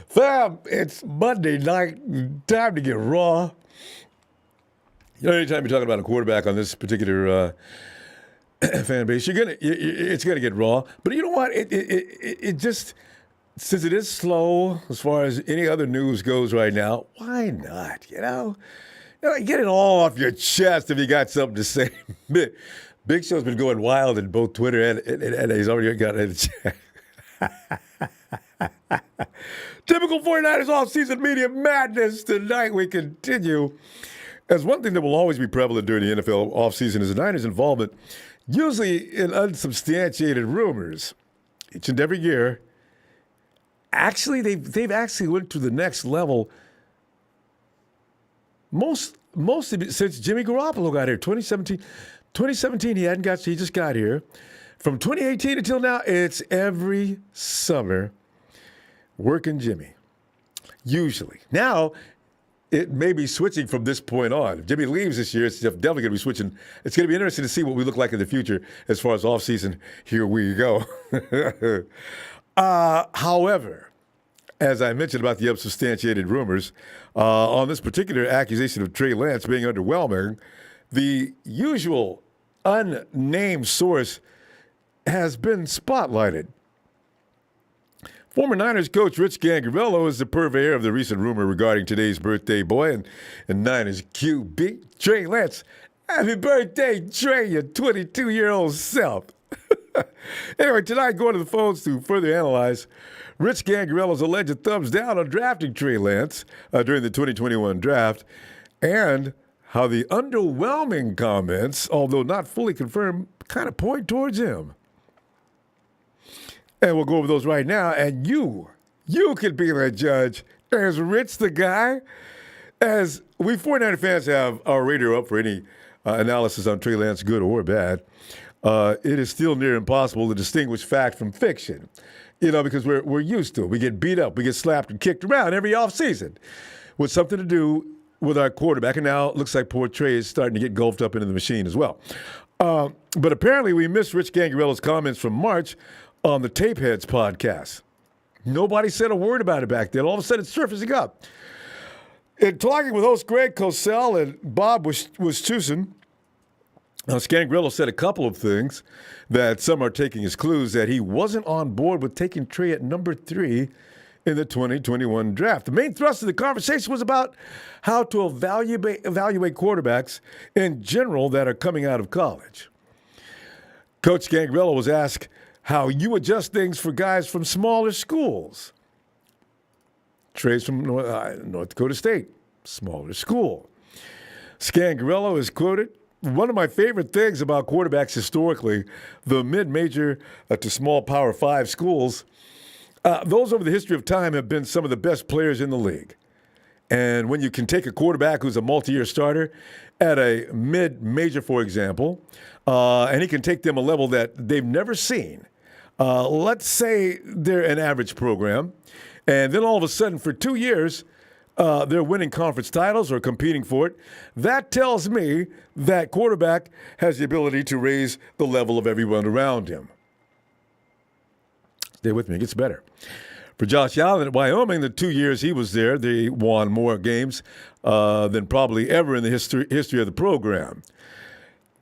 Fam, it's Monday night. Time to get raw. You know, anytime you're talking about a quarterback on this particular fan base, it's gonna get raw. But you know what? It just, since it is slow as far as any other news goes right now, why not? You know, get it all off your chest if you got something to say. Big Show's been going wild in both Twitter and he's already got it in the chat. Typical 49ers offseason media madness. Tonight we continue. As one thing that will always be prevalent during the NFL offseason is the Niners' involvement, usually in unsubstantiated rumors. Each and every year, actually, they've actually went to the next level. Most of it since Jimmy Garoppolo got here, 2017. 2017, he just got here. From 2018 until now, it's every summer working Jimmy. Usually. Now, it may be switching from this point on. If Jimmy leaves this year, it's definitely going to be switching. It's going to be interesting to see what we look like in the future as far as offseason. Here we go. However, as I mentioned about the unsubstantiated rumors, on this particular accusation of Trey Lance being underwhelming, the usual unnamed source has been spotlighted. Former Niners coach Rich Scangarello is the purveyor of the recent rumor regarding today's birthday boy and Niners QB, Trey Lance. Happy birthday, Trey, your 22-year-old self. Anyway, tonight, going to the phones to further analyze Rich Scangarello's alleged thumbs down on drafting Trey Lance during the 2021 draft and how the underwhelming comments, although not fully confirmed, kind of point towards him. And we'll go over those right now. And you could be the judge. Is Rich the guy? As we 49er fans have our radar up for any analysis on Trey Lance, good or bad, it is still near impossible to distinguish fact from fiction. You know, because we're used to it. We get beat up. We get slapped and kicked around every offseason with something to do with our quarterback. And now it looks like poor Trey is starting to get gulfed up into the machine as well. But apparently we missed Rich Scangarello's comments from March on the Tapeheads podcast. Nobody said a word about it back then. All of a sudden, it's surfacing up. In talking with host Greg Cosell and Bob Wischusen, Scangarello said a couple of things that some are taking as clues that he wasn't on board with taking Trey at number 3 in the 2021 draft. The main thrust of the conversation was about how to evaluate quarterbacks in general that are coming out of college. Coach Scangarello was asked how you adjust things for guys from smaller schools. Trey's from North Dakota State, smaller school. Scangarello is quoted, "One of my favorite things about quarterbacks historically, the mid-major to small Power 5 schools, those over the history of time have been some of the best players in the league. And when you can take a quarterback who's a multi-year starter at a mid-major, for example, and he can take them a level that they've never seen. Let's say they're an average program, and then all of a sudden for 2 years, they're winning conference titles or competing for it. That tells me that quarterback has the ability to raise the level of everyone around him." Stay with me, it gets better. For Josh Allen at Wyoming, the 2 years he was there, they won more games than probably ever in the history of the program.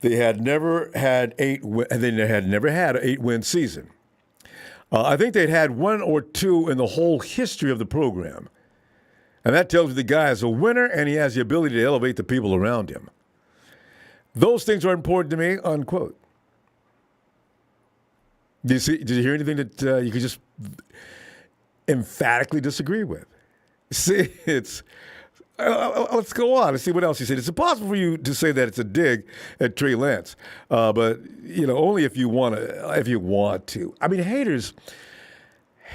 They had never had an 8-win season. I think they'd had 1 or 2 in the whole history of the program. And that tells you the guy is a winner and he has the ability to elevate the people around him. Those things are important to me, unquote. Did you hear anything that you could just emphatically disagree with? See, it's... let's go on and see what else he said. It's impossible for you to say that it's a dig at Trey Lance, but only if you want to. I mean, haters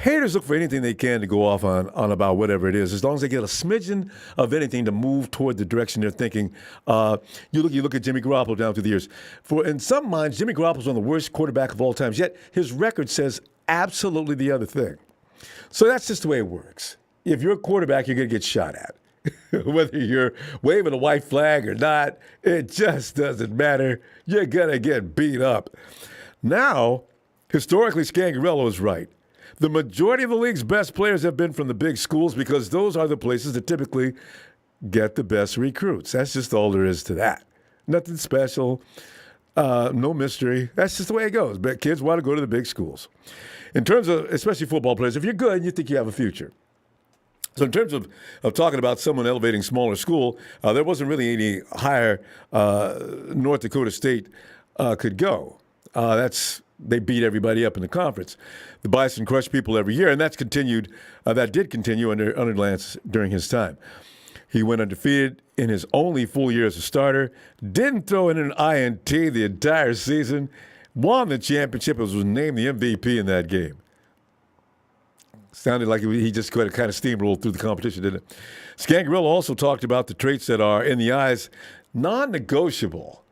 look for anything they can to go off on about whatever it is, as long as they get a smidgen of anything to move toward the direction they're thinking. You look at Jimmy Garoppolo down through the years. In some minds, Jimmy Garoppolo's one of the worst quarterback of all times. Yet his record says absolutely the other thing. So that's just the way it works. If you're a quarterback, you're going to get shot at. Whether you're waving a white flag or not, it just doesn't matter. You're going to get beat up. Now, historically, Scangarello is right. The majority of the league's best players have been from the big schools because those are the places that typically get the best recruits. That's just all there is to that. Nothing special, no mystery. That's just the way it goes. But kids want to go to the big schools. In terms of, especially football players, if you're good, you think you have a future. So in terms of talking about someone elevating smaller school, there wasn't really any higher North Dakota State could go. They beat everybody up in the conference. The Bison crushed people every year, and that's continued. That did continue under Lance during his time. He went undefeated in his only full year as a starter, didn't throw in an INT the entire season, won the championship, and was named the MVP in that game. Sounded like he just kind of steamrolled through the competition, didn't it? Scangarello also talked about the traits that are, in the eyes, non-negotiable.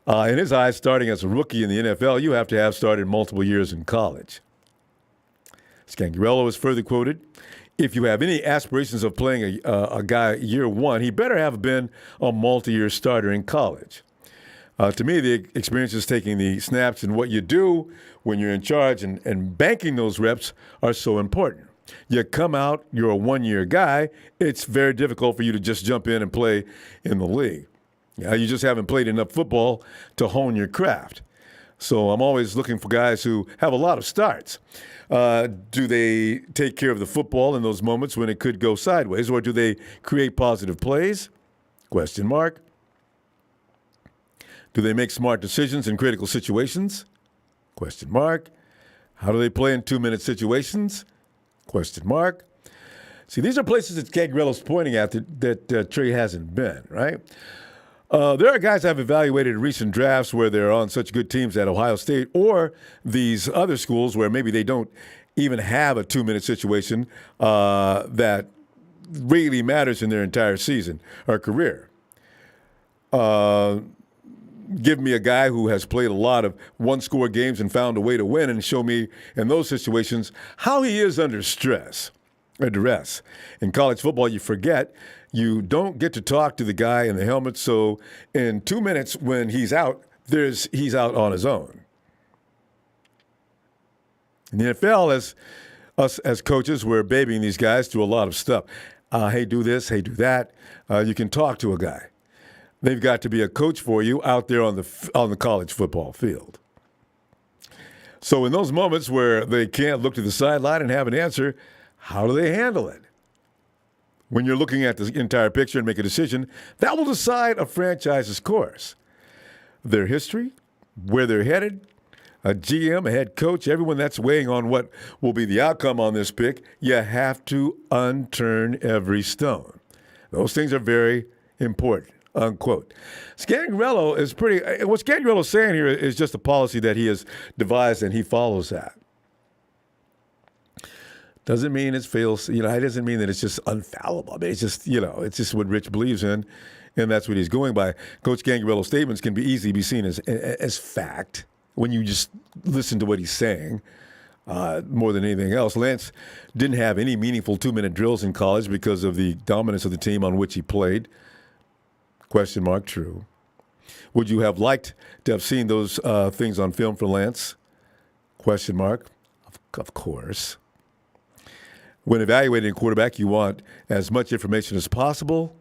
In his eyes, starting as a rookie in the NFL, you have to have started multiple years in college. Scangarello is further quoted, if you have any aspirations of playing a guy year one, he better have been a multi-year starter in college. To me, the experience is taking the snaps and what you do when you're in charge and banking those reps are so important. You come out, you're a one-year guy, it's very difficult for you to just jump in and play in the league. You just haven't played enough football to hone your craft. So I'm always looking for guys who have a lot of starts. Do they take care of the football in those moments when it could go sideways, or do they create positive plays? Question mark. Do they make smart decisions in critical situations? Question mark. How do they play in 2-minute situations? Question mark. See, these are places that Scangarello's pointing at that Trey hasn't been, right? There are guys I've evaluated in recent drafts where they're on such good teams at Ohio State or these other schools where maybe they don't even have a 2-minute situation that really matters in their entire season or career. Give me a guy who has played a lot of one-score games and found a way to win and show me in those situations how he is under stress or duress. In college football, you forget you don't get to talk to the guy in the helmet, so in 2 minutes when he's out, he's out on his own. In the NFL, us as coaches, we're babying these guys through a lot of stuff. Hey, do this, hey, do that. You can talk to a guy. They've got to be a coach for you out there on the college football field. So in those moments where they can't look to the sideline and have an answer, how do they handle it? When you're looking at the entire picture and make a decision, that will decide a franchise's course. Their history, where they're headed, a GM, a head coach, everyone that's weighing on what will be the outcome on this pick, you have to unturn every stone. Those things are very important. Unquote. Scangarello is what Scangarello's saying here is just a policy that he has devised and he follows that. Doesn't mean it fails, it doesn't mean that it's just infallible. I mean, it's just what Rich believes in, and that's what he's going by. Coach Scangarello's statements can be easily be seen as fact when you just listen to what he's saying. More than anything else, Lance didn't have any meaningful 2-minute drills in college because of the dominance of the team on which he played. Question mark, true. Would you have liked to have seen those things on film for Lance? Question mark, of course. When evaluating a quarterback, you want as much information as possible.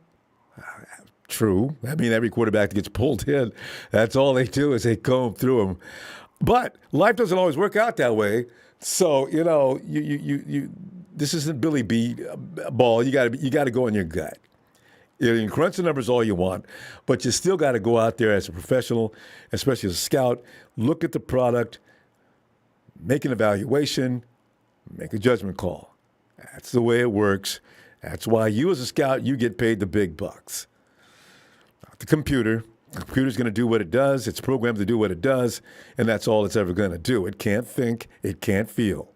True. I mean, every quarterback that gets pulled in, that's all they do is they comb through them. But life doesn't always work out that way. So, this isn't Billy B ball. You got to go on your gut. You can crunch the numbers all you want, but you still got to go out there as a professional, especially as a scout, look at the product, make an evaluation, make a judgment call. That's the way it works. That's why you as a scout, you get paid the big bucks. Not the computer. The computer's going to do what it does. It's programmed to do what it does, and that's all it's ever going to do. It can't think. It can't feel.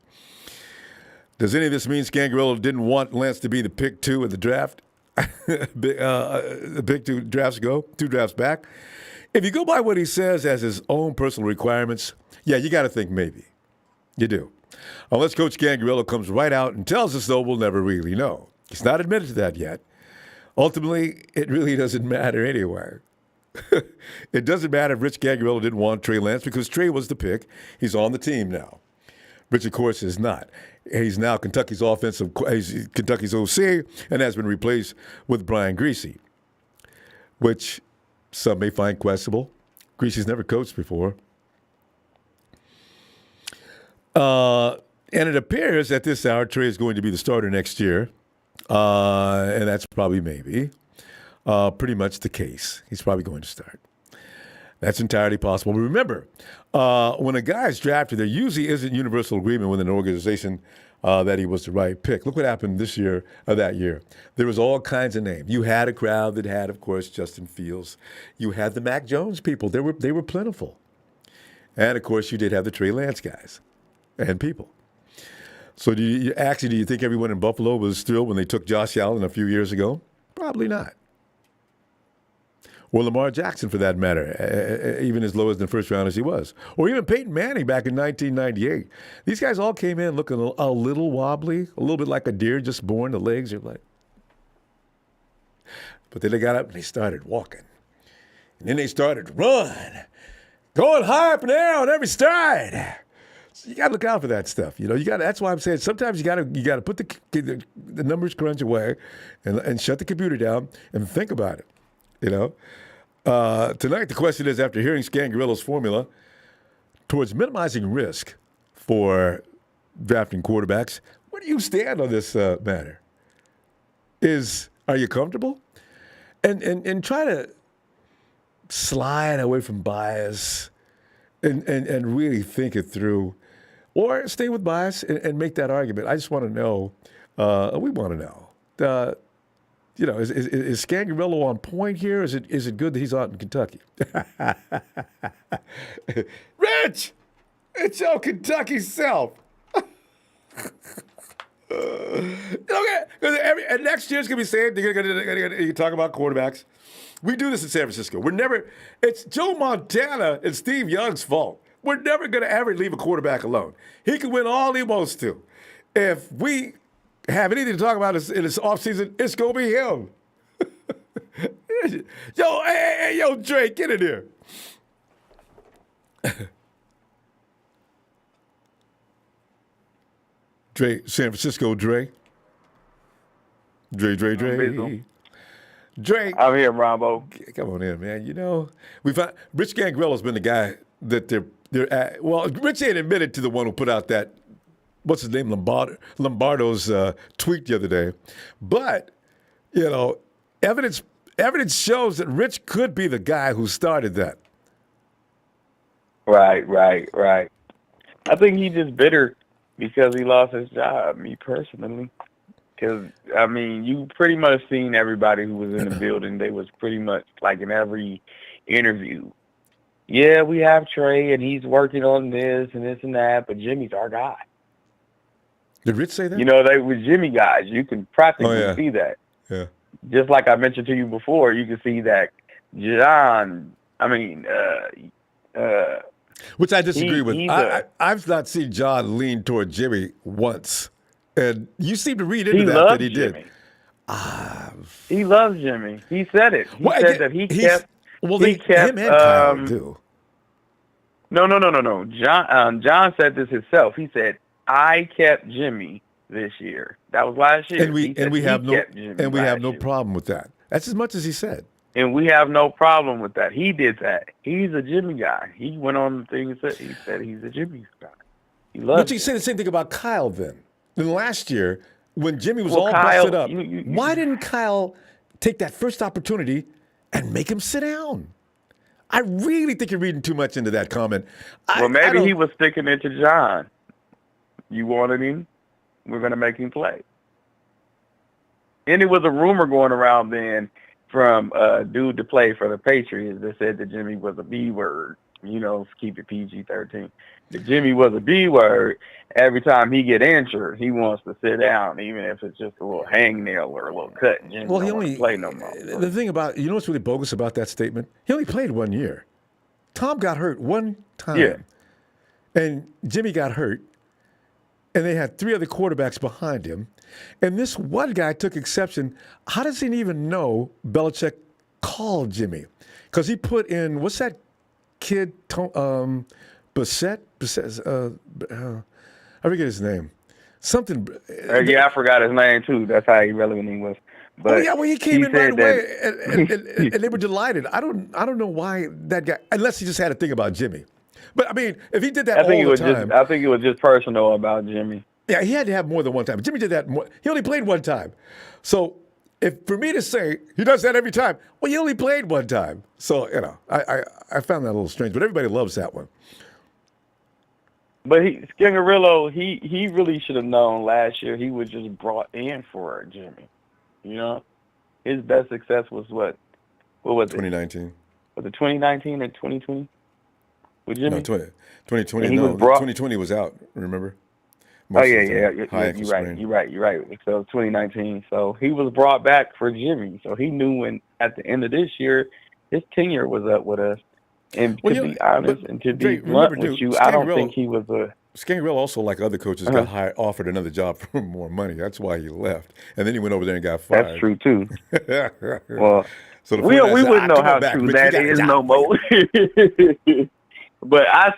Does any of this mean Scangarello didn't want Lance to be the pick 2 of the draft? The pick 2 drafts ago, 2 drafts back. If you go by what he says as his own personal requirements, yeah, you got to think maybe. You do. Unless Coach Scangarello comes right out and tells us so, we'll never really know. He's not admitted to that yet. Ultimately, it really doesn't matter anyway. It doesn't matter if Rich Scangarello didn't want Trey Lance because Trey was the pick. He's on the team now. Rich, of course, is not. He's now Kentucky's he's Kentucky's OC and has been replaced with Brian Griese, which some may find questionable. Griese's never coached before. And it appears at this hour Trey is going to be the starter next year. And that's probably maybe pretty much the case. He's probably going to start. That's entirely possible. But remember, when a guy is drafted, there usually isn't universal agreement with an organization that he was the right pick. Look what happened this year or that year. There was all kinds of names. You had a crowd that had, of course, Justin Fields. You had the Mac Jones people. They were plentiful. And, of course, you did have the Trey Lance guys and people. So do you think everyone in Buffalo was thrilled when they took Josh Allen a few years ago? Probably not. Or Lamar Jackson, for that matter, even as low as the first round as he was. Or even Peyton Manning back in 1998. These guys all came in looking a little wobbly, a little bit like a deer just born. The legs are like. But then they got up and they started walking. And then they started to run, going high up in the air on every stride. So you got to look out for that stuff. You know, that's why I'm saying sometimes you got to put the numbers crunch away and shut the computer down and think about it. You know, tonight the question is, after hearing Scangarello's formula towards minimizing risk for drafting quarterbacks, where do you stand on this matter? Are you comfortable? And try to slide away from bias and really think it through, or stay with bias and make that argument. I just want to know. We want to know. Is Scangarello on point here? Is it good that he's out in Kentucky? Rich, it's your Kentucky self. And next year's gonna be saying they're gonna talk about quarterbacks. We do this in San Francisco. It's Joe Montana and Steve Young's fault. We're never gonna ever leave a quarterback alone. He can win all he wants to. If we have anything to talk about in this offseason, it's going to be him. Yo, Dre, get in here. Dre, San Francisco, Dre. Dre. Dre. I'm here, Ronbo. Come on in, man. You know, we found Rich Scangarello's been the guy that they're at. Well, Rich ain't admitted to the one who put out that, what's his name, Lombardo's tweet the other day. But, you know, evidence shows that Rich could be the guy who started that. Right. I think he's just bitter because he lost his job, me personally. Because, I mean, you pretty much seen everybody who was in the building. They was pretty much like in every interview. Yeah, we have Trey, and he's working on this and that, but Jimmy's our guy. Did Rich say that? You know, they were Jimmy guys. You can practically see that. Yeah. Just like I mentioned to you before, you can see that which I disagree with. I've not seen John lean toward Jimmy once. And you seem to read into that he Jimmy. did. He loves Jimmy. He said it. He said that he kept. Well, him and Kyle do. No. John said this himself. He said, I kept Jimmy this year. That was last year. And we have no problem with that. That's as much as he said. And we have no problem with that. He did that. He's a Jimmy guy. He went on the thing and said he's a Jimmy guy. He loves. But you say the same thing about Kyle then. Then last year, when Jimmy was all busted up, why didn't Kyle take that first opportunity and make him sit down? I really think you're reading too much into that comment. Maybe he was sticking it to John. You wanted him, we're going to make him play. And it was a rumor going around then from a dude to play for the Patriots that said that Jimmy was a B word, keep it PG-13. That Jimmy was a B word. Every time he get injured, he wants to sit down, even if it's just a little hangnail or a little cut. Jimmy don't want to play no more. The thing about, what's really bogus about that statement? He only played 1 year. Tom got hurt one time. Yeah. And Jimmy got hurt. and they had 3 other quarterbacks behind him. And this one guy took exception. How does he even know Belichick called Jimmy? Because he put in, what's that kid, Bassett? I forget his name. Something. Yeah, I forgot his name too. That's how irrelevant he was. But he came in right away, that, and they were delighted. I don't know why that guy, unless he just had a thing about Jimmy. But I mean, if he did that all the time, I think it was just personal about Jimmy. Yeah, he had to have more than one time. Jimmy did that more. He only played one time. So for me to say he does that every time, well, he only played one time. So, I found that a little strange, but everybody loves that one. But Scangarello, he really should have known last year he was just brought in for Jimmy. His best success was what was 2019. Was it 2019 or 2020 with Jimmy? No, 2020. And No, 2020 was out, remember? You're right. So 2019. So he was brought back for Jimmy. So he knew when at the end of this year, his tenure was up with us. And to be honest, and to be blunt with you, I don't think he was a. Scangarello also, like other coaches, got offered another job for more money. That's why he left, and then he went over there and got fired. That's true too. Well, so we wouldn't know how true that is no more. But I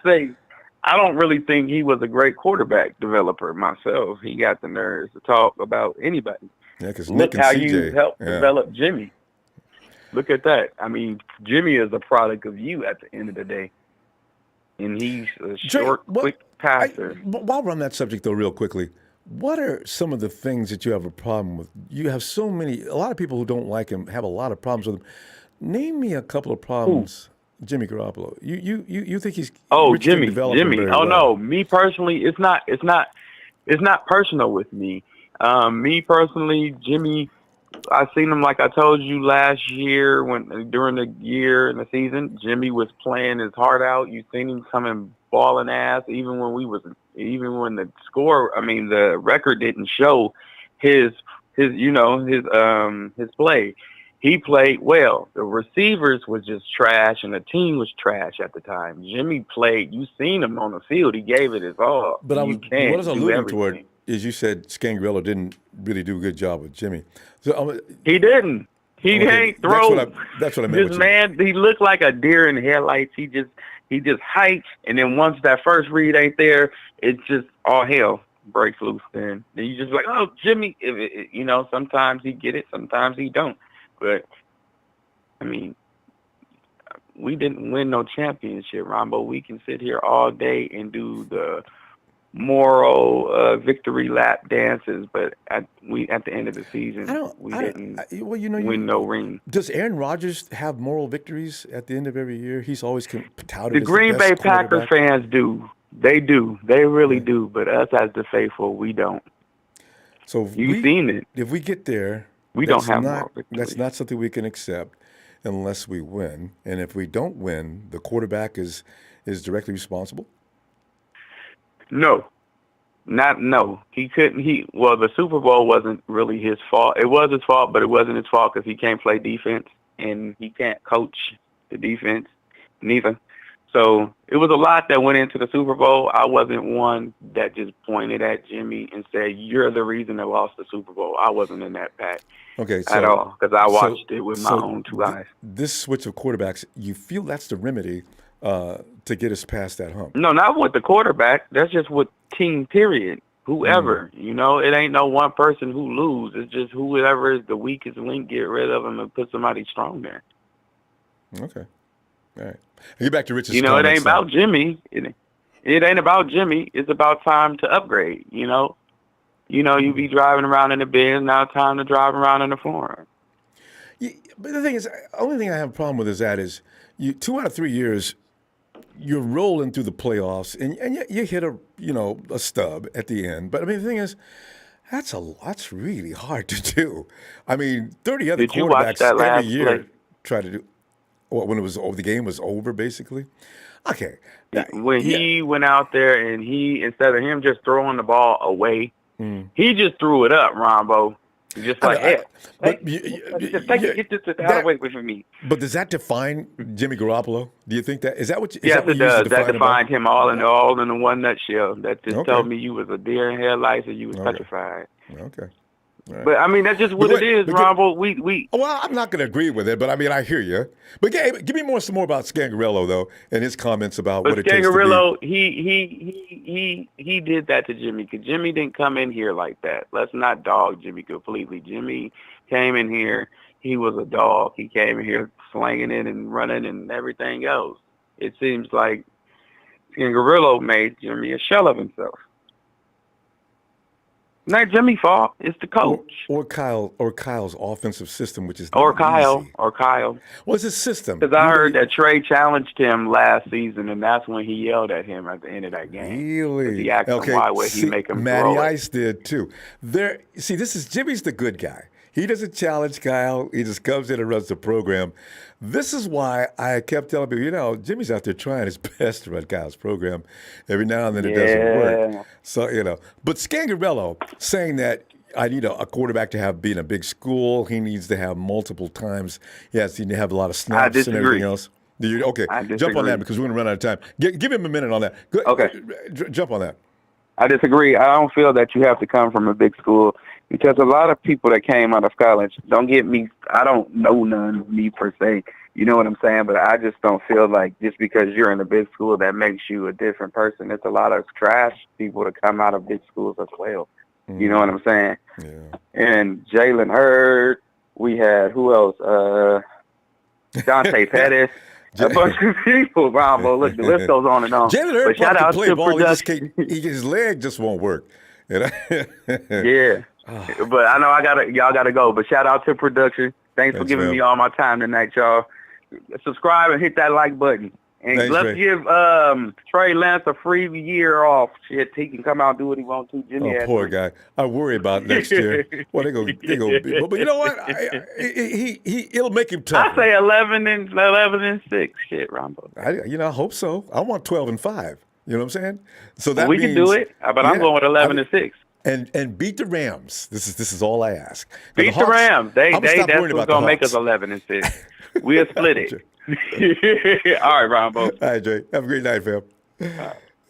don't really think he was a great quarterback developer myself. He got the nerves to talk about anybody. Yeah, because look how you helped develop Jimmy. Look at that. I mean, Jimmy is a product of you at the end of the day. And he's a short, quick passer. While we're on that subject, though, real quickly, what are some of the things that you have a problem with? You have a lot of people who don't like him have a lot of problems with him. Name me a couple of problems. Jimmy Garoppolo. You think he's Jimmy. No, me personally, it's not personal with me. Me personally, Jimmy, I seen him like I told you last year during the year and the season, Jimmy was playing his heart out. You seen him coming balling ass even when the record didn't show his play. He played well. The receivers was just trash, and the team was trash at the time. Jimmy played. You seen him on the field. He gave it his all. But what I was alluding toward is you said Scangarello didn't really do a good job with Jimmy. So he didn't. He ain't throw. That's what I meant. This man, he looked like a deer in headlights. He just hikes, and then once that first read ain't there, it's just all hell breaks loose. Then you just like, oh, Jimmy. Sometimes he get it, sometimes he don't. But, I mean, we didn't win no championship, Ronbo. We can sit here all day and do the moral victory lap dances, but at the end of the season, we didn't win no ring. Does Aaron Rodgers have moral victories at the end of every year? He's always touted the Green Bay Packers fans do. They do. They really do. But us as the faithful, we don't. So you've seen it. If we get there, we don't have moral victories. That's not something we can accept unless we win. And if we don't win, the quarterback is directly responsible? No. He couldn't. The Super Bowl wasn't really his fault. It was his fault, but it wasn't his fault because he can't play defense and he can't coach the defense neither. So it was a lot that went into the Super Bowl. I wasn't one that just pointed at Jimmy and said, "You're the reason they lost the Super Bowl." I wasn't in that pack at all because I watched it with my own two eyes. This switch of quarterbacks, you feel that's the remedy to get us past that hump? No, not with the quarterback. That's just with team, period. Whoever, it ain't no one person who lose. It's just whoever is the weakest link, get rid of them and put somebody strong there. Okay. All right. Get back to Rich's it ain't about Jimmy. It ain't about Jimmy. It's about time to upgrade, you be driving around in the Benz, now time to drive around in the Foreign. Yeah, but the thing is, the only thing I have a problem with is 2 out of 3 years, you're rolling through the playoffs, and you hit a stub at the end. But I mean, the thing is, that's really hard to do. I mean, 30 other quarterbacks every year try to do. When the game was over, basically. Okay. When he went out there and instead of him just throwing the ball away, he just threw it up, Ronbo. Just I mean, like, hey, but get this out of the way from me. but does that define Jimmy Garoppolo? Do you think that is that what Yes, you it use to does. That define him by? defined him all in the one nutshell. That just Okay, told me you was a deer in headlights and you was okay, petrified. okay. All right. But I mean, that's just But what go it ahead. is, But get, Ronbo. We well, I'm not going to agree with it, but I mean, I hear you. But give me some more about Scangarello though, and his comments about But what it takes to be. Scangarello, he did that to Jimmy because Jimmy didn't come in here like that. Let's not dog Jimmy completely. Jimmy came in here. He was a dog. He came in here slanging it and running and everything else. It seems like Scangarello made Jimmy a shell of himself. Not Jimmy's fault. It's the coach. Or Kyle's offensive system, which is Or not Kyle. easy. Or Kyle. Well, it's a system. Because I heard that Trey challenged him last season, and that's when he yelled at him at the end of that game. Really? He asked him why would he make him Matty throw it. Ice did too. This is Jimmy's the good guy. He doesn't challenge Kyle. He just comes in and runs the program. This is why I kept telling people, Jimmy's out there trying his best to run Kyle's program. Every now and then it doesn't work. So, but Scangarello saying that I need a quarterback to have been a big school. He needs to have multiple times. He has to have a lot of snaps and everything else. Okay, jump on that because we're going to run out of time. Give him a minute on that. Okay. Jump on that. I disagree. I don't feel that you have to come from a big school because a lot of people that came out of college, don't get me, I don't know none of me per se, you know what I'm saying? But I just don't feel like just because you're in a big school that makes you a different person. It's a lot of trash people that come out of big schools as well. You know what I'm saying? Yeah. And Jalen Hurd, we had, who else? Dante Pettis. A bunch of people, Ronbo. Look, the list goes on and on. Jalen Hurd shout out play to ball. production. His leg just won't work. Yeah. But I know y'all gotta go. But shout out to production. Thanks for giving me all my time tonight, y'all. Subscribe and hit that like button. And let's give Trey Lance a free year off. Shit, he can come out and do what he wants to. Jimmy, poor guy. I worry about next year. Well, they go. But you know what? It'll make him tough. I say 11-6. Shit, Ronbo. I hope so. I want 12-5. You know what I'm saying? So that we means, can do it. But I'm going with 11-6. And beat the Rams. This is all I ask. Beat the Rams. That's what's gonna make us 11-6. We'll split it. All right, Ronbo. All right, Jay. Have a great night, fam.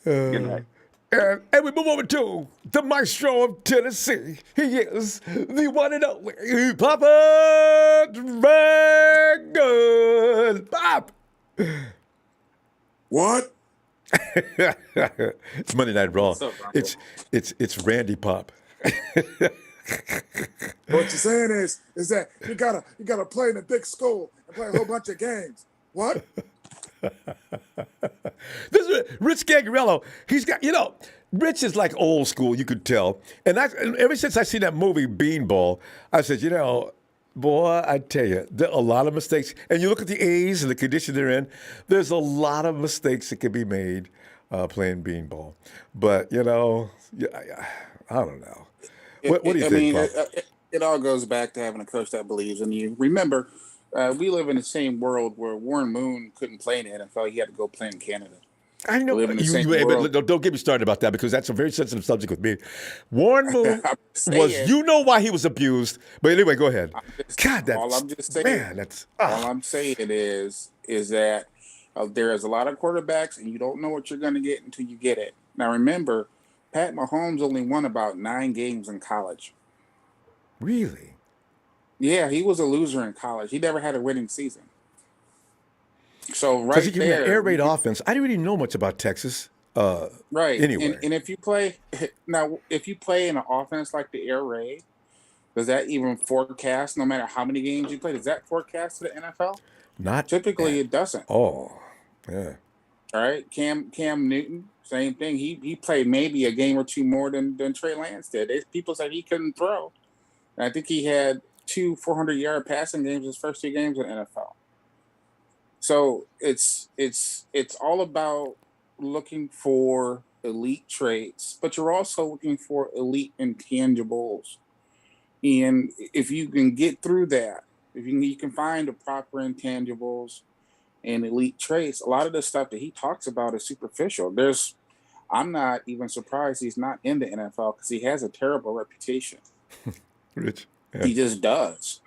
Good night. And we move over to the maestro of Tennessee. He is the one and only Papa Dragon. Pop. What? It's Monday Night Raw. It's Randy Pop. What you're saying is that you gotta play in a big school and play a whole bunch of games. What? This is Rich Scangarello. He's got, Rich is like old school, you could tell. And ever since I seen that movie Beanball, I said, boy, I tell you, there are a lot of mistakes. And you look at the A's and the condition they're in, there's a lot of mistakes that can be made playing Beanball. But, I don't know. What do you think, Bob? It all goes back to having a coach that believes in you. Remember, we live in the same world where Warren Moon couldn't play in the NFL. He had to go play in Canada. I know. But don't get me started about that because that's a very sensitive subject with me. Warren Moon why he was abused. But anyway, go ahead. All I'm saying is that there is a lot of quarterbacks and you don't know what you're going to get until you get it. Now, remember, Pat Mahomes only won about 9 games in college. Really? Yeah, he was a loser in college. He never had a winning season. So because he can air raid offense. I didn't really know much about Texas. Right. Anyway, and if you play in an offense like the air raid, does that even forecast? No matter how many games you play, does that forecast to the NFL? Not typically. It doesn't. Oh, yeah. All right. Cam Newton, same thing. He played maybe a game or two more than Trey Lance did. People said he couldn't throw. And I think he had 2 400-yard passing games his first 2 games in the NFL. So it's all about looking for elite traits, but you're also looking for elite intangibles. And if you can get through that, if you can find the proper intangibles and elite traits, a lot of the stuff that he talks about is superficial. I'm not even surprised he's not in the NFL because he has a terrible reputation. Rich. He just does.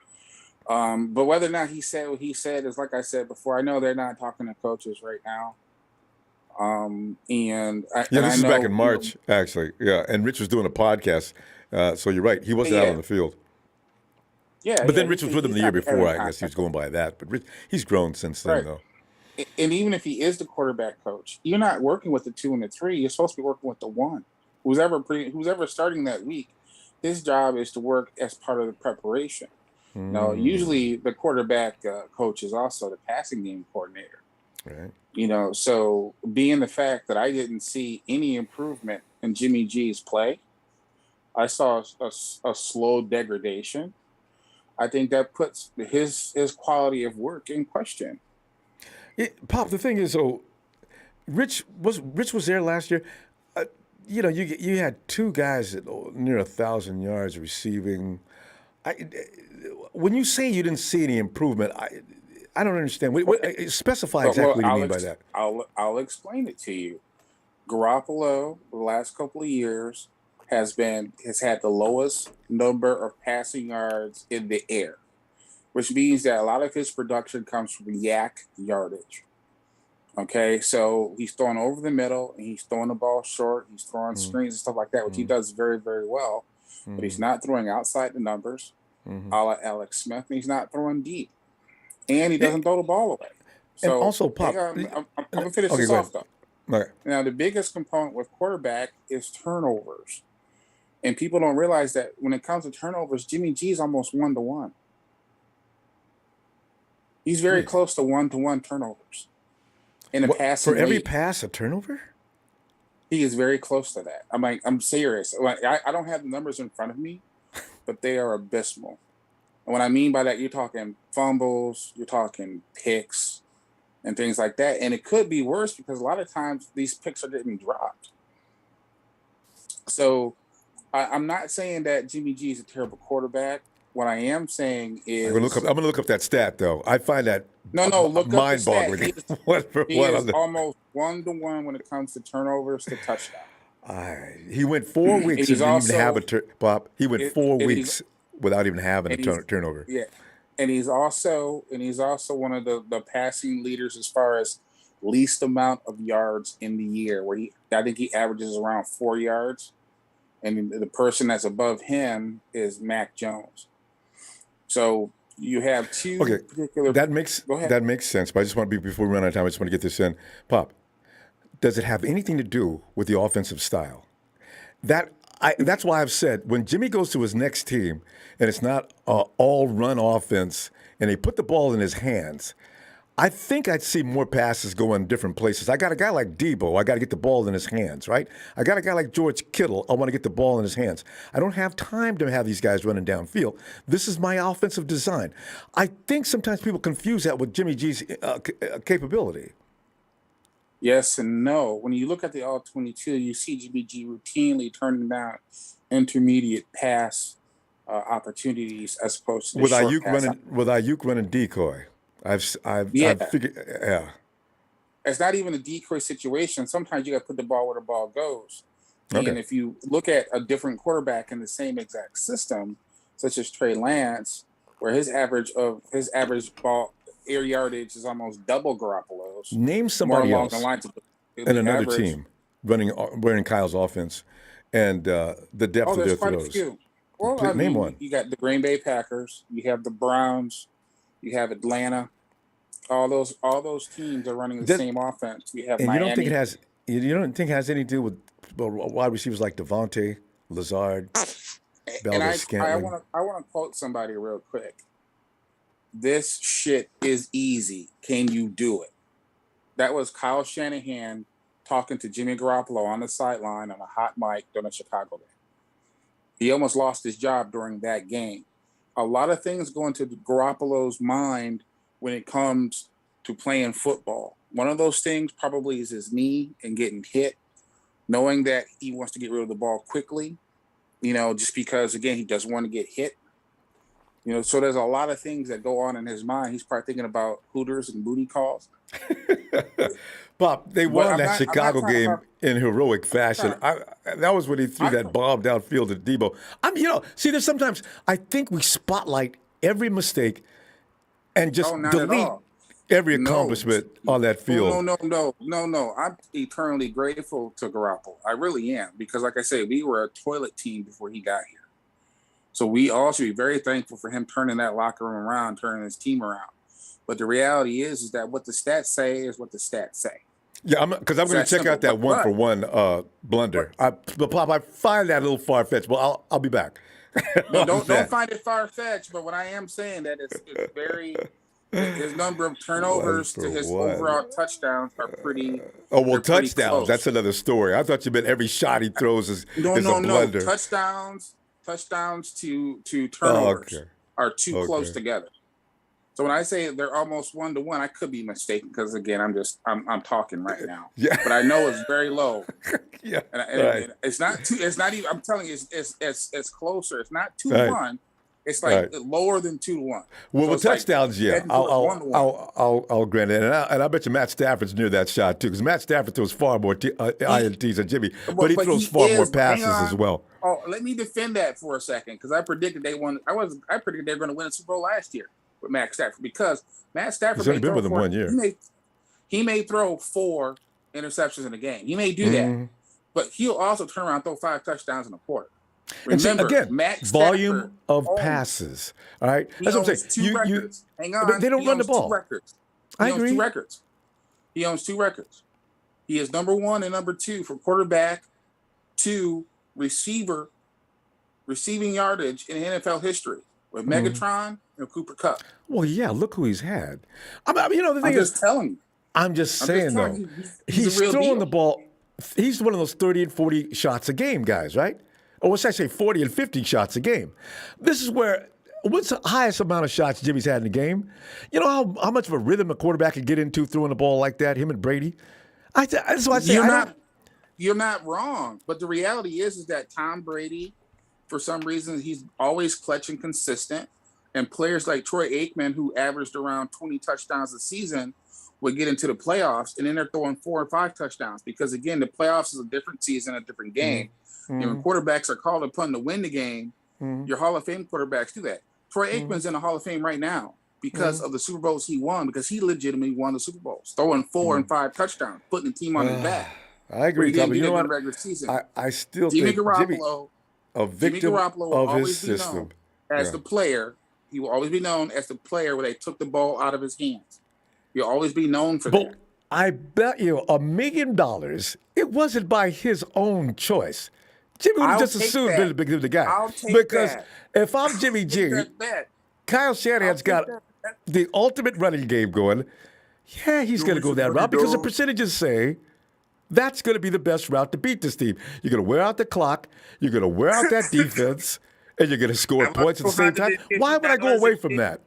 But whether or not he said what he said is, like I said before, I know they're not talking to coaches right now. This is back in March, actually. Yeah, and Rich was doing a podcast. So you're right. He wasn't out on the field. Yeah, but then Rich was with him the year before. I guess he was going by that. But Rich, he's grown since then, though. And even if he is the quarterback coach, you're not working with the 2 and the 3. You're supposed to be working with the 1. Who's ever starting that week, his job is to work as part of the preparation. Now, usually the quarterback coach is also the passing game coordinator. Right. So being the fact that I didn't see any improvement in Jimmy G's play, I saw a slow degradation. I think that puts his quality of work in question. Pop, the thing is, Rich was there last year. You had 2 guys at near 1,000 yards receiving. When you say you didn't see any improvement, I don't understand. Specify exactly what you mean by that. I'll explain it to you. Garoppolo, the last couple of years, has had the lowest number of passing yards in the air, which means that a lot of his production comes from yak yardage. Okay, so he's throwing over the middle, and he's throwing the ball short. He's throwing screens and stuff like that, which he does very, very well. But he's not throwing outside the numbers, a la Alex Smith, and he's not throwing deep. And he doesn't throw the ball away. So, and also, Pop, I'm going to finish this off, though. Okay. Now, the biggest component with quarterback is turnovers. And people don't realize that when it comes to turnovers, Jimmy G is almost 1-to-1. He's very close to 1-to-1 turnovers. In a passing for every league. pass, a turnover? He is very close to that. I'm serious. I don't have the numbers in front of me, but they are abysmal. And what I mean by that, you're talking fumbles, you're talking picks, and things like that. And it could be worse because a lot of times these picks are getting dropped. So I'm not saying that Jimmy G is a terrible quarterback. What I am saying is I'm gonna look up that stat though. I find that look mind-boggling. He is almost 1-to-1 when it comes to turnovers to touchdown. He went 4 weeks and didn't even have a Pop. He went 4 weeks without even having a turnover. Yeah, and he's also one of the passing leaders as far as least amount of yards in the year. I think he averages around 4 yards, and the person that's above him is Mac Jones. So you have 2 particular. That makes sense. But I just want to before we run out of time, I just want to get this in. Pop, does it have anything to do with the offensive style? That's why I've said when Jimmy goes to his next team and it's not all run offense and they put the ball in his hands, I think I'd see more passes go in different places. I got a guy like Debo. I got to get the ball in his hands, right? I got a guy like George Kittle. I want to get the ball in his hands. I don't have time to have these guys running downfield. This is my offensive design. I think sometimes people confuse that with Jimmy G's capability. Yes and no. When you look at the All-22, you see Jimmy G routinely turning down intermediate pass opportunities as opposed to the short pass. With Ayuk running decoy. I've figured, It's not even a decoy situation. Sometimes you got to put the ball where the ball goes. Okay. And if you look at a different quarterback in the same exact system, such as Trey Lance, where his average ball air yardage is almost double Garoppolo's. Name somebody else in another team running Kyle's offense and the depth of their throws. A few. Well, name one. You got the Green Bay Packers. You have the Browns. You have Atlanta. All those teams are running the same offense. You have Miami. You don't think it has anything to do with wide receivers like Devontae, Lazard, Scantling? I want to quote somebody real quick. This shit is easy. Can you do it? That was Kyle Shanahan talking to Jimmy Garoppolo on the sideline on a hot mic during a Chicago game. He almost lost his job during that game. A lot of things go into Garoppolo's mind when it comes to playing football. One of those things probably is his knee and getting hit, knowing that he wants to get rid of the ball quickly, just because, again, he doesn't want to get hit. So there's a lot of things that go on in his mind. He's probably thinking about Hooters and booty calls. Bob, they But won I'm that not Chicago talking game about. in heroic fashion. That was when he threw I that bomb downfield to Debo. See, there's sometimes I think we spotlight every mistake and just not at delete all. every No. accomplishment on that field. No. I'm eternally grateful to Garoppolo. I really am, because like I said, we were a toilet team before he got here. So we all should be very thankful for him turning that locker room around, turning his team around. But the reality is that what the stats say is what the stats say. Yeah, because I'm going to check out that one-for-one blunder. But Pop, I find that a little far-fetched. Well, I'll be back. No, don't find it far-fetched. But what I am saying that it's very his number of turnovers to his overall touchdowns are pretty. Oh, well, pretty touchdowns, close. that's another story. I thought you meant every shot he throws is a No. blunder. Touchdowns to turnovers are too close Okay. together. So when I say they're almost 1-to-1, I could be mistaken, because again, I'm talking right now. Yeah. But I know it's very low. Yeah. And Right. it's not too. It's not even. I'm telling you, it's closer. It's not 2-1. Right. It's like Right. lower than 2-1. Well, So with it's like touchdowns, yeah, heading towards 1-to-1. I'll grant it, and I bet you Matt Stafford's near that shot too, because Matt Stafford throws far more INTs than Jimmy, but he throws far more passes as well. Oh, let me defend that for a second, because I predicted they won. I predicted they were going to win a Super Bowl last year with Matt Stafford, because Matt Stafford He's only been with them 1 year. He may throw 4 interceptions in a game. He may do that, but he'll also turn around and throw 5 touchdowns in a quarter. And see, Remember, again, Matt volume Stafford of owns- passes. All right, He that's what I'm owns saying. 2 records. Hang on, they don't he run the owns ball. 2 records. I He owns agree. 2 records. He owns 2 records. He is number 1 and number 2 for quarterback to receiving yardage in NFL history with Megatron and Cooper Kupp. Well, yeah, look who he's had. The I'm thing just is, telling you. I'm just saying though, telling you, he's a real throwing deal. the ball. He's one of those 30 and 40 shots a game guys, right? Or what's I say, 40 and 50 shots a game. This is where. What's the highest amount of shots Jimmy's had in the game? You know how much of a rhythm a quarterback can get into throwing the ball like that, him and Brady? That's why I say You're not wrong. But the reality is that Tom Brady, for some reason, he's always clutch and consistent. And players like Troy Aikman, who averaged around 20 touchdowns a season, would get into the playoffs, and then they're throwing 4 or 5 touchdowns. Because, again, the playoffs is a different season, a different game. And when quarterbacks are called upon to win the game, your Hall of Fame quarterbacks do that. Troy Aikman's in the Hall of Fame right now because of the Super Bowls he won, because he legitimately won the Super Bowls, throwing 4 and 5 touchdowns, putting the team on his back. I agree, Tommy. You know what? Regular season. I still Jimmy think Garoppolo, a victim will of his always be known system. as the player. He will always be known as the player where they took the ball out of his hands. He'll always be known for that. I bet you $1 million it wasn't by his own choice. Jimmy would have just assumed to be the guy. I'll take because that. if I'm Jimmy G, Kyle Shanahan's got the ultimate running game going. Yeah, he's going to go that route because the percentages say that's going to be the best route to beat this team. You're going to wear out the clock, you're going to wear out that defense, and you're going to score points at the same time. Why would I go away from that?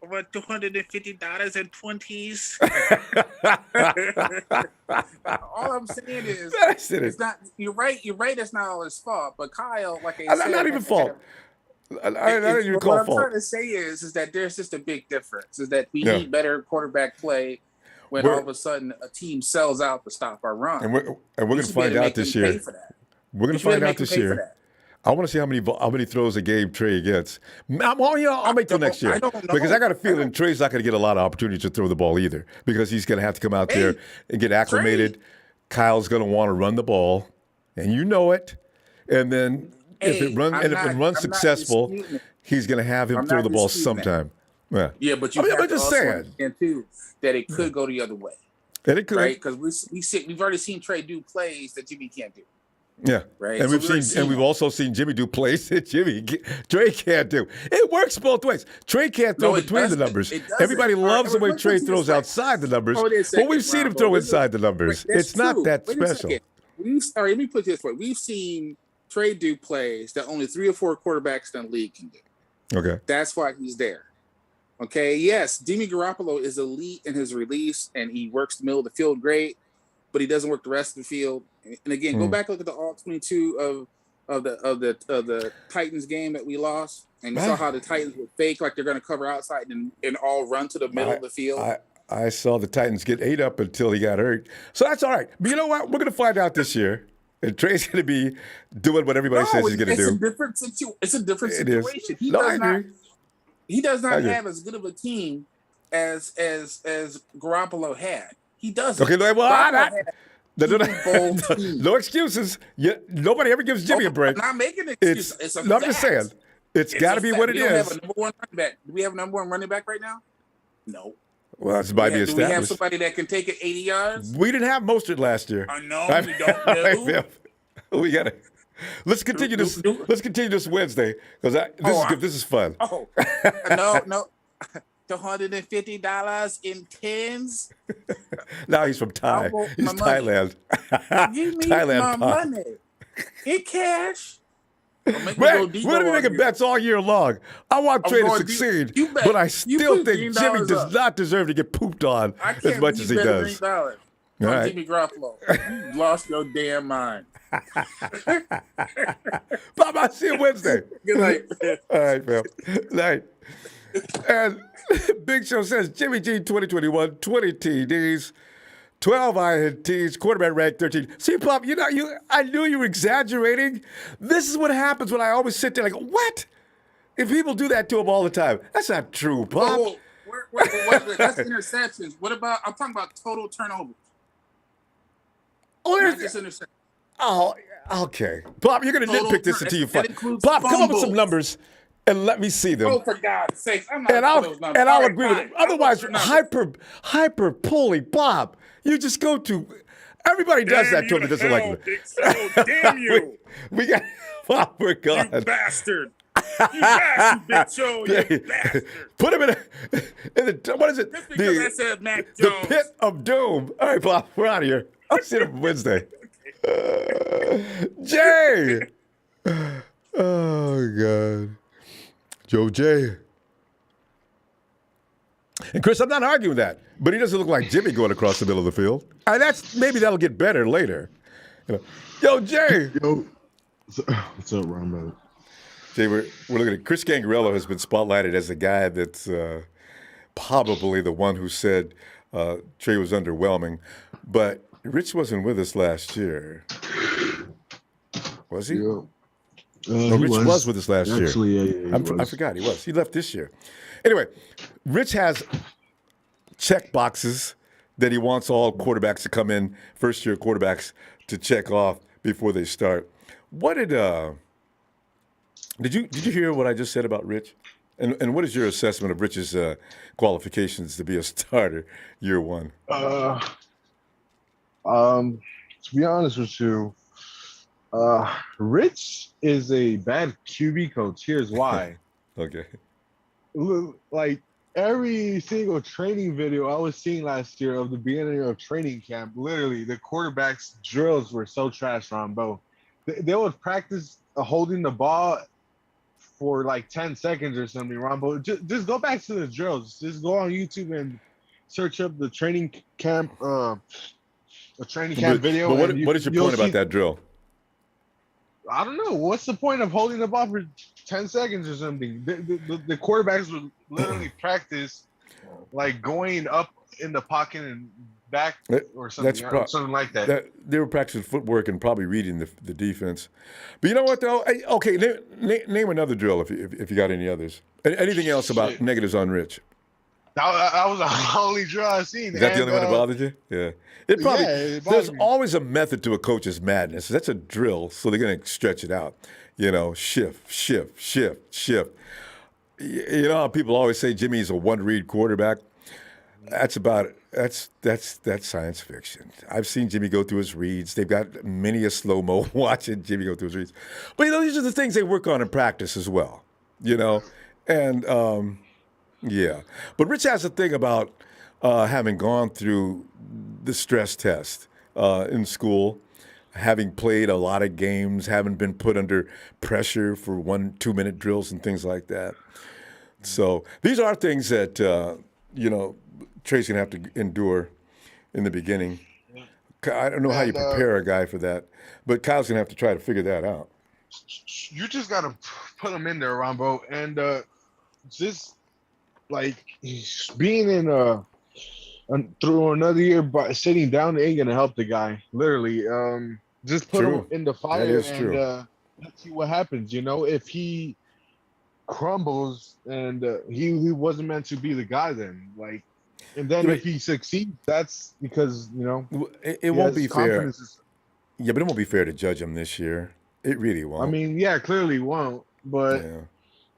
Over $250 in 20s. All I'm saying is, it's not. You're right. It's not all his fault. But Kyle, like I said, not even fault. I don't even call fault. What I'm trying to say is that there's just a big difference. Is that we need better quarterback play when all of a sudden a team sells out to stop our run. And we're going to find out this year. We're going to find out this year. I want to see how many throws a game Trey gets. I'll make till next year because I got a feeling Trey's not going to get a lot of opportunities to throw the ball either because he's going to have to come out there and get acclimated. Kyle's going to want to run the ball, and you know it. And then if it runs successful, he's going to have him throw the ball sometime. Yeah, but you have to also understand too that it could go the other way. And it could, right? Because we've already seen Trey do plays that Jimmy can't do. Yeah, right. And we've also seen Jimmy do plays that Trey can't do. It works both ways. Trey can't throw between the numbers. Everybody loves the way Trey throws outside the numbers, but we've seen him throw inside the numbers. It's not that special. Let me put it this way: we've seen Trey do plays that only 3 or 4 quarterbacks in the league can do. Okay, that's why he's there. Okay, yes, Jimmy Garoppolo is elite in his release, and he works the middle of the field great, but he doesn't work the rest of the field. And again, go back and look at the all 22 of the Titans game that we lost, and you saw how the Titans would fake like they're going to cover outside and all run to the middle of the field. I saw the Titans get 8 up until he got hurt. So that's all right. But you know what? We're going to find out this year. And Trey's going to be doing what everybody says he's going to do. It's a different It is. situation. I agree. He does not have as good of a team as Garoppolo had. He doesn't. Okay, well, Team. no excuses. Nobody ever gives Jimmy a break. I'm not making excuses. It's a I'm just saying. It's got to be what it is. Have a number one running back. Do we have a number one running back right now? No. Well, it's might be established. Do we have somebody that can take it 80 yards? We didn't have Mostert last year. I know. We don't know. We got to. Let's continue this. Let's continue this Wednesday because this is fun. Oh, no. $250 in tens. Now he's from Thai. He's Thailand. Give me Thailand my money in cash. We're making bets all year long. I want Trey to succeed, but I still think Jimmy does not deserve to get pooped on as much as he does. All right. Jimmy Garoppolo, you lost your damn mind. Bob, I'll see you Wednesday. Good night. All right, man. Night. And Big Show says Jimmy G 2021, 20 TDs, 12 INTs, quarterback ranked 13. See, Pop, I knew you were exaggerating. This is what happens when I always sit there like, what? If people do that to him all the time, that's not true, Pop. Wait, that's interceptions. What about? I'm talking about total turnovers. Not just interceptions. Oh, okay. Pop, you're going to nitpick this until you find. Pop, come up with some numbers and let me see them. Oh, for God's sake! I'll agree with it. Otherwise, hyper pulling, Bob. You just go to. Everybody does that to him. Doesn't like it. Damn you! we got. Bob, we're gone. You bastard! You bastard, Big Show! You bastard! Put him in the what is it? Just because I said Mac Jones. The pit of doom. All right, Bob, we're out of here. I'll see you Wednesday. Jay. Oh God. Joe J. And Chris, I'm not arguing that, but he doesn't look like Jimmy going across the middle of the field. Maybe that'll get better later. Yo, Jay. Yo, what's up, Ronbo? Jay, we're looking at Rich Scangarello has been spotlighted as the guy that's probably the one who said Trey was underwhelming, but Rich wasn't with us last year. Was he? Yeah. No, Rich was with us last year. Actually, I forgot he was. He left this year. Anyway, Rich has check boxes that he wants all quarterbacks to come in, first-year quarterbacks, to check off before they start. What did you hear what I just said about Rich? And what is your assessment of Rich's qualifications to be a starter year one? To be honest with you, Rich is a bad QB coach. Here's why. Okay. Like every single training video I was seeing last year of the beginning of training camp, literally the quarterbacks drills were so trash on both. They would practice holding the ball for like 10 seconds or something, Ronbo. Just go back to the drills. Just go on YouTube and search up the training camp video. But what is your point about that drill? I don't know. What's the point of holding the ball for 10 seconds or something? The quarterbacks would literally practice like going up in the pocket and back or something, something like that. They were practicing footwork and probably reading the defense. But you know what, though? Okay, name another drill if you got any others. Anything else about negatives on Rich? That was the only drill I've seen. Is that the only one that bothered you? Yeah. It there's always a method to a coach's madness. That's a drill, so they're going to stretch it out. Shift. You know how people always say Jimmy's a one-read quarterback? That's science fiction. I've seen Jimmy go through his reads. They've got many a slow-mo watching Jimmy go through his reads. But, these are the things they work on in practice as well, And, yeah. But Rich has a thing about having gone through the stress test in school, having played a lot of games, having been put under pressure for 1-2 minute drills and things like that. So these are things that, Trey's going to have to endure in the beginning. I don't know how you prepare a guy for that, but Kyle's going to have to try to figure that out. You just got to put him in there, Ronbo, and just like being in through another year, but sitting down ain't gonna help the guy. Literally, just put him True. in the That fire is and true. let's see what happens. If he crumbles and he wasn't meant to be the guy, then and then Yeah, if he succeeds, that's because it he won't be has fair. confidence. Yeah, but it won't be fair to judge him this year. It really I won't. mean, yeah, clearly won't, but Yeah.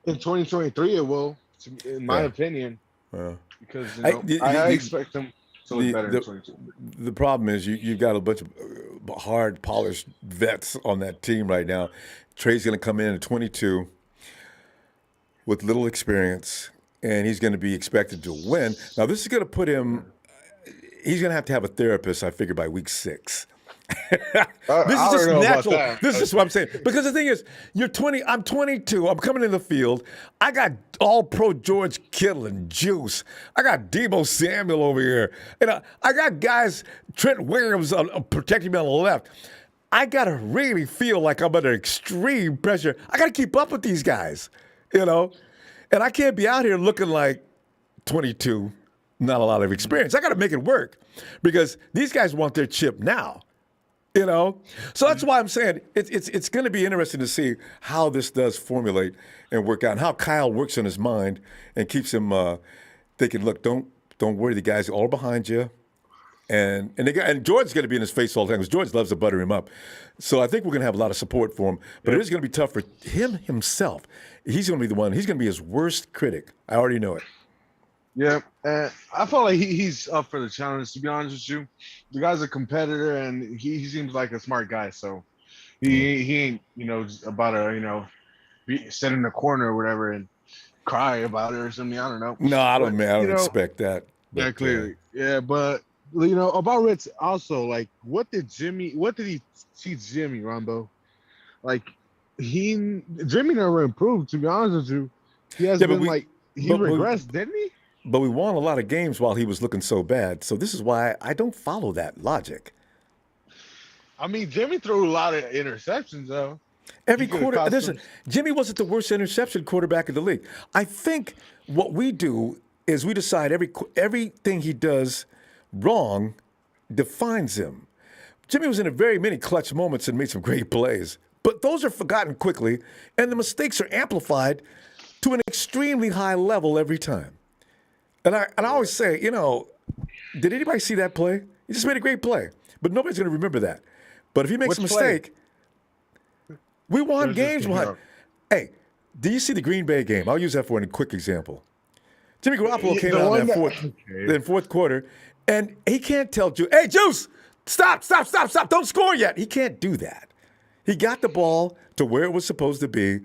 in 2023 it will, in my Yeah. opinion, Yeah. because I The, expect him to look better in 2023. the problem is you've got a bunch of hard, polished vets on that team right now. Trey's going to come in at 22 with little experience, and he's going to be expected to win. Now, this is going to put him. He's going to have a therapist, I figure, by week 6. This is I just don't know about natural. that. This is just what I'm saying. Because the thing is, you're 20, I'm 22. I'm coming in the field. I got all pro George Kittle and Juice. I got Debo Samuel over here. And I got guys, Trent Williams protecting me on the left. I got to really feel like I'm under extreme pressure. I got to keep up with these guys, And I can't be out here looking like 22, not a lot of experience. I got to make it work because these guys want their chip now. So that's why I'm saying it's going to be interesting to see how this does formulate and work out, and how Kyle works in his mind and keeps him thinking, look, don't worry, the guys are all behind you, and George's going to be in his face all the time because George loves to butter him up. So I think we're going to have a lot of support for him, but it is going to be tough for him himself. He's going to be the one. He's going to be his worst critic. I already know it. Yeah, and I feel like he's up for the challenge. To be honest with you, the guy's a competitor, and he seems like a smart guy. So he ain't just about to sit in the corner or whatever and cry about it or something. I don't know. No, I don't expect that. But, Yeah, clearly. Yeah, but about Rich also, what did he teach Jimmy, Ronbo? Jimmy never improved. To be honest with you, he has been he regressed, didn't he? But we won a lot of games while he was looking so bad. So this is why I don't follow that logic. I mean, Jimmy threw a lot of interceptions, though. Every quarter, Jimmy wasn't the worst interception quarterback in the league. I think what we do is we decide everything he does wrong defines him. Jimmy was in very many clutch moments and made some great plays, but those are forgotten quickly, and the mistakes are amplified to an extremely high level every time. And I always say, did anybody see that play? He just made a great play, but nobody's going to remember that. But if he makes a mistake, we won games. Hey, do you see the Green Bay game? I'll use that for a quick example. Jimmy Garoppolo came out in that fourth quarter, and he can't tell Juice, hey, Juice, stop, don't score yet. He can't do that. He got the ball to where it was supposed to be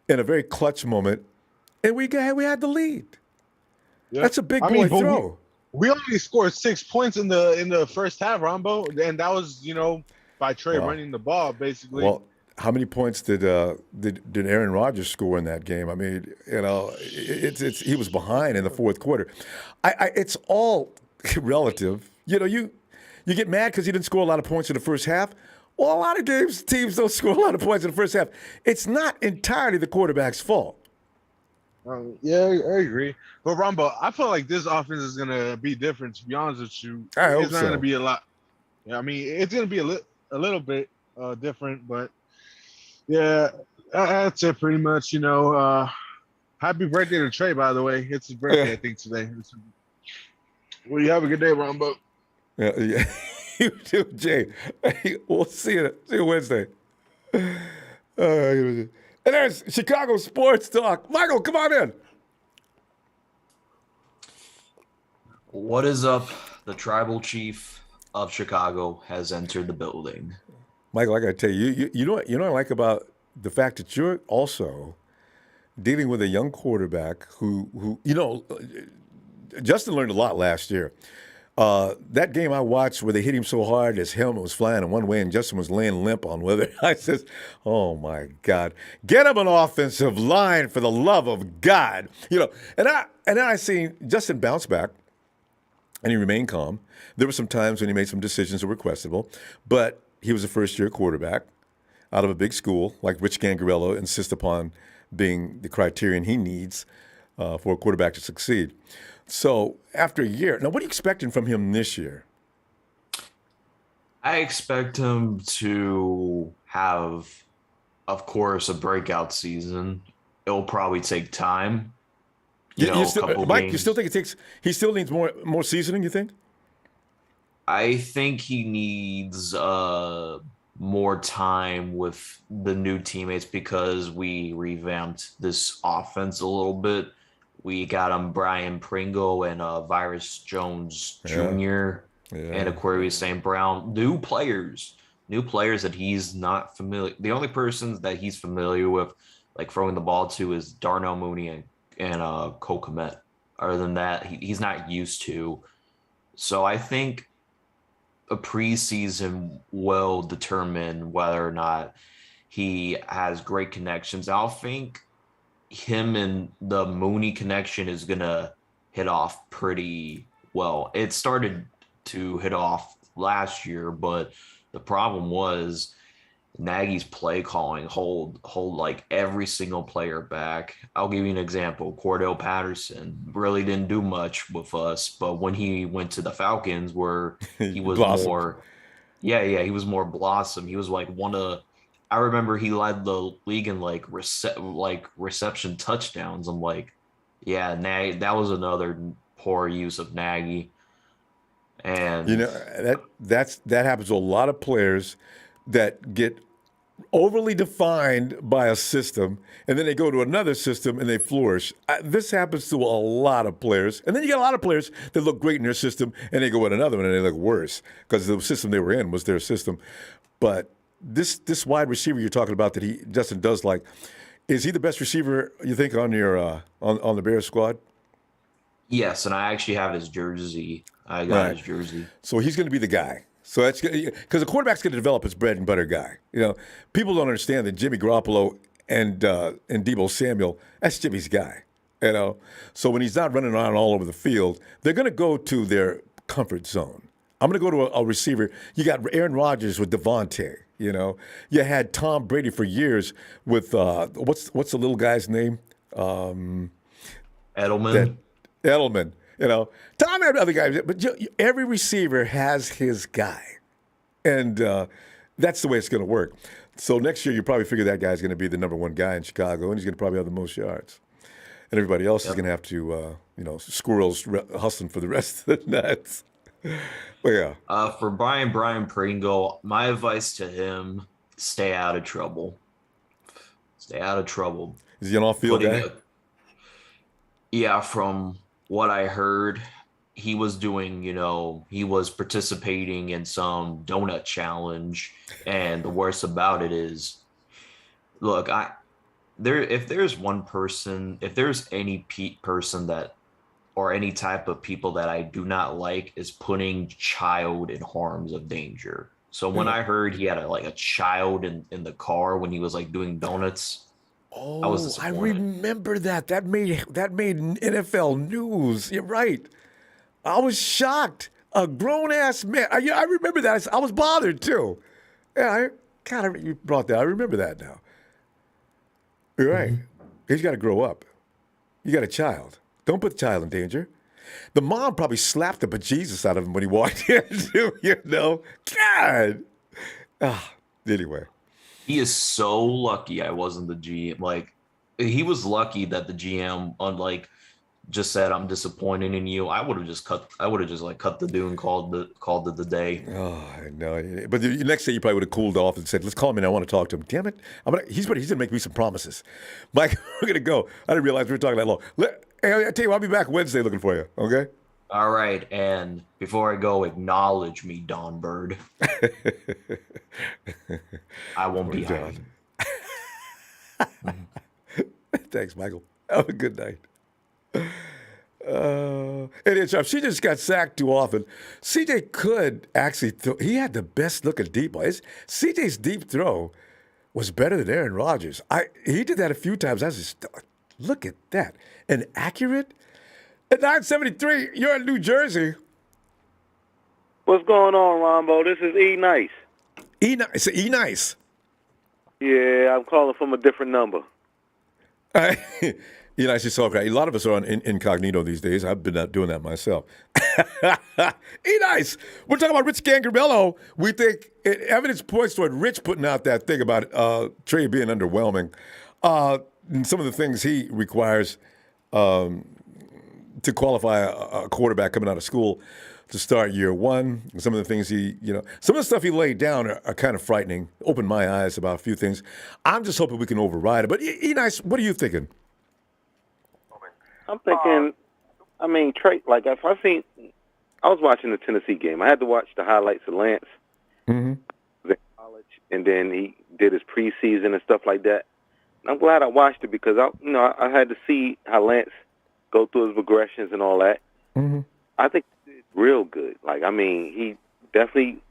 in a very clutch moment, and we had the lead. Yep. That's a big boy throw. We only scored 6 points in the first half, Ronbo, and that was by Trey running the ball basically. Well, how many points did Aaron Rodgers score in that game? I mean, he was behind in the fourth quarter. It's all relative. You get mad because he didn't score a lot of points in the first half. Well, a lot of teams don't score a lot of points in the first half. It's not entirely the quarterback's fault. Yeah, I agree. But Ronbo, I feel like this offense is gonna be different. To be honest with you, it's not gonna be a lot. Yeah, I mean, it's gonna be a little bit different, but yeah, that's it pretty much. Happy birthday to Trey, by the way. It's his birthday, I think, today. Well, you have a good day, Ronbo. Yeah. You too, Jay. We'll see you Wednesday. And there's Chicago Sports Talk. Michael, come on in. What is up? The tribal chief of Chicago has entered the building. Michael, I got to tell you, you know what I like about the fact that you're also dealing with a young quarterback who Justin learned a lot last year. That game I watched where they hit him so hard, his helmet was flying in one way and Justin was laying limp on whether I says, oh my God, get him an offensive line for the love of God. And then I seen Justin bounce back and he remained calm. There were some times when he made some decisions that were questionable, but he was a first-year quarterback out of a big school, like Rich Scangarello insists upon being the criterion he needs for a quarterback to succeed. So after a year, now what are you expecting from him this year? I expect him to have, of course, a breakout season. It'll probably take time. You A still, couple Mike, you still games. think he still needs more seasoning, you think? I think he needs more time with the new teammates because we revamped this offense a little bit. We got him Brian Pringle and Virus Jones Yeah. Jr. and Yeah. Aquarius St. Brown. New players that he's not familiar. The only persons that he's familiar with, like throwing the ball to, is Darnell Mooney and Cole Kmet. Other than that, he's not used to. So I think a preseason will determine whether or not he has great connections. I'll think him and the Mooney connection is gonna hit off pretty well. It started to hit off last year, but the problem was Nagy's play calling hold like every single player back. I'll give you an example. Cordell Patterson really didn't do much with us, but when he went to the Falcons, where he was Blossom. more, he was more blossom. He was like one of, I remember he led the league in like reception touchdowns. I'm like, yeah, that was another poor use of Nagy. And That happens to a lot of players that get overly defined by a system, and then they go to another system and they flourish. This happens to a lot of players, and then you get a lot of players that look great in their system, and they go in another one and they look worse because the system they were in was their system. But this wide receiver you're talking about that Justin does like, is he the best receiver you think on your on the Bears squad? yes, and I actually have his jersey. I got his jersey. So he's going to be the guy. So that's because the quarterback's going to develop his bread and butter guy. People don't understand that Jimmy Garoppolo and Deebo Samuel, that's Jimmy's guy. So when he's not running around all over the field, they're going to go to their comfort zone. I'm going to go to a receiver. You got Aaron Rodgers with Devontae. You had Tom Brady for years with what's the little guy's name? Edelman. Edelman. Tom had other guys, but every receiver has his guy, and that's the way it's going to work. So next year, you probably figure that guy's going to be the number one guy in Chicago, and he's going to probably have the most yards, and everybody else is going to have to, squirrels hustling for the rest of the nuts. But yeah. For Brian Pringle, my advice to him: stay out of trouble. Stay out of trouble. Is he an off-field guy? Yeah, from what I heard, he was doing, he was participating in some donut challenge. And the worst about it is, look, if there's any person that, or any type of people that I do not like, is putting child in harms of danger. So when I heard he had a child in the car when he was like doing donuts, Oh, I was disappointed. I remember that. That made NFL news. You're right. I was shocked. A grown ass man. I remember that. I was bothered too. Yeah, you brought that. I remember that now. You're right. He's got to grow up. You got a child. Don't put the child in danger. The mom probably slapped the bejesus out of him when he walked in, too, God. Anyway. He is so lucky I wasn't the GM. Like, he was lucky that the GM, just said, "I'm disappointed in you." I would have just cut the dude and called it the day. Oh, I know. But the next day you probably would have cooled off and said, "Let's call him in. I want to talk to him." Damn it. He's going to make me some promises. Mike, we're going to go. I didn't realize we were talking that long. Hey, I tell you, I'll be back Wednesday looking for you. Okay? All right. And before I go, acknowledge me, Don Bird. I won't be hiding. Thanks, Michael. Have a good night. And she just got sacked too often. CJ could actually throw. He had the best looking deep ball. CJ's deep throw was better than Aaron Rodgers. He did that a few times. I was just, look at that. And accurate. At 973, you're in New Jersey. What's going on, Ronbo? This is E Nice. E Nice. Yeah, I'm calling from a different number. I see soft guy. A lot of us are on incognito these days. I've been out doing that myself. Nice. We're talking about Rich Scangarello. We think evidence points toward Rich putting out that thing about Trey being underwhelming. And some of the things he requires to qualify a quarterback coming out of school to start year one. Some of the things some of the stuff he laid down are kind of frightening. Opened my eyes about a few things. I'm just hoping we can override it. But Nice, what are you thinking? I'm thinking, Trey, like if I was watching the Tennessee game. I had to watch the highlights of Lance in college, and then he did his preseason and stuff like that. And I'm glad I watched it because I had to see how Lance go through his regressions and all that. Mm-hmm. I think he did real good. He definitely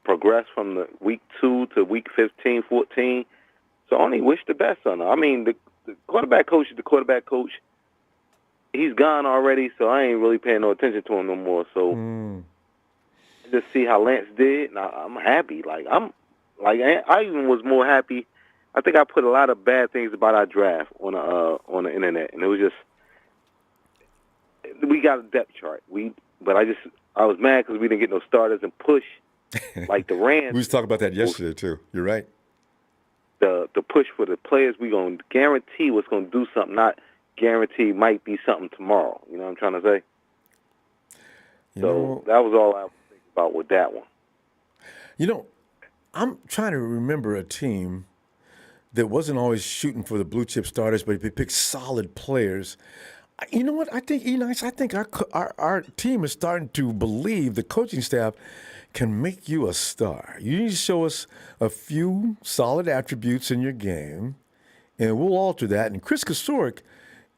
progressed from the week 2 to week 15, 14. So I only wish the best on him. The quarterback coach is the quarterback coach. He's gone already, so I ain't really paying no attention to him no more. So just see how Lance did, and I'm happy. I even was more happy. I think I put a lot of bad things about our draft on the internet, and it was just we got a depth chart. I was mad because we didn't get no starters and push like the Rams. We was talking about that yesterday too. You're right. The push for the players, we gonna guarantee what's gonna do something, not guarantee might be something tomorrow. You know what I'm trying to say? So that was all I was thinking about with that one. I'm trying to remember a team that wasn't always shooting for the blue chip starters, but they picked solid players. You know what? I think, I think our team is starting to believe the coaching staff can make you a star. You need to show us a few solid attributes in your game, and we'll alter that. And Chris Kosuric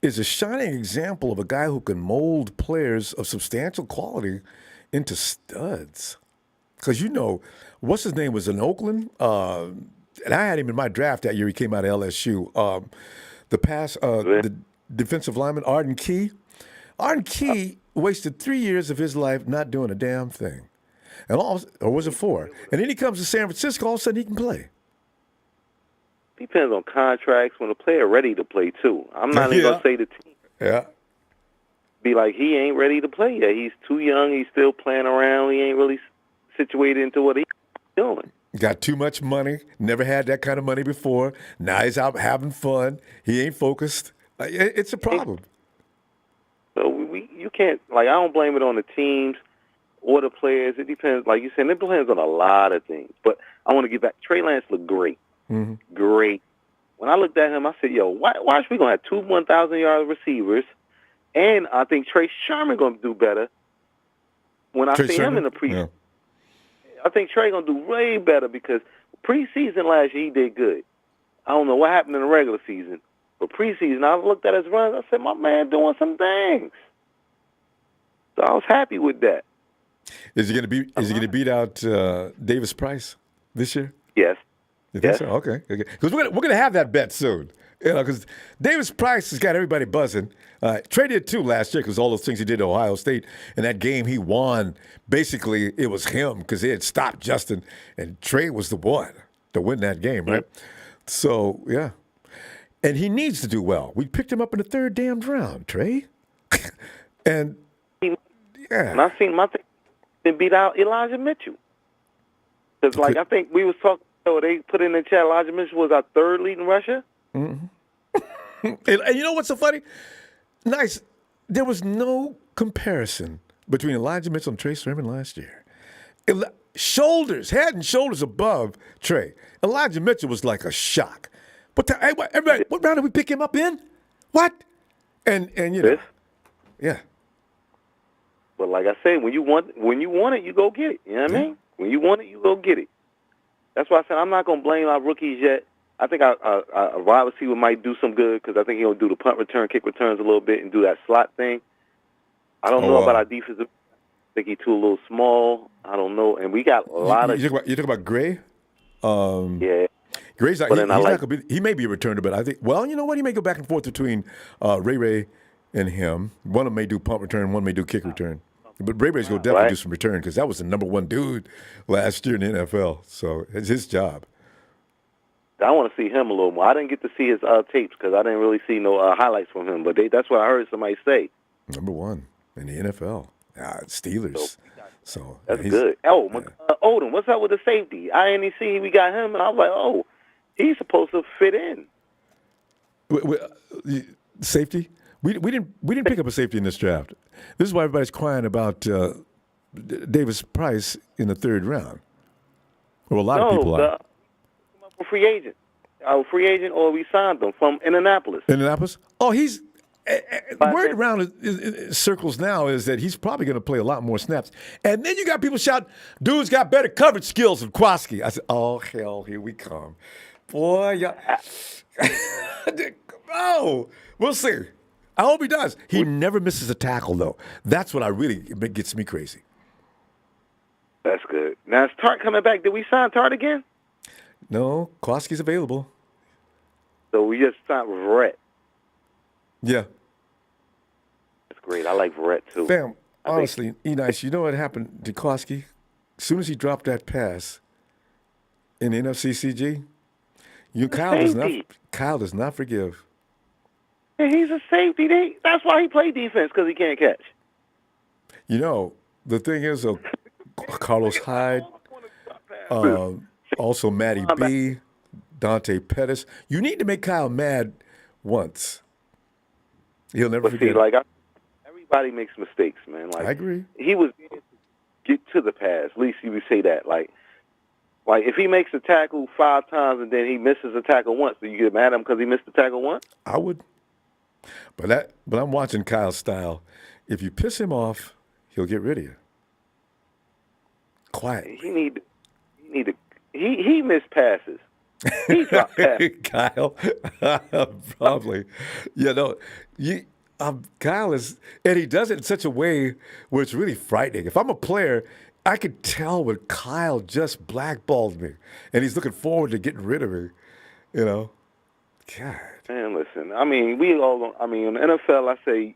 is a shining example of a guy who can mold players of substantial quality into studs. Because what's his name was in Oakland, and I had him in my draft that year. He came out of LSU. The defensive lineman, Arden Key. Arden Key wasted 3 years of his life not doing a damn thing. Or was it 4? And then he comes to San Francisco, all of a sudden he can play. Depends on contracts when the player ready to play, too. I'm not even going to say the team. Yeah. Be like, he ain't ready to play yet. He's too young. He's still playing around. He ain't really situated into what he's doing. Got too much money. Never had that kind of money before. Now he's out having fun. He ain't focused. It's a problem. So you can't, I don't blame it on the teams or the players. It depends, like you said, it depends on a lot of things. But I want to get back. Trey Lance looked great. Mm-hmm. Great. When I looked at him, I said, why are we going to have 2 1,000-yard receivers? And I think Trey Sherman going to do better. When I see him in the preseason, I think Trey going to do way better because preseason last year he did good. I don't know what happened in the regular season. But preseason, I looked at his runs. I said, my man doing some things. So I was happy with that. Is he going to beat out Davis Price this year? Yes. You think so? Okay. Because we're going to have that bet soon. Because Davis Price has got everybody buzzing. Trey did too last year because all those things he did at Ohio State. And that game he won, basically it was him because they had stopped Justin. And Trey was the one to win that game, right? So, yeah. And he needs to do well. We picked him up in the 3rd damn round, Trey. And, yeah. And I seen my thing and beat out Elijah Mitchell. Because, I think we was talking, they put in the chat, Elijah Mitchell was our 3rd leading rusher. Mm-hmm. And you know what's so funny? Nice. There was no comparison between Elijah Mitchell and Trey Sermon last year. Head and shoulders above Trey. Elijah Mitchell was like a shock. But everybody, what round did we pick him up in? What? And yeah. But like I said, when you want it, you go get it. You know what I mean? When you want it, you go get it. That's why I said I'm not gonna blame our rookies yet. I think a wide receiver might do some good because I think he'll do the punt return, kick returns a little bit, and do that slot thing. I don't know about our defensive. I think he's a little small. I don't know, and we got a lot of. You talk about Gray? Yeah. Gray's not. Not gonna be. He may be a returner, but I think. Well, you know what? He may go back and forth between Ray and him. One of them may do punt return, one may do kick return. But Ray's going to definitely do some return because that was the number 1 dude last year in the NFL. So it's his job. I want to see him a little more. I didn't get to see his tapes because I didn't really see no highlights from him. But that's what I heard somebody say. Number 1 in the NFL. Steelers. So that's good. Oh, Odom, what's up with the safety? I didn't see we got him, and I was like, oh, he's supposed to fit in. Safety? We didn't pick up a safety in this draft. This is why everybody's crying about Davis Price in the 3rd round. Well, a lot of people are. A free agent. A free agent, or we signed him from Indianapolis. Indianapolis? Oh, he's word around circles now is that he's probably going to play a lot more snaps. And then you got people shout, dude's got better coverage skills than Kwaski. I said, oh, hell, here we come. Boy, yeah. Oh, we'll see. I hope he does. He never misses a tackle, though. That's what it gets me crazy. That's good. Now, is Tart coming back? Did we sign Tart again? No, Kwaski's available. So we just signed Verrett. Yeah. That's great. I like Verrett, too. Fam, honestly, E-Nice, you know what happened to Kwaski? As soon as he dropped that pass in the NFC CG, Kyle does not forgive. Yeah, he's a safety. That's why he played defense, because he can't catch. You know, the thing is, Carlos Hyde, also Matty B, Dante Pettis. You need to make Kyle mad once. He'll never forget. See, everybody makes mistakes, man. Like, I agree. He was get to the pass. At least you would say that. Like if he makes a tackle 5 times and then he misses a tackle once, do you get mad at him because he missed the tackle once? I would. But I'm watching Kyle's style. If you piss him off, he'll get rid of you. Quiet. He missed passes. He dropped passes. Kyle, probably. Kyle is, and he does it in such a way where it's really frightening. If I'm a player, I could tell when Kyle just blackballed me, and he's looking forward to getting rid of me. You know, God. Man, listen. I mean, in the NFL, I say,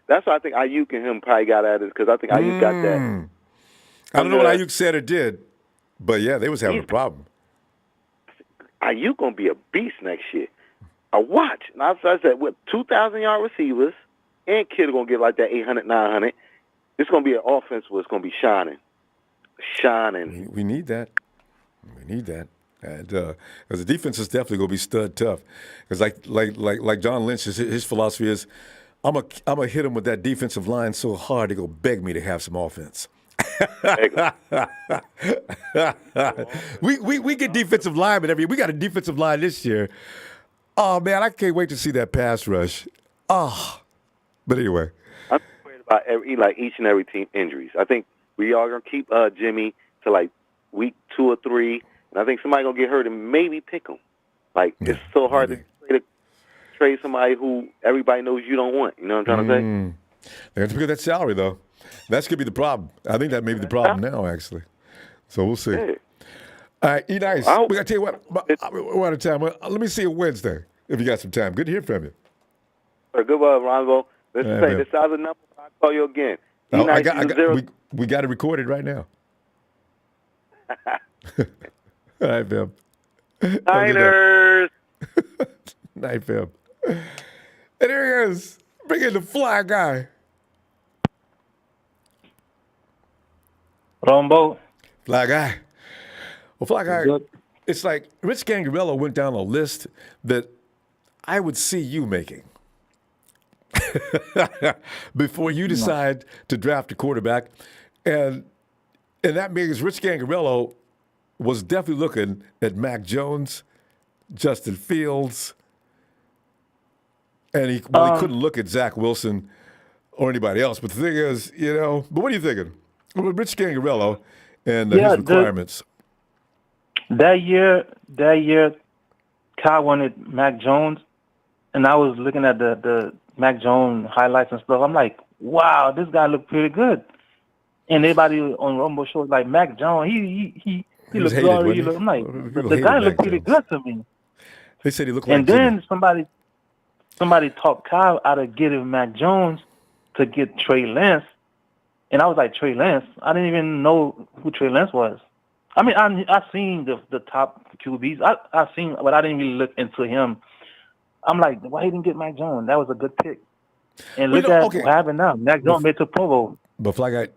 that's why I think Ayuk and him probably got at it, because I think Ayuk got that. I don't know what Ayuk said or did, but yeah, they was having a problem. Ayuk gonna be a beast next year. I watch. And I said, with 2,000-yard receivers, and Kittle gonna get like that 800, 900. It's gonna be an offense where it's gonna be shining. We need that. And because the defense is definitely gonna be stud tough. Because like John Lynch, his philosophy is, I'm gonna hit him with that defensive line so hard they're gonna beg me to have some offense. we get defensive linemen every year. We got a defensive line this year. Oh man, I can't wait to see that pass rush. Oh, but anyway, I'm worried about each and every team injuries. I think we are gonna keep Jimmy to like week 2 or 3, and I think somebody gonna get hurt and maybe pick him. It's so hard to trade somebody who everybody knows you don't want. You know what I'm trying to say? They have to pick up that salary though. That's going to be the problem. I think that may be the problem now, actually. So we'll see. Yeah. All right, E-Nice, we got to tell you what, we're out of time. Let me see you Wednesday, if you got some time. Good to hear from you. Good one, Ronbo. Listen, this is the number. I'll call you again. We got it recorded right now. All right, Bim. Niners. Night, Bim. And there he is. Bring in the fly guy. Ronbo. Fly guy. Well, Fly guy, it's like Rich Scangarello went down a list that I would see you making before you decide to draft a quarterback. And that means Rich Scangarello was definitely looking at Mac Jones, Justin Fields, and he couldn't look at Zach Wilson or anybody else. But the thing is, but what are you thinking? Rich Scangarello and his requirements. That year, Kyle wanted Mac Jones, and I was looking at the Mac Jones highlights and stuff. I'm like, wow, this guy looked pretty good. And everybody on Ronbo show was like, Mac Jones, he looked glory. I'm like, the guy looked pretty good to me. They said he looked like And then somebody talked Kyle out of getting Mac Jones to get Trey Lance. And I was like, Trey Lance? I didn't even know who Trey Lance was. I mean, I seen the top QBs. I seen, but I didn't really look into him. I'm like, why he didn't get Mac Jones? That was a good pick. And look at what happened now. Mac Jones made the Pro Bowl. But Fly Guy,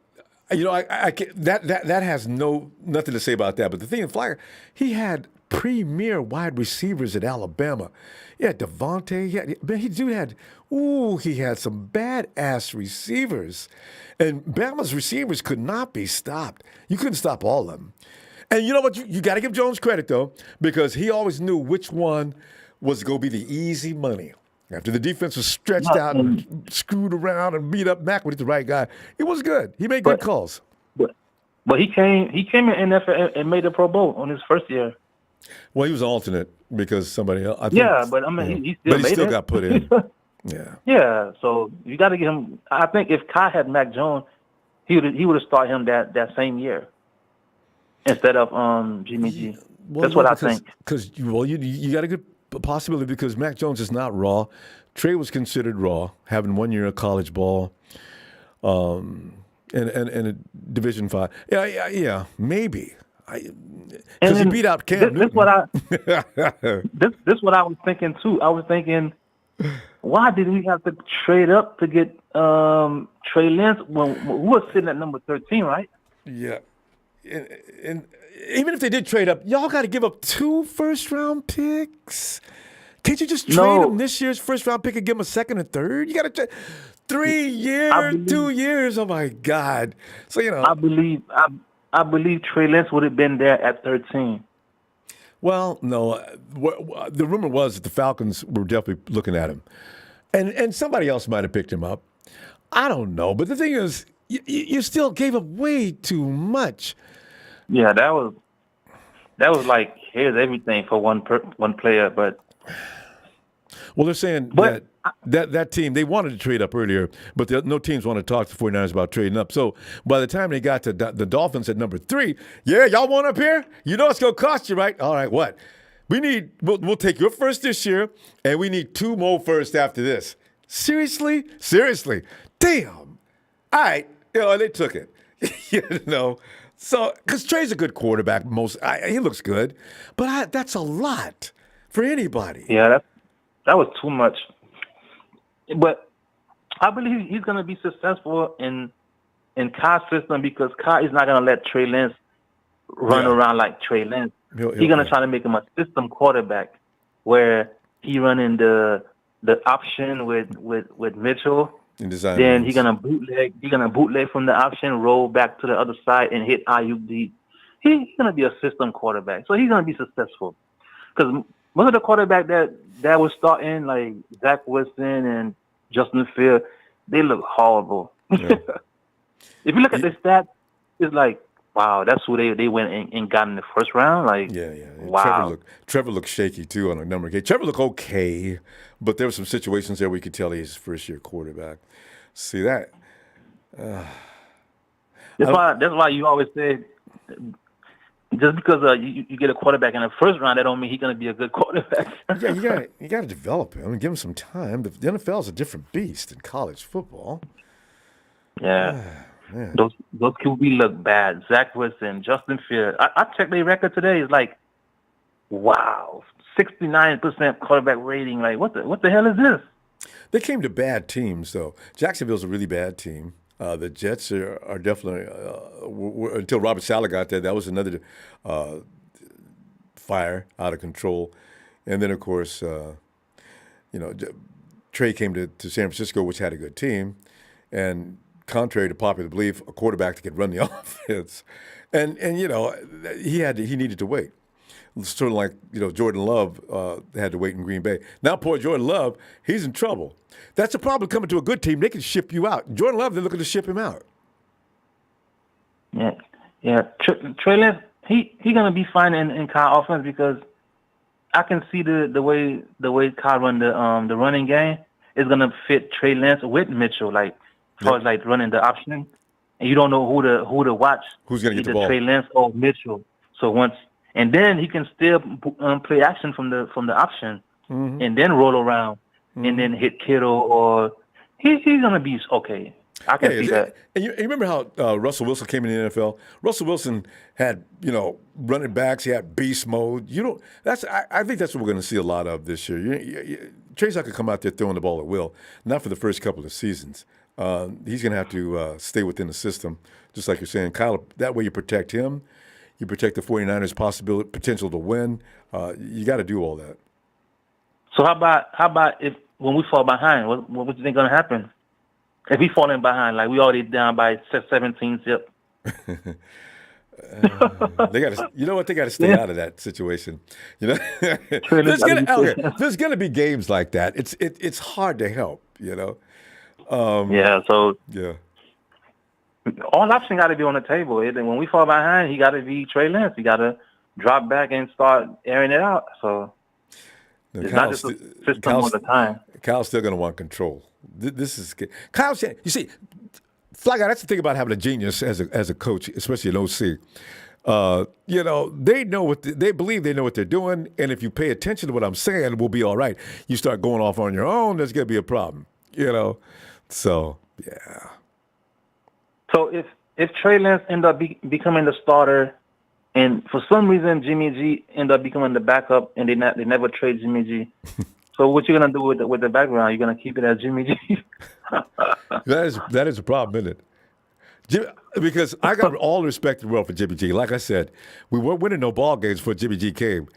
I can't, that has nothing to say about that. But the thing is, Fly Guy, he had premier wide receivers at Alabama. He had Devontae. He had some badass receivers. And Bama's receivers could not be stopped. You couldn't stop all of them. And you know what? You got to give Jones credit, though, because he always knew which one was going to be the easy money. After the defense was stretched out and screwed around and beat up, Mac was the right guy. It was good. He made good calls. But he came in NFL and made the Pro Bowl on his first year. Well, he was an alternate because somebody else. But I mean, he still got put in. Yeah. Yeah. So you got to give him. I think if Kai had Mac Jones, he would have started him that same year instead of Jimmy G. That's what I think. Because you got a good possibility because Mac Jones is not raw. Trey was considered raw, having 1 year of college ball, and a Division V. Yeah, maybe. Because he beat out Cam Newton. This what I was thinking too. I was thinking, why did we have to trade up to get Trey Lance when we were sitting at number 13, right? Yeah, and even if they did trade up, y'all got to give up 2 first-round picks. Can't you just trade him this year's first-round pick and give him a second and third? You got to 3 years, 2 years. Oh my God! So I believe Trey Lance would have been there at 13. Well, no. The rumor was that the Falcons were definitely looking at him, and somebody else might have picked him up. I don't know, but the thing is, you still gave up way too much. Yeah, that was like, here's everything for one player, but. Well, they're saying that team, they wanted to trade up earlier, but no teams want to talk to the 49ers about trading up. So by the time they got to the Dolphins at number 3, y'all want up here? You know it's going to cost you, right? All right, what? We'll take your first this year, and we need 2 more first after this. Seriously? Damn. All right. They took it. So, because Trey's a good quarterback, he looks good, but that's a lot for anybody. Yeah, that was too much. But I believe he's going to be successful in Kai's system because Kai is not going to let Trey Lance run around like Trey Lance. He's going to try to make him a system quarterback where he running the option with Mitchell. Then he's gonna bootleg from the option, roll back to the other side, and hit Ayuk deep. He's gonna be a system quarterback, so he's gonna be successful. Because most of the quarterback that was starting, like Zach Wilson and Justin Fields, they look horrible. Yeah. If you look at the stats, it's like, wow, that's who they went and got in the first round. Like, wow. Trevor looked shaky too on a number of games. Trevor looked okay, but there were some situations there where you could tell he's first year quarterback. See that? That's why you always say, just because you get a quarterback in the first round, that don't mean he's going to be a good quarterback. Yeah, you got to develop him and give him some time. The NFL is a different beast than college football. Yeah. Those QB look bad. Zach Wilson, Justin Fields. I checked their record today. It's like, wow, 69% quarterback rating. Like, what the hell is this? They came to bad teams, though. Jacksonville's a really bad team. The Jets are definitely until Robert Saleh got there. That was another fire out of control. And then, of course, Trey came to San Francisco, which had a good team, and contrary to popular belief, a quarterback that could run the offense, and he needed to wait. Sort of like Jordan Love had to wait in Green Bay. Now poor Jordan Love, he's in trouble. That's the problem coming to a good team. They can ship you out. Jordan Love, they're looking to ship him out. Yeah. Trey Lance, he gonna be fine in Kyle offense because I can see the way Kyle run the running game is gonna fit Trey Lance with Mitchell, like as far as like running the option, and you don't know who to watch. Who's gonna get the ball? Trey Lance or Mitchell. So and then he can still play action from the option, and then roll around, and then hit Kittle, or he's gonna be okay. I can see that. And you remember how Russell Wilson came in the NFL? Russell Wilson had, running backs. He had beast mode. I think that's what we're going to see a lot of this year. Trey's not going to come out there throwing the ball at will, not for the first couple of seasons. He's going to have to stay within the system, just like you're saying, Kyle. That way you protect him. You protect the 49ers' potential to win. You got to do all that. So how about if when we fall behind, what do you think going to happen? If we falling behind, like we already down by 17 zip. They got to, they got to stay out of that situation. There's gonna be games like that. It's hard to help. So all options got to be on the table. And when we fall behind, he got to be Trey Lance. He got to drop back and start airing it out. So it's not just a system all the time. Kyle's still going to want control. This is Kyle. You see, Fly Guy, that's the thing about having a genius as a coach, especially an OC. They know they believe they know what they're doing, and if you pay attention to what I'm saying, we'll be all right. You start going off on your own, there's going to be a problem. So yeah. So if Trey Lance end up becoming the starter, and for some reason Jimmy G end up becoming the backup, and they never trade Jimmy G. So what you gonna do with the background? You're gonna keep it as Jimmy G? That is a problem, isn't it? Because I got all the respect in the world for Jimmy G. Like I said, we weren't winning no ball games before Jimmy G came.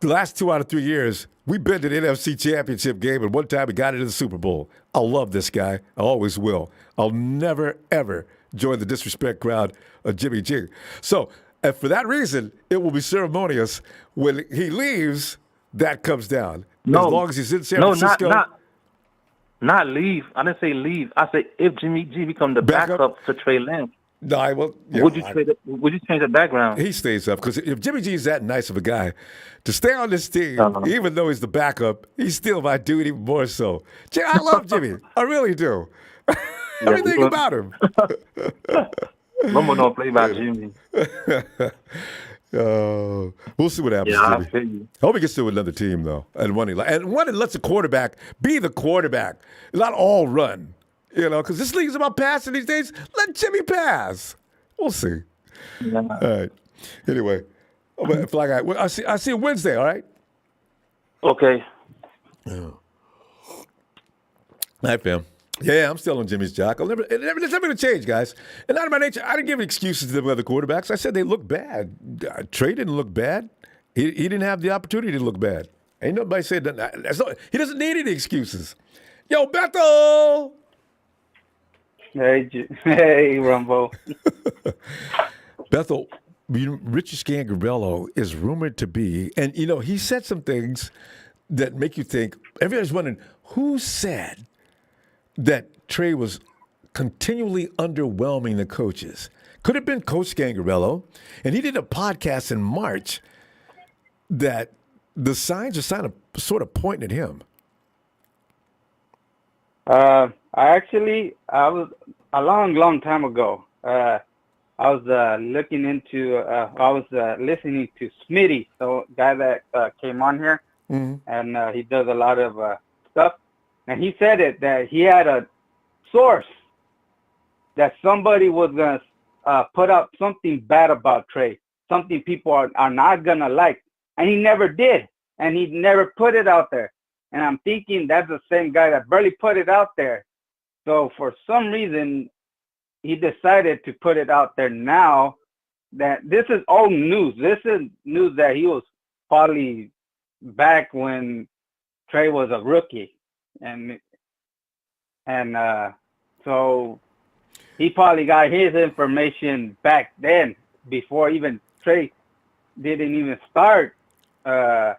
The last 2 out of 3 years, we've been to the NFC Championship game, and one time we got into the Super Bowl. I love this guy. I always will. I'll never, ever join the disrespect crowd of Jimmy G. So, and for that reason, it will be ceremonious when he leaves. That comes down. As long as he's in San Francisco. Not leave. I didn't say leave. I said if Jimmy G become the backup to Trey Lance. No, would you change the background? He stays up because if Jimmy G is that nice of a guy to stay on this team, even though he's the backup, he's still my dude even more so. I love Jimmy. I really do. Everything about him. Ronbo don't play by Jimmy. We'll see what happens. Yeah, Jimmy. I hope he gets to another team though, and one that lets the quarterback be the quarterback, not all run. Because this league's about passing these days. Let Jimmy pass. We'll see. Yeah. All right. Anyway, Fly Guy, I see you Wednesday. All right. Okay. All right, fam. Yeah, I'm still on Jimmy's jock. It's never going to change, guys. And out of my nature, I didn't give excuses to the other quarterbacks. I said they look bad. Trey didn't look bad. He didn't have the opportunity to look bad. Ain't nobody said that. He doesn't need any excuses. Yo, Bethel! Hey, Ronbo. Bethel, Rich Scangarello is rumored to be, and he said some things that make you think. Everybody's wondering who said that Trey was continually underwhelming the coaches. Could have been Coach Scangarello, and he did a podcast in March that the signs are sort of pointing at him. I was a long time ago. I was looking into. I was listening to Smitty, the guy that came on here, and he does a lot of stuff. And he said that he had a source that somebody was gonna put out something bad about Trey, something people are not gonna like, and he never did, and he never put it out there. And I'm thinking that's the same guy that barely put it out there. So for some reason, he decided to put it out there now. That this is old news. This is news that he was probably back when Trey was a rookie. And so he probably got his information back then before even Trey didn't even start throwing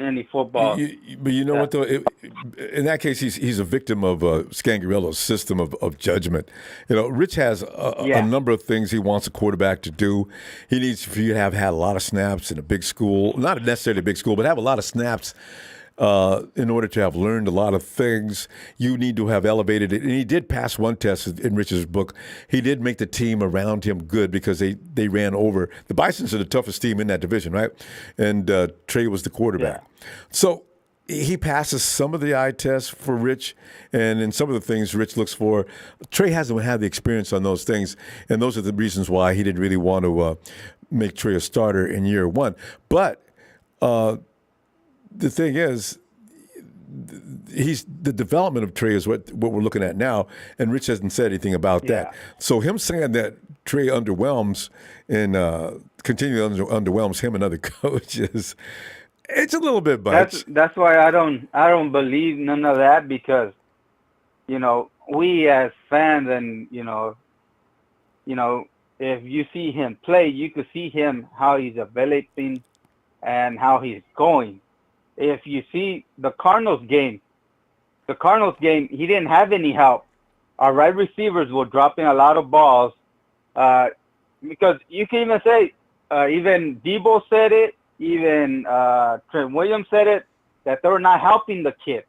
any football. But you know what though? In that case, he's a victim of Scangarello's system of judgment. Rich has a number of things he wants a quarterback to do. He needs for you to have had a lot of snaps in a big school, not necessarily a big school, but have a lot of snaps. In order to have learned a lot of things, you need to have elevated it. And he did pass one test in Rich's book. He did make the team around him good because they ran over. The Bisons are the toughest team in that division, right? And Trey was the quarterback. Yeah. So he passes some of the eye tests for Rich, and in some of the things Rich looks for. Trey hasn't had the experience on those things, and those are the reasons why he didn't really want to make Trey a starter in year one. But the thing is, the development of Trey is what we're looking at now, and Rich hasn't said anything about that. So him saying that Trey underwhelms and continually underwhelms him and other coaches, it's a little bit much. That's why I don't believe none of that, because we as fans, and if you see him play, you could see him how he's developing and how he's going. If you see the Cardinals game, he didn't have any help. Our right receivers were dropping a lot of balls, because you can even say, even Debo said it, even Trent Williams said it, that they were not helping the kid.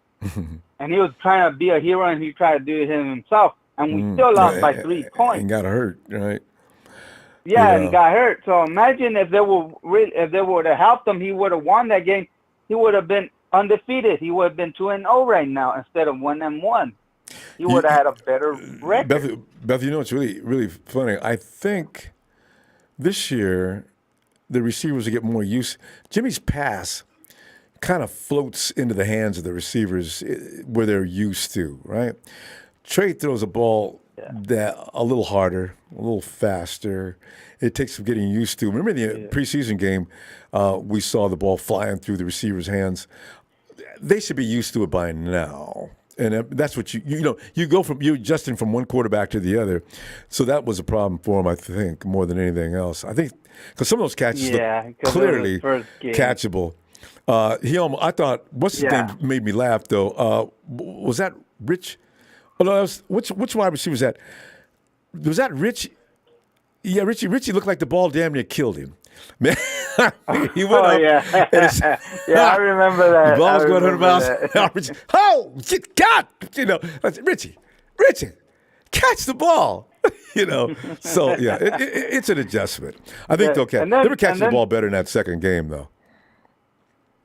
And he was trying to be a hero, and he tried to do it himself. And we still lost by 3 points. And got hurt, right? Yeah, and he got hurt. So imagine if they would have helped him, he would have won that game. He would have been undefeated. He would have been 2-0 right now instead of 1-1. He would have had a better record. Beth, it's really, really funny. I think this year the receivers will get more use. Jimmy's pass kind of floats into the hands of the receivers where they're used to, right? Trey throws a ball that a little harder, a little faster. It takes some getting used to. Remember the preseason game, we saw the ball flying through the receiver's hands. They should be used to it by now. And that's what you go from, you're adjusting from one quarterback to the other. So that was a problem for him, I think, more than anything else. I think because some of those catches look clearly catchable. I thought, what's his name made me laugh, though. Was that Rich? Oh, no, which wide receiver was that? Was that Rich? Yeah, Richie looked like the ball damn near killed him. Man, he went up. Yeah, I remember that. The ball was going 100 miles an hour. Oh, God! I said, Richie, catch the ball. So yeah, it's an adjustment. I think they'll catch. They were catching the ball better in that second game, though.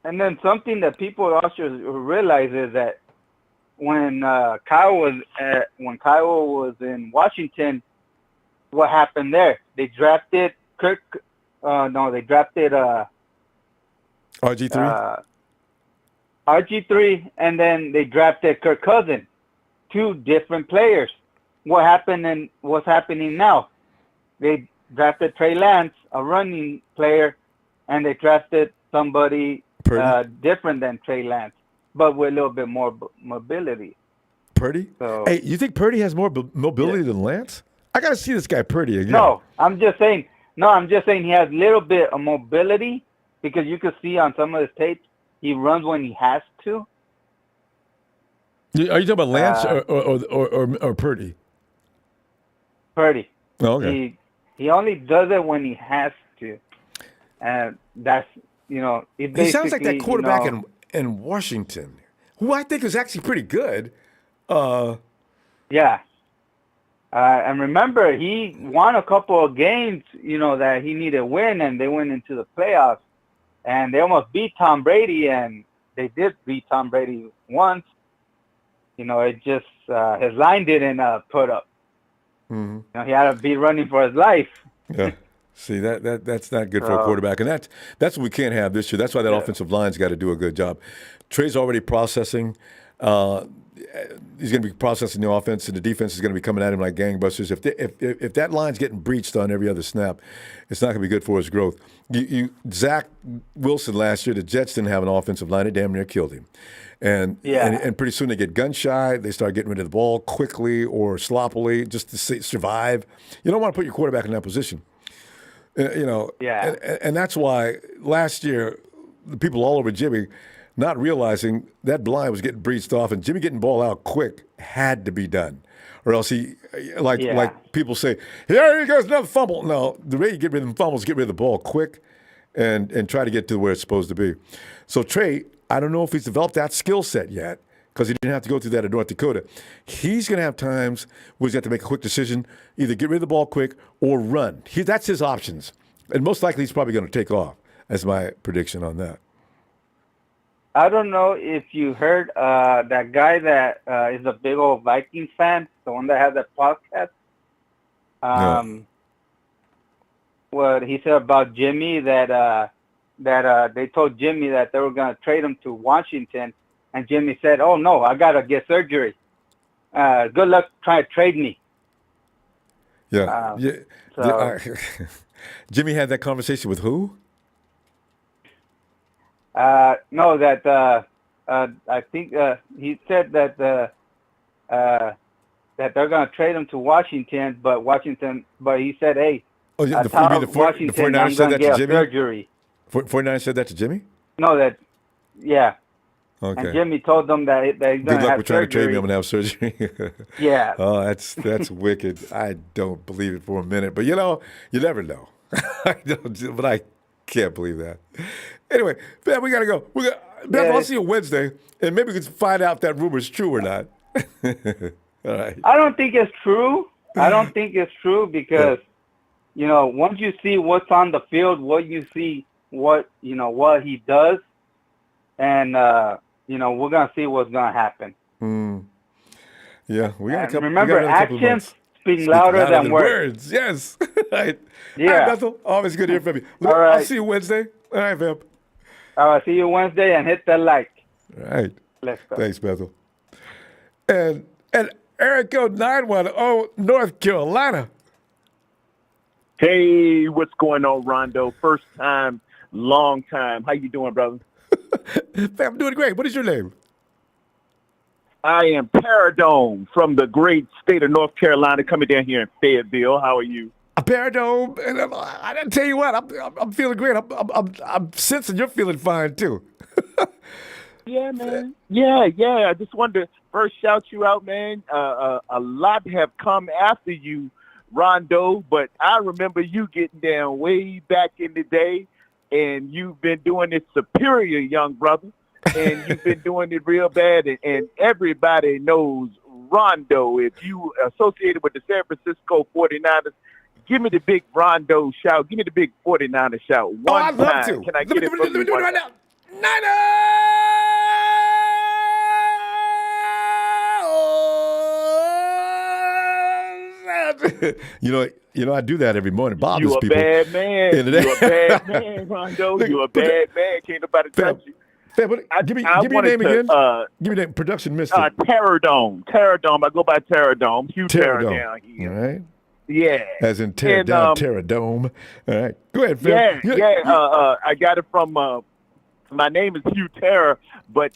And then something that people also realize is that when Kyle was in Washington, what happened there? They drafted RG3. RG3, and then they drafted Kirk Cousins, 2 different players. What happened and what's happening now? They drafted Trey Lance, a running player, and they drafted somebody different than Trey Lance, but with a little bit more mobility. Purdy? So, hey, you think Purdy has more mobility than Lance? I got to see this guy Purdy again. No, I'm just saying he has a little bit of mobility, because you can see on some of his tapes, he runs when he has to. Are you talking about Lance or Purdy? Purdy. Oh, okay. He only does it when he has to, and that's he sounds like that quarterback in Washington, who I think is actually pretty good. Yeah. And remember, he won a couple of games, that he needed to win, and they went into the playoffs. And they almost beat Tom Brady, and they did beat Tom Brady once. It just his line didn't put up. Mm-hmm. He had to be running for his life. Yeah. See, that's not good for a quarterback, and that's what we can't have this year. That's why that offensive line's got to do a good job. Trey's already processing. He's going to be processing the offense, and the defense is going to be coming at him like gangbusters. If that line's getting breached on every other snap, it's not going to be good for his growth. Zach Wilson last year, the Jets didn't have an offensive line. It damn near killed him. And pretty soon they get gun shy. They start getting rid of the ball quickly or sloppily just to survive. You don't want to put your quarterback in that position. And that's why last year the people all over Jimmy, not realizing that line was getting breached off, and Jimmy getting ball out quick had to be done, or else like people say, here he goes, another fumble. No, the way you get rid of the fumbles, get rid of the ball quick, and try to get to where it's supposed to be. So Trey, I don't know if he's developed that skill set yet, because he didn't have to go through that at North Dakota. He's going to have times where he's got to make a quick decision, either get rid of the ball quick or run. That's his options, and most likely he's probably going to take off. That's my prediction on that. I don't know if you heard that guy that is a big old Vikings fan, the one that has that podcast. No. What he said about Jimmy that they told Jimmy that they were gonna trade him to Washington, and Jimmy said, "Oh no, I gotta get surgery. Good luck trying to trade me." Yeah. So Jimmy had that conversation with who? no, that I think he said that that they're gonna trade him to Washington, but he said, "Hey, Oh, yeah, tell the Washington 49ers I'm said gonna that to get a Jimmy? surgery." 49ers said that to Jimmy? No, yeah. And Okay. Jimmy told them that he's Good gonna luck have with trying to trade me. surgery. I'm gonna have surgery. Yeah. Oh, that's wicked. I don't believe it for a minute, but you never know. I don't, but I can't believe that. Anyway, man, we gotta go. Beth, I'll see you Wednesday, and maybe we can find out if that rumor is true or not. All right. I don't think it's true. I don't think it's true because, once you see what's on the field, what you see, what he does, and, we're going to see what's going to happen. Yeah, we got a couple. Remember, we got another couple of actions months. speak louder than words. Yes. Right. Yeah. All right, Bethel. Always good to hear from you. All right. I'll see you Wednesday. All right, fam. All right, see you Wednesday and hit the like. All right. Let's go. Thanks, Bethel. And Erico 910, North Carolina. Hey, what's going on, Rondo? First time, long time. How you doing, brother? I'm doing great. What is your name? I am Paradome from the great state of North Carolina, coming down here in Fayetteville. How are you? Paradome. And I didn't tell you what. I'm feeling great. I'm sensing you're feeling fine too. Yeah, man. Yeah. I just wanted to first shout you out, man. A lot have come after you, Rondo, but I remember you getting down way back in the day, and you've been doing it superior, young brother. And you've been doing it real bad, and everybody knows Rondo. If you associated with the San Francisco 49ers, give me the big Rondo shout. Give me the big 49er shout. One I'd love time. to. Can I get it from you? Let me do it right now. Niners! You know, I do that every morning. Bothers You a people. bad man. You a bad man, Rondo. You a bad man. Can't nobody touch you. Give me your name again. Give me that production mystic. Terradome. I go by Terradome. Hugh Terra Terradome. down here. All right. Yeah. As in tear down Terradome. All right. Go ahead, Phil. I got it from my name is Hugh Terra, but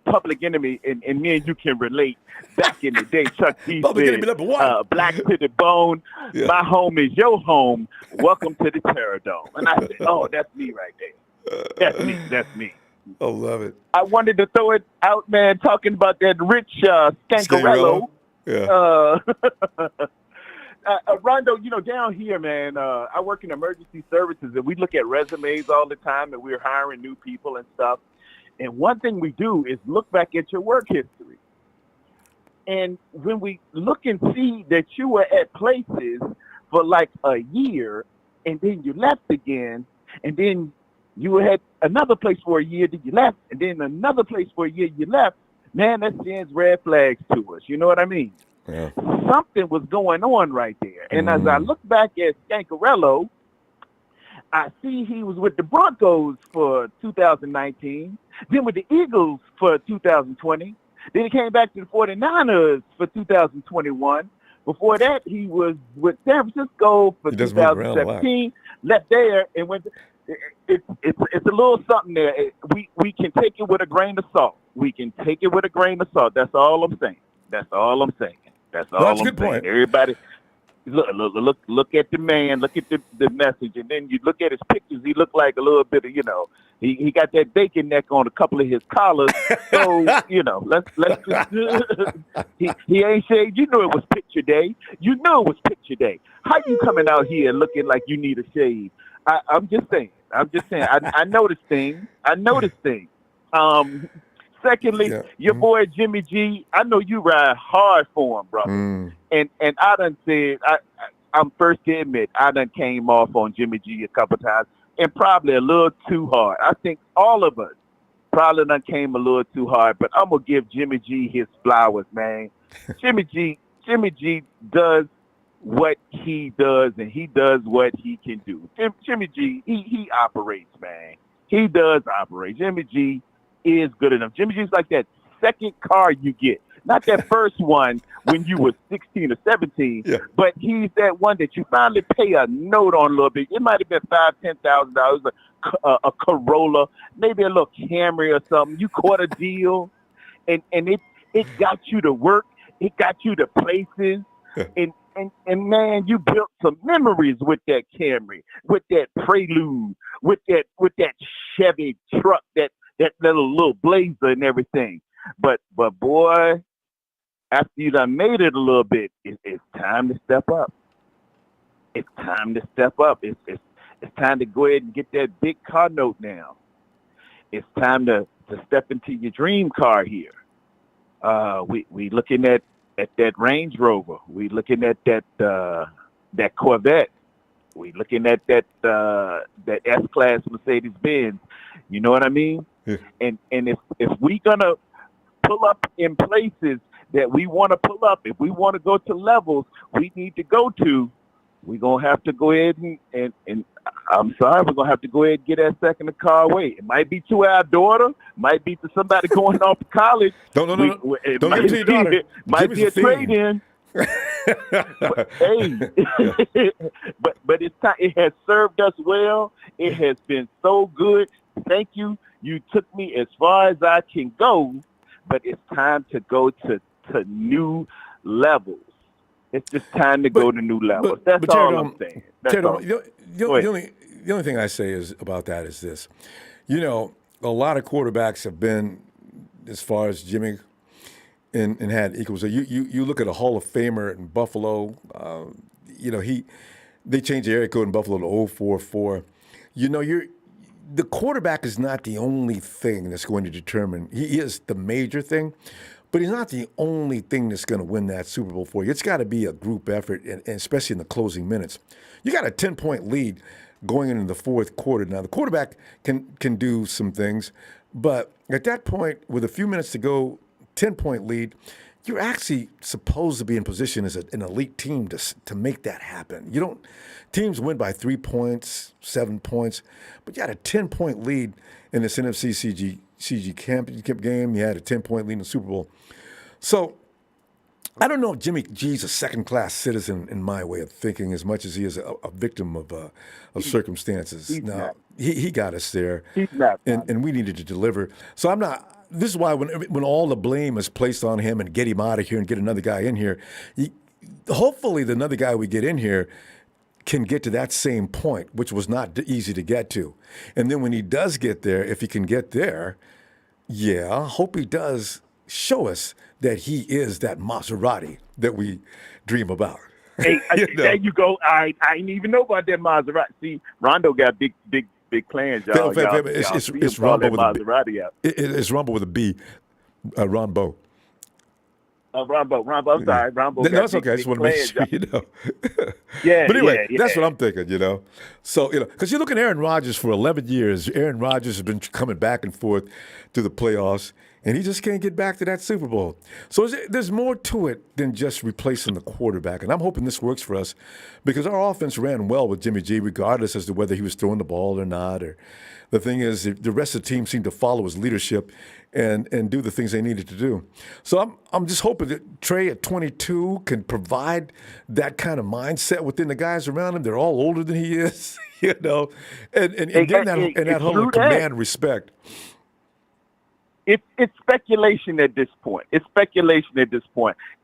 Public Enemy, and me and you can relate. Back in the day, Chuck D Public said, Enemy #1. Black to the bone, my home is your home. Welcome to the Terradome. And I said, oh, that's me right there. That's me. I love it. I wanted to throw it out, man, talking about that Rich Scangarello. Yeah. Rondo, down here, man, I work in emergency services, and we look at resumes all the time, and we're hiring new people and stuff. And one thing we do is look back at your work history. And when we look and see that you were at places for like a year, and then you left again, and then you were at another place for a year, then you left, and then another place for a year, you left, man, that sends red flags to us. You know what I mean? Yeah. Something was going on right there. And as I look back at Scangarello, I see he was with the Broncos for 2019, then with the Eagles for 2020. Then he came back to the 49ers for 2021. Before that, he was with San Francisco for 2017, left there, and went. It's a little something there. We can take it with a grain of salt. That's all I'm saying. That's all I'm saying. Point. Everybody, look at the man. Look at the message, and then you look at his pictures. He looked like a little bit of, he got that bacon neck on a couple of his collars. So let's just he ain't shaved. You knew it was picture day. How you coming out here looking like you need a shave? I'm just saying. I noticed things. Secondly, your boy Jimmy G, I know you ride hard for him, brother. And I done said, I'm first to admit, I done came off on Jimmy G a couple times, and probably a little too hard. I think all of us probably done came a little too hard, but I'm gonna give Jimmy G his flowers, man. Jimmy G does what he does, and he does what he can do. Jimmy G, he operates, man. He does operate. Jimmy G is good enough. Jimmy G's like that second car you get. Not that first one when you were 16 or 17, but he's that one that you finally pay a note on a little bit. It might have been $5,000-$10,000, a Corolla, maybe a little Camry or something. You caught a deal, and it got you to work. It got you to places, and man, you built some memories with that Camry, with that Prelude, with that Chevy truck, that little Blazer and everything. But boy, after you done made it a little bit, it's time to step up. It's time to step up. It's time to go ahead and get that big car note now. It's time to step into your dream car here. We looking at that Range Rover. We looking at that Corvette. We looking at that S-Class Mercedes Benz. You know what I mean? Yeah. And if we gonna pull up in places that we want to pull up, if we want to go to levels we need to go to, we're going to have to go ahead and I'm sorry, we're going to have to go ahead and get that second car away. It might be to our daughter, might be to somebody going off to college. Don't give it to your daughter. It might be a trade-in. But, hey, but it's time. It has served us well. It has been so good. Thank you. You took me as far as I can go, but it's time to go to new levels. It's just time to go to new levels. That's all I'm saying. The only thing I say is about that is this. You know, a lot of quarterbacks have been, as far as Jimmy, and had equals. So you look at a Hall of Famer in Buffalo. They changed the area code in Buffalo to 044. You know, the quarterback is not the only thing that's going to determine. He is the major thing, but he's not the only thing that's going to win that Super Bowl for you. It's got to be a group effort, and especially in the closing minutes. You got a 10-point lead going into the fourth quarter. Now, the quarterback can do some things, but at that point, with a few minutes to go, 10-point lead, you're actually supposed to be in position as an elite team to make that happen. Teams win by 3 points, 7 points, but you had a 10-point lead in this NFC CG championship game. You had a 10-point lead in the Super Bowl. So I don't know if Jimmy G's a second-class citizen in my way of thinking as much as he is a victim of circumstances. He got us there, and we needed to deliver. So I'm not. This is why when all the blame is placed on him and get him out of here and get another guy in here, hopefully the another guy we get in here can get to that same point, which was not easy to get to. And then when he does get there, if he can get there, hope he does show us that he is that Maserati that we dream about. Hey, there you go. I didn't even know about that Maserati. See, Ronbo got big plans, y'all. It's Ronbo with Maserati out. It's Ronbo with a B. Ronbo. Ronbo. I'm sorry, Ronbo. No, that's okay. I just want to make sure you know. But anyway, that's what I'm thinking. You know, so because you look at Aaron Rodgers for 11 years. Aaron Rodgers has been coming back and forth to the playoffs, and he just can't get back to that Super Bowl. So there's more to it than just replacing the quarterback, and I'm hoping this works for us because our offense ran well with Jimmy G, regardless as to whether he was throwing the ball or not. Or the thing is, the rest of the team seemed to follow his leadership and do the things they needed to do. So I'm just hoping that Trey at 22 can provide that kind of mindset within the guys around him. They're all older than he is, and getting that whole command respect. It's speculation at this point.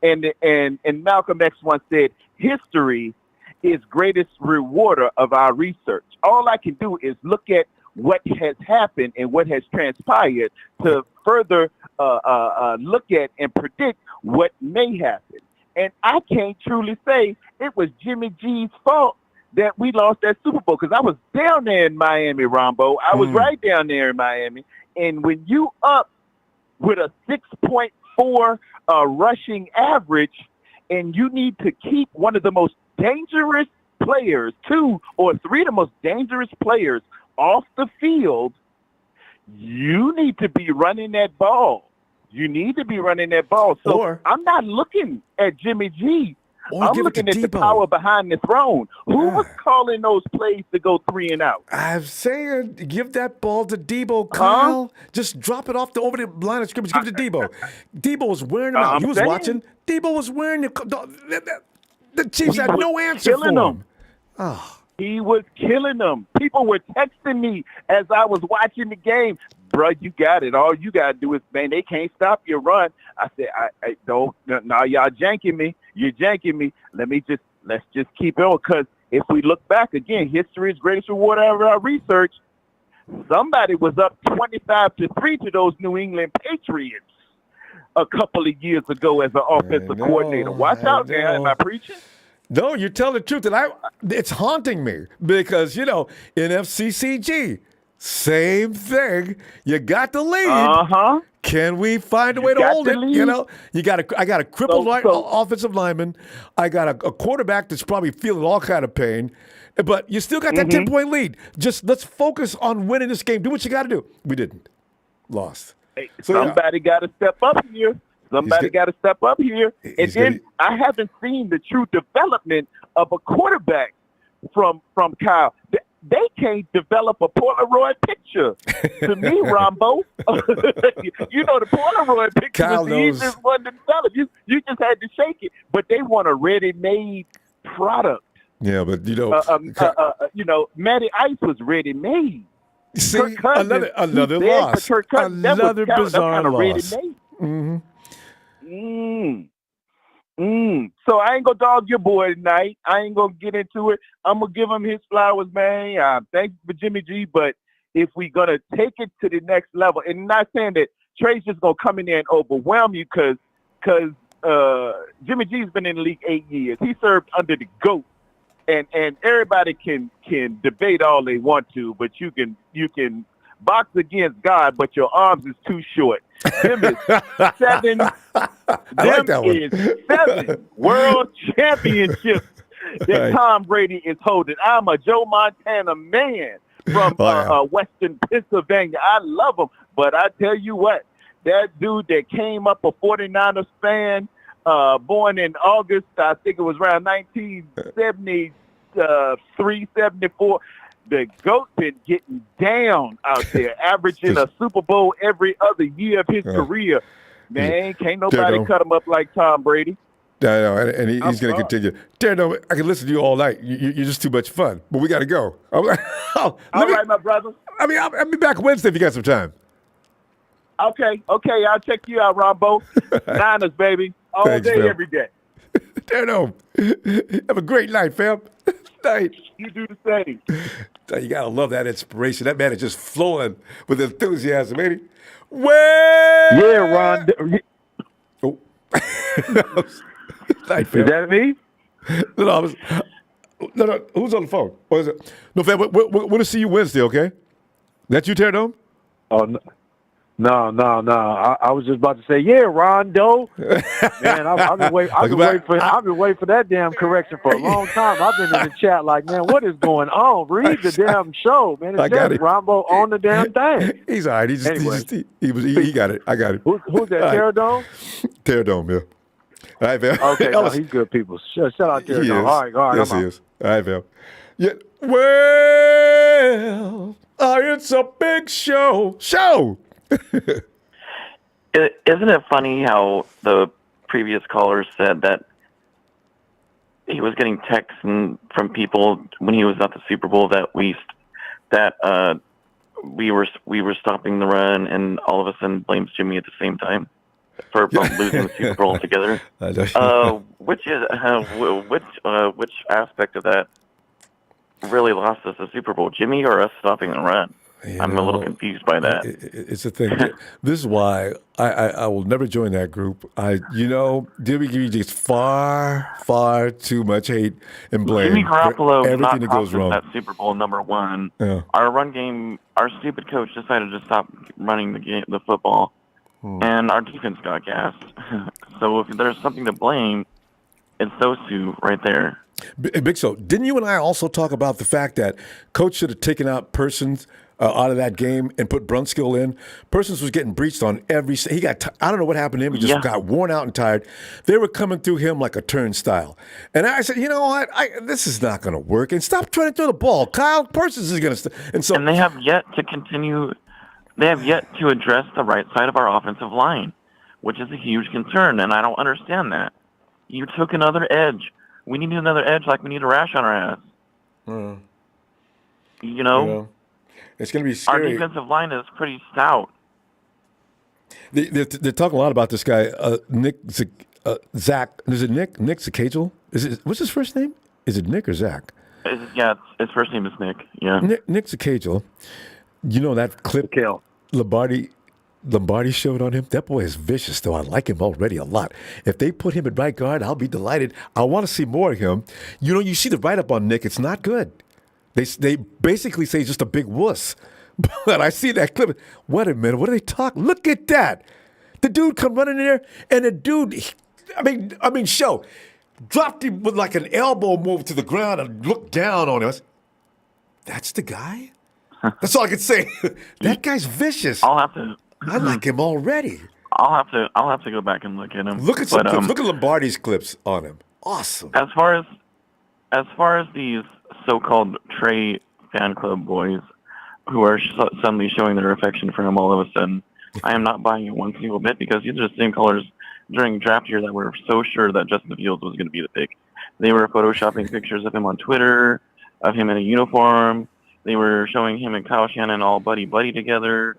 And Malcolm X once said, history is greatest rewarder of our research. All I can do is look at what has happened and what has transpired to further look at and predict what may happen. And I can't truly say it was Jimmy G's fault that we lost that Super Bowl because I was down there in Miami, Ronbo. I was right down there in Miami. And when you up with a 6.4 rushing average and you need to keep one of the most dangerous players, 2 or 3 of the most dangerous players off the field, you need to be running that ball. You need to be running that ball. So I'm not looking at Jimmy G. I'm looking at the power behind the throne. Who was calling those plays to go 3 and out? I'm saying give that ball to Debo, Kyle. Just drop it over the line of scrimmage. Give it to Debo. Debo was wearing them out. He was watching. Debo was wearing the Chiefs had no answer for him. Oh. He was killing them. People were texting me as I was watching the game. Bro, you got it. All you got to do is, man, they can't stop your run. I said, I don't. No, y'all janking me. You're janking me. Let's just keep it on. Because if we look back again, history is greatest reward of our research. Somebody was up 25-3 to those New England Patriots a couple of years ago as an offensive coordinator. Watch out, man. Am I preaching? No, you're telling the truth. And it's haunting me because, NFCCG, same thing. You got the lead. Can we find a way to hold it? I got a crippled offensive lineman. I got a quarterback that's probably feeling all kind of pain. But you still got that 10-point lead. Just let's focus on winning this game. Do what you got to do. We didn't. Lost. Hey, somebody got to step up here. Somebody got to step up here. And then I haven't seen the true development of a quarterback from Kyle. They can't develop a Polaroid picture. To me, Ronbo, the Polaroid picture was the easiest one to develop. You just had to shake it. But they want a ready-made product. Yeah, but Matty Ice was ready-made. See, another loss. Another bizarre loss. So I ain't gonna dog your boy tonight. I ain't gonna get into it. I'm gonna give him his flowers, man. Thanks for Jimmy G, but if we gonna take it to the next level, and not saying that Trey's just gonna come in there and overwhelm you, because Jimmy G's been in the league 8 years. He served under the GOAT, and everybody can debate all they want to, but you can box against God, but your arms is too short. Them is 7. Is 7 world championships that Tom Brady is holding. I'm a Joe Montana man from Western Pennsylvania. I love him, but I tell you what, that dude that came up a 49ers fan, born in August, I think it was around 1973, 74. The GOAT been getting down out there, averaging a Super Bowl every other year of his career. Man, can't nobody cut him up like Tom Brady. I know, and he's going to continue. Darren, I can listen to you all night. You're just too much fun, but we got to go. All right, my brother. I'll be back Wednesday if you got some time. Okay, I'll check you out, Ronbo. Niners, baby, all Thanks, day, fam. every day. Darren, have a great night, fam. Night. You do the same. You gotta love that inspiration. That man is just flowing with enthusiasm, ain't he? Well, yeah, Ron. Oh. Night, fam. Is that me? No. Who's on the phone? What is it? No, fam. We're going to see you Wednesday, okay? That you, Terradome? Oh, no. No. I was just about to say, yeah, Rondo. Man, I've been waiting for that damn correction for a long time. I've been in the chat like, man, what is going on? Read the damn show, man. It's just Rombo on the damn thing. He's all right. He got it. I got it. Who's that, Terradome? Terradome, yeah. All right, man. Okay, no, he's good people. Shout out Terradome. All right. Yes, he is. All right, man. Yeah. Well, it's a big show. Isn't it funny how the previous caller said that he was getting texts from people when he was at the Super Bowl that we were stopping the run, and all of a sudden blames Jimmy at the same time for losing the Super Bowl together? Which aspect of that really lost us the Super Bowl, Jimmy or us stopping the run? I'm a little confused by that. It's a thing. This is why I will never join that group. Jimmy gets far too much hate and blame. Jimmy Garoppolo everything that goes wrong. That Super Bowl #1. Yeah. Our run game, our stupid coach decided to stop running the football, and our defense got gassed. So if there's something to blame, it's those two right there. Big So, didn't you and I also talk about the fact that coach should have taken out persons out of that game and put Brunskill in. Parsons was getting breached on every. He got. I don't know what happened to him. He just got worn out and tired. They were coming through him like a turnstile. And I said, you know what? This is not going to work. And stop trying to throw the ball. Kyle Parsons is going to. And they have yet to continue. They have yet to address the right side of our offensive line, which is a huge concern. And I don't understand that. You took another edge. We need another edge like we need a rash on our ass. You know? It's going to be scary. Our defensive line is pretty stout. They're talking a lot about this guy, Nick Zach. Is it Nick? Nick Zacagel? What's his first name? Is it Nick or Zach? His first name is Nick. Yeah. Nick Zacagel. You know that clip Lombardi showed on him? That boy is vicious, though. I like him already a lot. If they put him at right guard, I'll be delighted. I want to see more of him. You know, you see the write-up on Nick. It's not good. They basically say he's just a big wuss. But I see that clip. Wait a minute. What are they talking? Look at that. The dude come running in there, and the dude, dropped him with like an elbow move to the ground and looked down on us. That's the guy? That's all I can say. That guy's vicious. I'll have to. I like him already. I'll have to go back and look at him. Look at some clips. Look at Lombardi's clips on him. Awesome. As far as these so-called Trey fan club boys who are suddenly showing their affection for him all of a sudden, I am not buying it one single bit, because these are the same colors during draft year that were so sure that Justin Fields was going to be the pick. They were photoshopping pictures of him on Twitter, of him in a uniform. They were showing him and Kyle Shanahan all buddy together,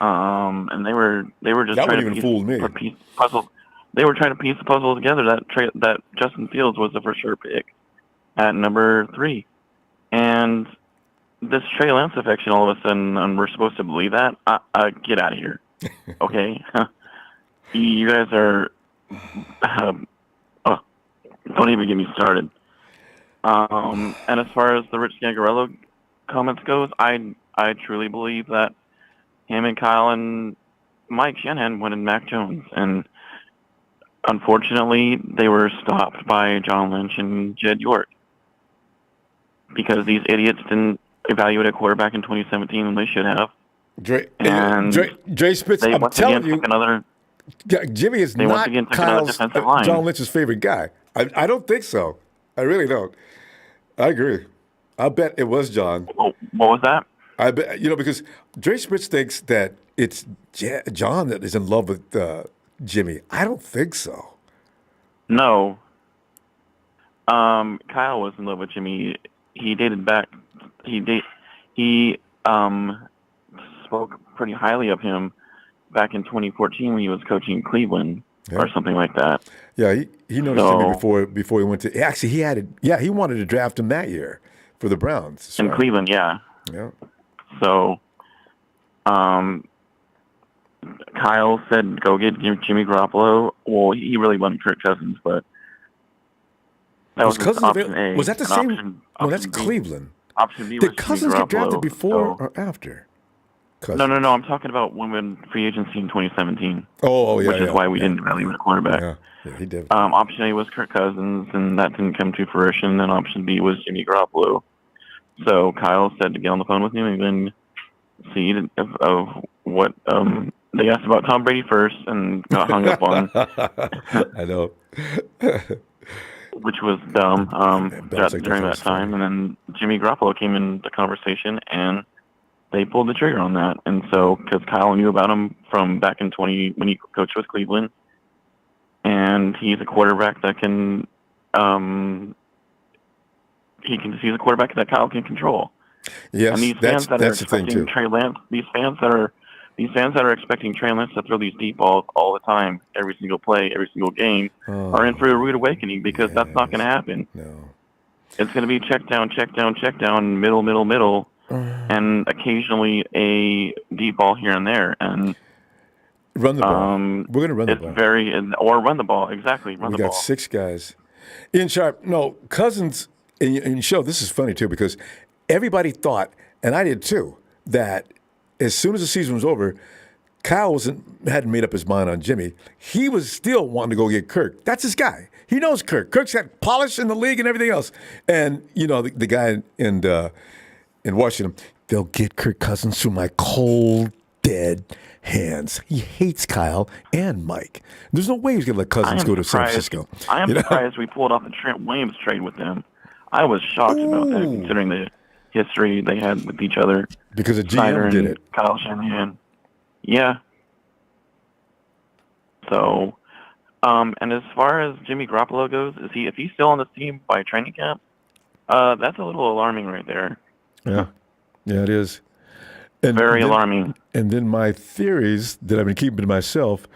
and they were just that trying to piece puzzles. They were trying to piece the puzzle together that Justin Fields was the for sure pick at number 3, and this Trey Lance affection all of a sudden, and we're supposed to believe that. Get out of here, okay? You guys are. Don't even get me started. And as far as the Rich Scangarello comments goes, I truly believe that him and Kyle and Mike Shanahan wanted Mac Jones, and unfortunately they were stopped by John Lynch and Jed York because these idiots didn't evaluate a quarterback in 2017 when they should have. Dre Spitz, I'm telling you, Jimmy is not John Lynch's favorite guy. I don't think so. I really don't. I agree. I bet it was John. Oh, what was that? I bet, because Dre Spitz thinks that it's John that is in love with Jimmy. I don't think so. No. Kyle was in love with Jimmy. He dated back. He spoke pretty highly of him back in 2014 when he was coaching Cleveland or something like that. Yeah, he noticed Jimmy before he went to. Actually, he wanted to draft him that year for the Browns. So. In Cleveland, yeah. Yeah. So, Kyle said, "Go get Jimmy Garoppolo." Well, he really wanted Kirk Cousins, but that was option A. Was that the same? No, that's Cleveland. Option B Did was Cousins Jimmy get drafted Garoppolo, before or after? No. I'm talking about when we went free agency in 2017. Which is why we didn't evaluate a quarterback. Yeah, he did. Option A was Kirk Cousins, and that didn't come to fruition. And option B was Jimmy Garoppolo. So Kyle said to get on the phone with him and then see of what they asked about Tom Brady first and got hung up on. I know. Which was dumb during that time. And then Jimmy Garoppolo came in the conversation, and they pulled the trigger on that. And so, because Kyle knew about him from back in when he coached with Cleveland, and he's a quarterback that can, he's a quarterback that Kyle can control. Yes, and these fans that are the thing expecting too. Trey Lance, these fans that are expecting Trey Lance to throw these deep balls all the time, every single play, every single game, are in for a rude awakening, because that's not going to happen. No, it's going to be check down, middle. And occasionally a deep ball here and there, and run the ball. We're going to run the ball. Or run the ball, exactly. We got 6 guys. Ian Sharp, no, Cousins, and show this is funny too, because everybody thought, and I did too, that as soon as the season was over, Kyle hadn't made up his mind on Jimmy. He was still wanting to go get Kirk. That's his guy. He knows Kirk. Kirk's got polish in the league and everything else. And, the guy in Washington, they'll get Kirk Cousins through my cold, dead hands. He hates Kyle and Mike. There's no way he's going to let Cousins go to San Francisco. I am surprised we pulled off the Trent Williams trade with them. I was shocked about that, considering the history they had with each other. Because the GM Snyder did and it. Kyle Shanahan. Yeah. So, and as far as Jimmy Garoppolo goes, if he's still on the team by training camp, that's a little alarming right there. Yeah, it is. And Very alarming. And then my theories that I've been keeping to myself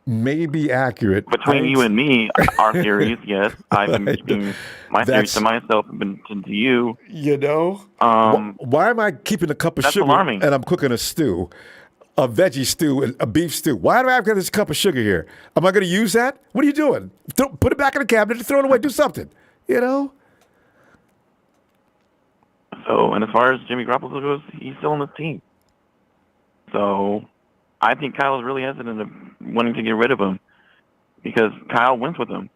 may be accurate. Between you and me, our theories, yes. I've been keeping my theories to myself and to you. You know? Why am I keeping a cup of sugar alarming. and I'm cooking a stew? A veggie stew, a beef stew. Why do I have this cup of sugar here? Am I going to use that? What are you doing? Put it back in the cabinet and throw it away. Do something. You know? So, and as far as Jimmy Garoppolo goes, he's still on the team. So, I think Kyle is really hesitant of wanting to get rid of him because Kyle went with him.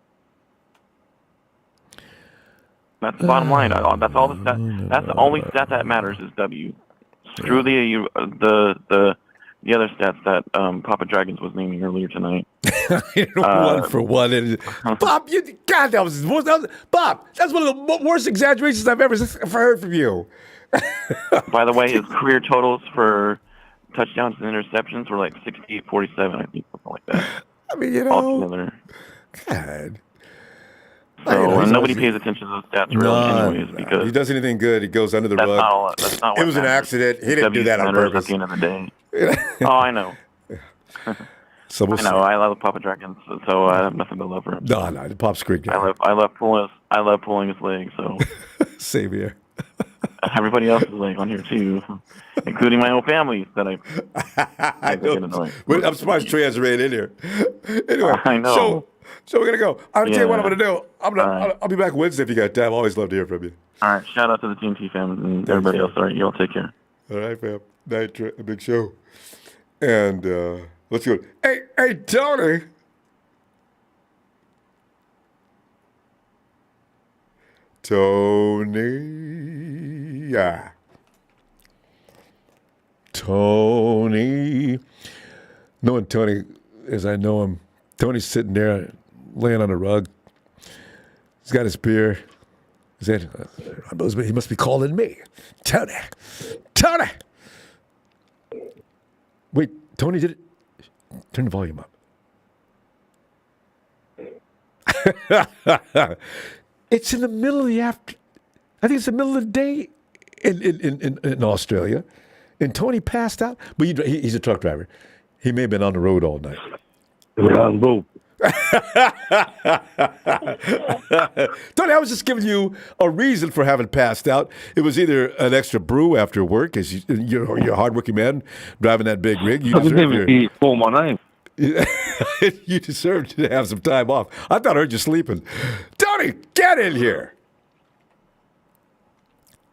That's the bottom line. That's all. That's the only stat that matters is W. Screw the other stats that Papa Dragons was naming earlier tonight. One for one. Bob, God, Bob, that's one of the worst exaggerations I've ever heard from you. By the way, his career totals for touchdowns and interceptions were like 68-47, I think, something like that. I mean, you know. Altogether. God. So, and nobody pays attention to those stats really anyways, because he does anything good, he goes under the rug. That's not it was an accident. He didn't do that on purpose. At the end of the day. Oh, I know. So we'll I know. I love Papa Dragons, so I have nothing but love for him. No, the Pop's great guy. I love pulling his leg. So same here. Everybody else's leg on here too, including my own family that I know. I'm surprised Trey hasn't ran in here. Anyway, I know. So we're gonna go. I'm gonna tell you what I'm gonna do. I'll be back Wednesday if you got time. Always love to hear from you. All right. Shout out to the TNT fam and everybody else. All right, y'all take care. All right, fam. Night, Trey. A big show. And let's go. Hey, Tony. Yeah. Tony. Knowing Tony as I know him, Tony's sitting there laying on a rug. He's got his beer. He said, he must be calling me. Tony. Wait, Tony did it. Turn the volume up. It's in the middle of the I think it's the middle of the day in Australia. And Tony passed out. But he's a truck driver. He may have been on the road all night. Ronbo. Tony, I was just giving you a reason for having passed out. It was either an extra brew after work, as you're a hardworking man driving that big rig. You deserve call my name. You deserved to have some time off. I thought I heard you sleeping. Tony, get in here.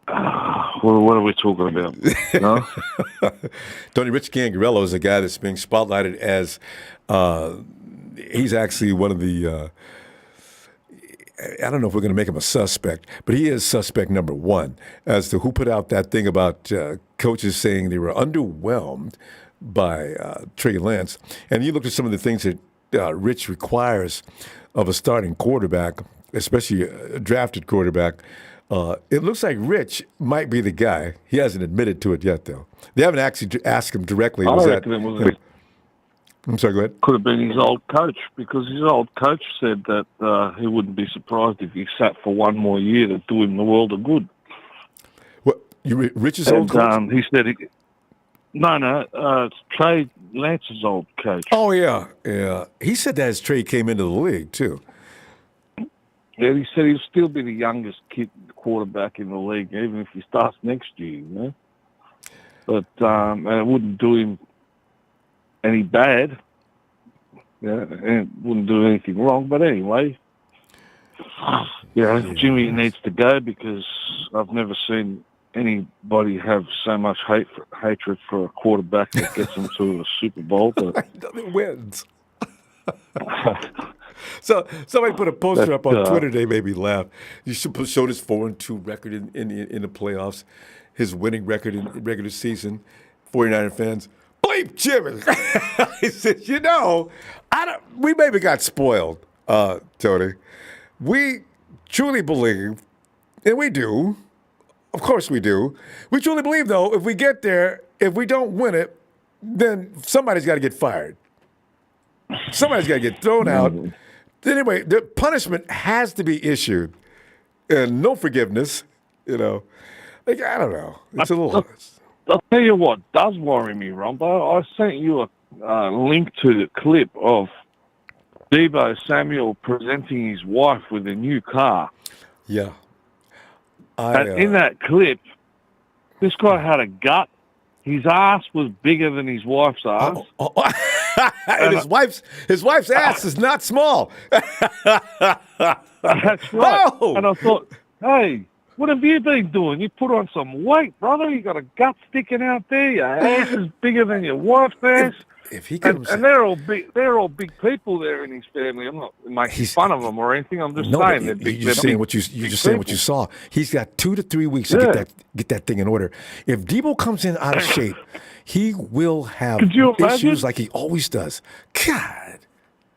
What are we talking about? No? Tony, Rich Scangarello is a guy that's being spotlighted as he's actually one of the I don't know if we're going to make him a suspect, but he is suspect number one as to who put out that thing about coaches saying they were underwhelmed by Trey Lance. And you look at some of the things that Rich requires of a starting quarterback, especially a drafted quarterback. It looks like Rich might be the guy. He hasn't admitted to it yet, though. They haven't actually asked him directly. I reckon it was I'm sorry, go ahead. Could have been his old coach, because his old coach said that he wouldn't be surprised if he sat for one more year to do him the world of good. What? Rich's old coach? He said it's Trey Lance's old coach. Oh, yeah. He said that as Trey came into the league, too. Yeah, he said he'll still be the youngest quarterback in the league, even if he starts next year, you know. But and it wouldn't do him any bad. Yeah, and it wouldn't do anything wrong. But anyway, Jimmy needs to go, because I've never seen anybody have so much hatred for a quarterback that gets them to a Super Bowl. But it wins. So somebody put a poster up on Twitter. They made me laugh. You should show this 4-2 record in the playoffs. his winning record in regular season. 49er fans, bleep Jimmy. He said, we maybe got spoiled, Tony. We truly believe, and we do, of course we do. We truly believe, though, if we get there, if we don't win it, then somebody's got to get fired. Somebody's got to get thrown out. Anyway, the punishment has to be issued, and no forgiveness. I don't know. It's a little. I'll tell you what does worry me, Ronbo. I sent you a link to the clip of Deebo Samuel presenting his wife with a new car. Yeah. And in that clip, this guy had a gut. His ass was bigger than his wife's ass. And his wife's ass is not small. That's right. Oh. And I thought, hey, what have you been doing? You put on some weight, brother. You got a gut sticking out there. Your ass is bigger than your wife's ass. If he comes, and they're all big people there in his family. I'm not making fun of them or anything. I'm just saying they're big. You're saying what you saw. He's got 2 to 3 weeks to get that thing in order. If Deebo comes in out of shape, he will have issues like he always does. God,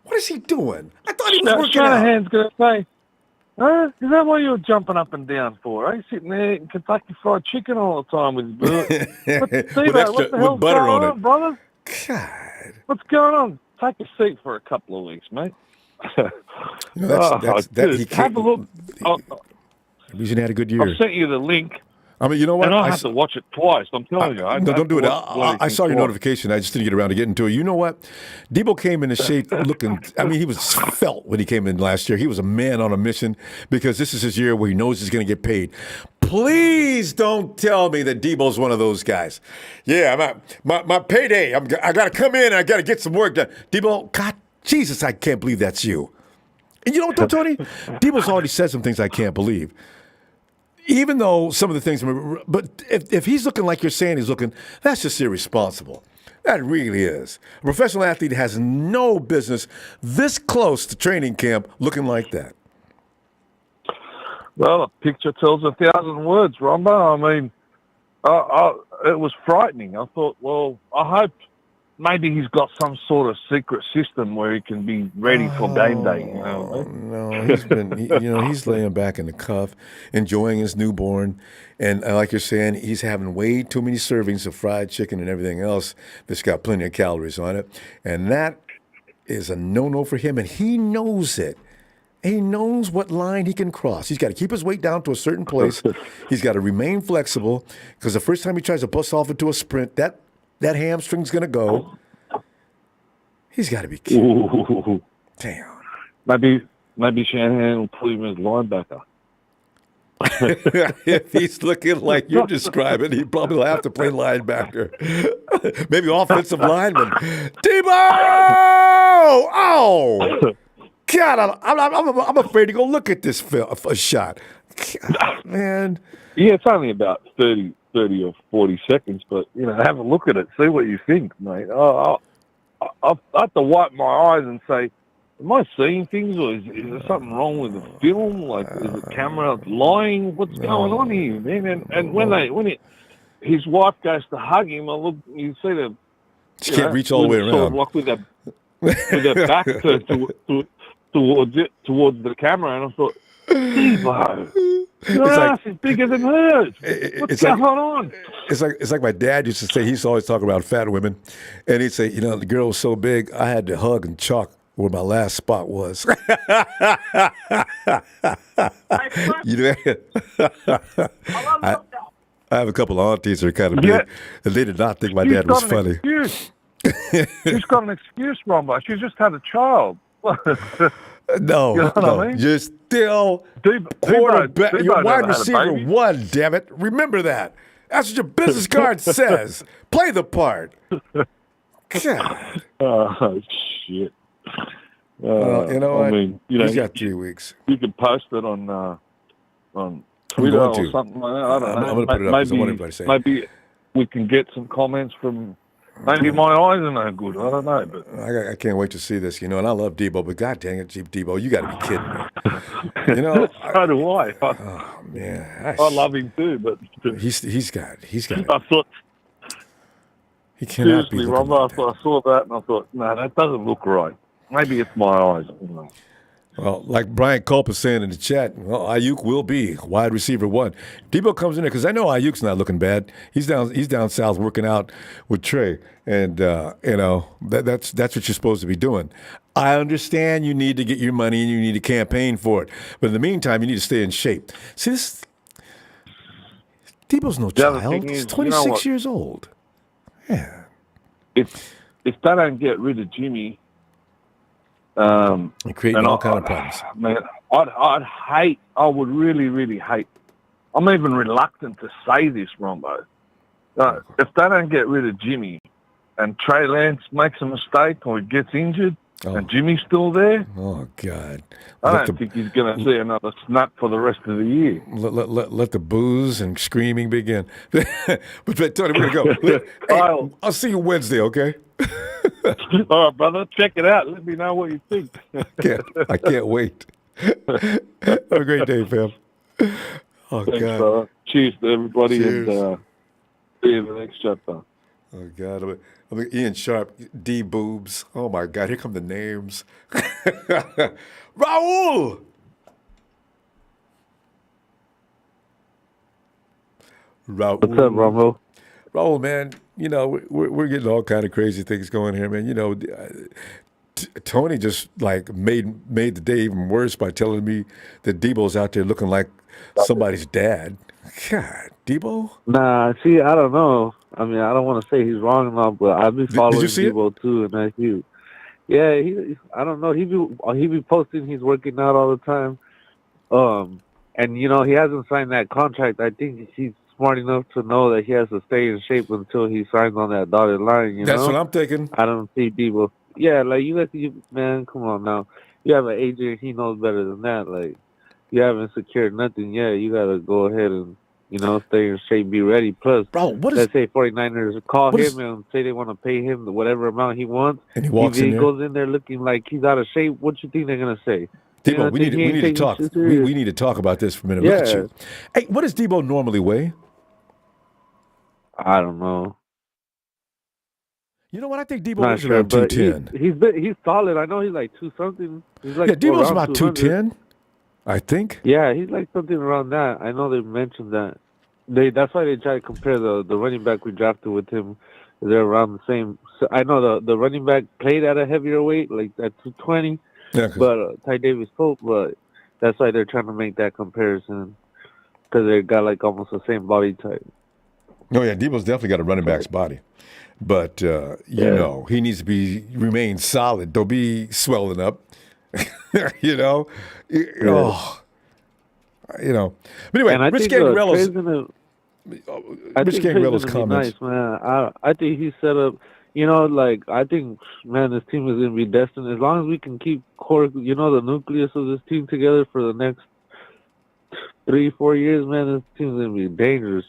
what is he doing? I thought he was working out. Shanahan's going to say, is that what you're jumping up and down for? Are you sitting there eating Kentucky Fried Chicken all the time with what the butter on it, brother? God, what's going on? Take a seat for a couple of weeks, mate. He can't. Have a look. The reason he had a good year. I've sent you the link. I mean, you know what? And I have to watch it twice. I'm telling you. No, don't do it. I saw your notification. I just didn't get around to getting to it. You know what? Deebo came in the shape looking. I mean, he was felt when he came in last year. He was a man on a mission because this is his year where he knows he's going to get paid. Please don't tell me that Deebo's one of those guys. Yeah, my payday. I got to come in and I got to get some work done. Deebo, God, Jesus, I can't believe that's you. And you know what, Tony? Deebo's already said some things I can't believe. Even though some of the things, but if he's looking like you're saying he's looking, that's just irresponsible. That really is. A professional athlete has no business this close to training camp looking like that. Well, a picture tells 1,000 words, Ronbo. I mean, it was frightening. I thought, well, I hope maybe he's got some sort of secret system where he can be ready for game day. No, he's been, he's laying back in the cuff, enjoying his newborn, and like you're saying, he's having way too many servings of fried chicken and everything else that's got plenty of calories on it, and that is a no-no for him, and he knows it. He knows what line he can cross. He's got to keep his weight down to a certain place. He's got to remain flexible because the first time he tries to bust off into a sprint, that hamstring's going to go. He's got to be kidding. Damn. Maybe Shanahan will put him as linebacker. If he's looking like you're describing, he probably will have to play linebacker. Maybe offensive lineman. Deebo! Oh! God, I'm afraid to go look at this shot. God, man. Yeah, it's only about 30 or 40 seconds, but, have a look at it. See what you think, mate. I have to wipe my eyes and say, am I seeing things, or is there something wrong with the film? Like, is the camera lying? What's going on here, man? And when his wife goes to hug him, I look, you see the... She can't reach all the way around. Sort of like with her back towards the camera, and I thought, Deebo, your ass is bigger than hers. What's going on? It's like my dad used to say. He used to always talk about fat women, and he'd say, the girl was so big, I had to hug and chalk where my last spot was. I have a couple of aunties that are kind of big, and they did not think my dad was funny. She's got an excuse, Ronbo. She just had a child. No, you know what I mean? You're still quarterback. You're wide receiver 1, damn it. Remember that. That's what your business card says. Play the part. God. Oh, shit. You know what? I mean, he's got 3 weeks. You can post it on Twitter or something like that. I don't know. I'm going to put it up because I want everybody to say maybe we can get some comments from Maybe my eyes are no good. I don't know, but I can't wait to see this, and I love Debo, but God dang it, Debo, you got to be kidding me. So do I. Oh man, I love him too, but he's got. I thought He cannot be seriously, looking Ronbo, like that. I saw that and I thought, no, that doesn't look right. Maybe it's my eyes. Well, like Brian Culp is saying in the chat, well, Ayuk will be wide receiver 1. Debo comes in there because I know Ayuk's not looking bad. He's down south working out with Trey, and that's what you're supposed to be doing. I understand you need to get your money and you need to campaign for it, but in the meantime, you need to stay in shape. See, Debo's no child. He's 26 years old. Yeah. If they don't get rid of Jimmy, and creating all kind of problems. Man, I would really, really hate. I'm even reluctant to say this, Ronbo. If they don't get rid of Jimmy and Trey Lance makes a mistake or he gets injured and Jimmy's still there, oh God, I don't think he's going to see another snap for the rest of the year. Let the booze and screaming begin. but Tony, we're going to go. Hey, I'll see you Wednesday, okay? All right, brother. Check it out. Let me know what you think. I can't wait. Have a great day, fam. Oh, Thanks, God. brother. Cheers to everybody. Cheers. And see you in the next chapter. Oh, God. I'm Ian Sharp, D Boobs. Oh, my God. Here come the names. Raul! Raul. What's up, Ronbo? Raul, man, we're getting all kind of crazy things going here, man. Tony just made the day even worse by telling me that Debo's out there looking like somebody's dad. God, Debo? Nah, see, I don't know. I mean, I don't want to say he's wrong and all, but I've been following Debo too, and that's huge. Yeah, I don't know. He be posting he's working out all the time. And he hasn't signed that contract. I think he's smart enough to know that he has to stay in shape until he signs on that dotted line. That's what I'm thinking. I don't see Debo. Yeah, man, come on now. You have an agent, he knows better than that. Like, you haven't secured nothing yet. You got to go ahead and, stay in shape, be ready. Plus, let's say 49ers call him and say they want to pay him whatever amount he wants. And he walks in there. Goes in there looking like he's out of shape, what you think they're going to say? Debo, we need to talk. We need to talk about this for a minute. Yeah. Look at you. Hey, what does Debo normally weigh? I don't know. You know what? I think Debo is around 210. He's solid. I know he's like 2-something. He's like Debo's about 210, I think. Yeah, he's like something around that. I know they mentioned that. That's why they try to compare the running back we drafted with him. They're around the same. So I know the running back played at a heavier weight, like at 220. Yeah, but Ty Davis Pope. But that's why they're trying to make that comparison because they got like almost the same body type. Oh yeah, Debo's definitely got a running back's body, but he needs to remain solid. Don't be swelling up. But anyway, Rich Scangarello's comments. Nice, man. I think he's set up. I think, man, this team is going to be destined. As long as we can keep the nucleus of this team together for the next 3-4 years, man, this team's going to be dangerous.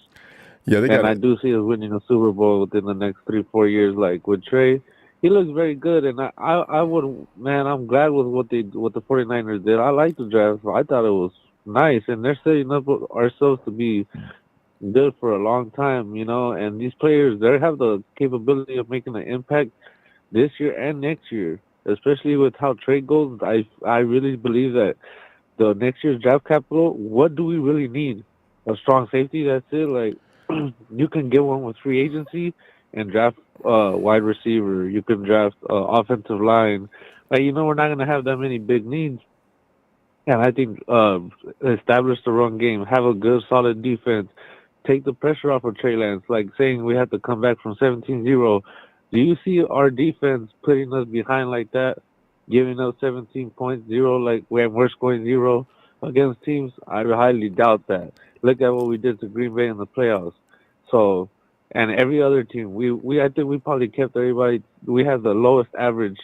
Yeah, I do see us winning a Super Bowl within the next 3-4 years. Like with Trey, he looks very good, and I would, man, I'm glad with what the 49ers did. I like the draft. I thought it was nice, and they're setting up ourselves to be good for a long time, and these players, they have the capability of making an impact this year and next year, especially with how trade goes. I really believe that the next year's draft capital, what do we really need? A strong safety, that's it. Like, you can get one with free agency and draft wide receiver. You can draft offensive line. We're not going to have that many big needs. And I think establish the run game, have a good, solid defense, take the pressure off of Trey Lance, like saying we have to come back from 17-0. Do you see our defense putting us behind like that, giving us 17 points, 0, like when we're scoring 0 against teams? I highly doubt that. Look at what we did to Green Bay in the playoffs. So, and every other team, I think we probably kept everybody. We had the lowest average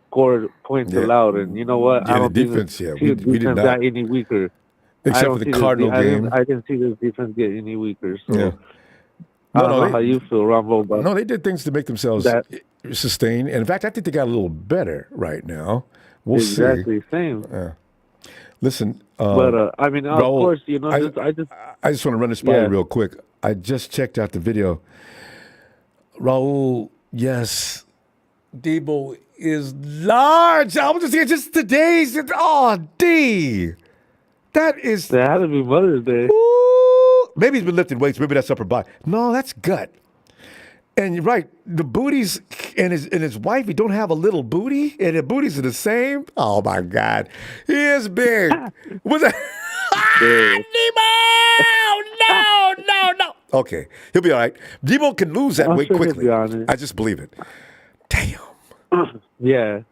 scored points allowed, and you know what? Yeah, I don't the defense. think We did not got any weaker. Except for the Cardinal game. I didn't see this defense get any weaker. So, I don't know how you feel, Ronbo, but no, they did things to make themselves sustain. And in fact, I think they got a little better right now. We'll exactly see. same. Listen, But I mean, of Raul, course, you know, I just want to run this by you real quick. I just checked out the video. Raul, yes, Debo is large. I was just saying, just today's. Oh, D. That is. That had to be Mother's Day. Ooh, maybe he's been lifting weights. Maybe that's upper body. No, that's gut. And you're right. The booties and his wife, he don't have a little booty, and the booties are the same. Oh my God, he is big. Was that? Debo! No. Okay, he'll be all right. Debo can lose that weight quickly. I just believe it. Damn. Yeah.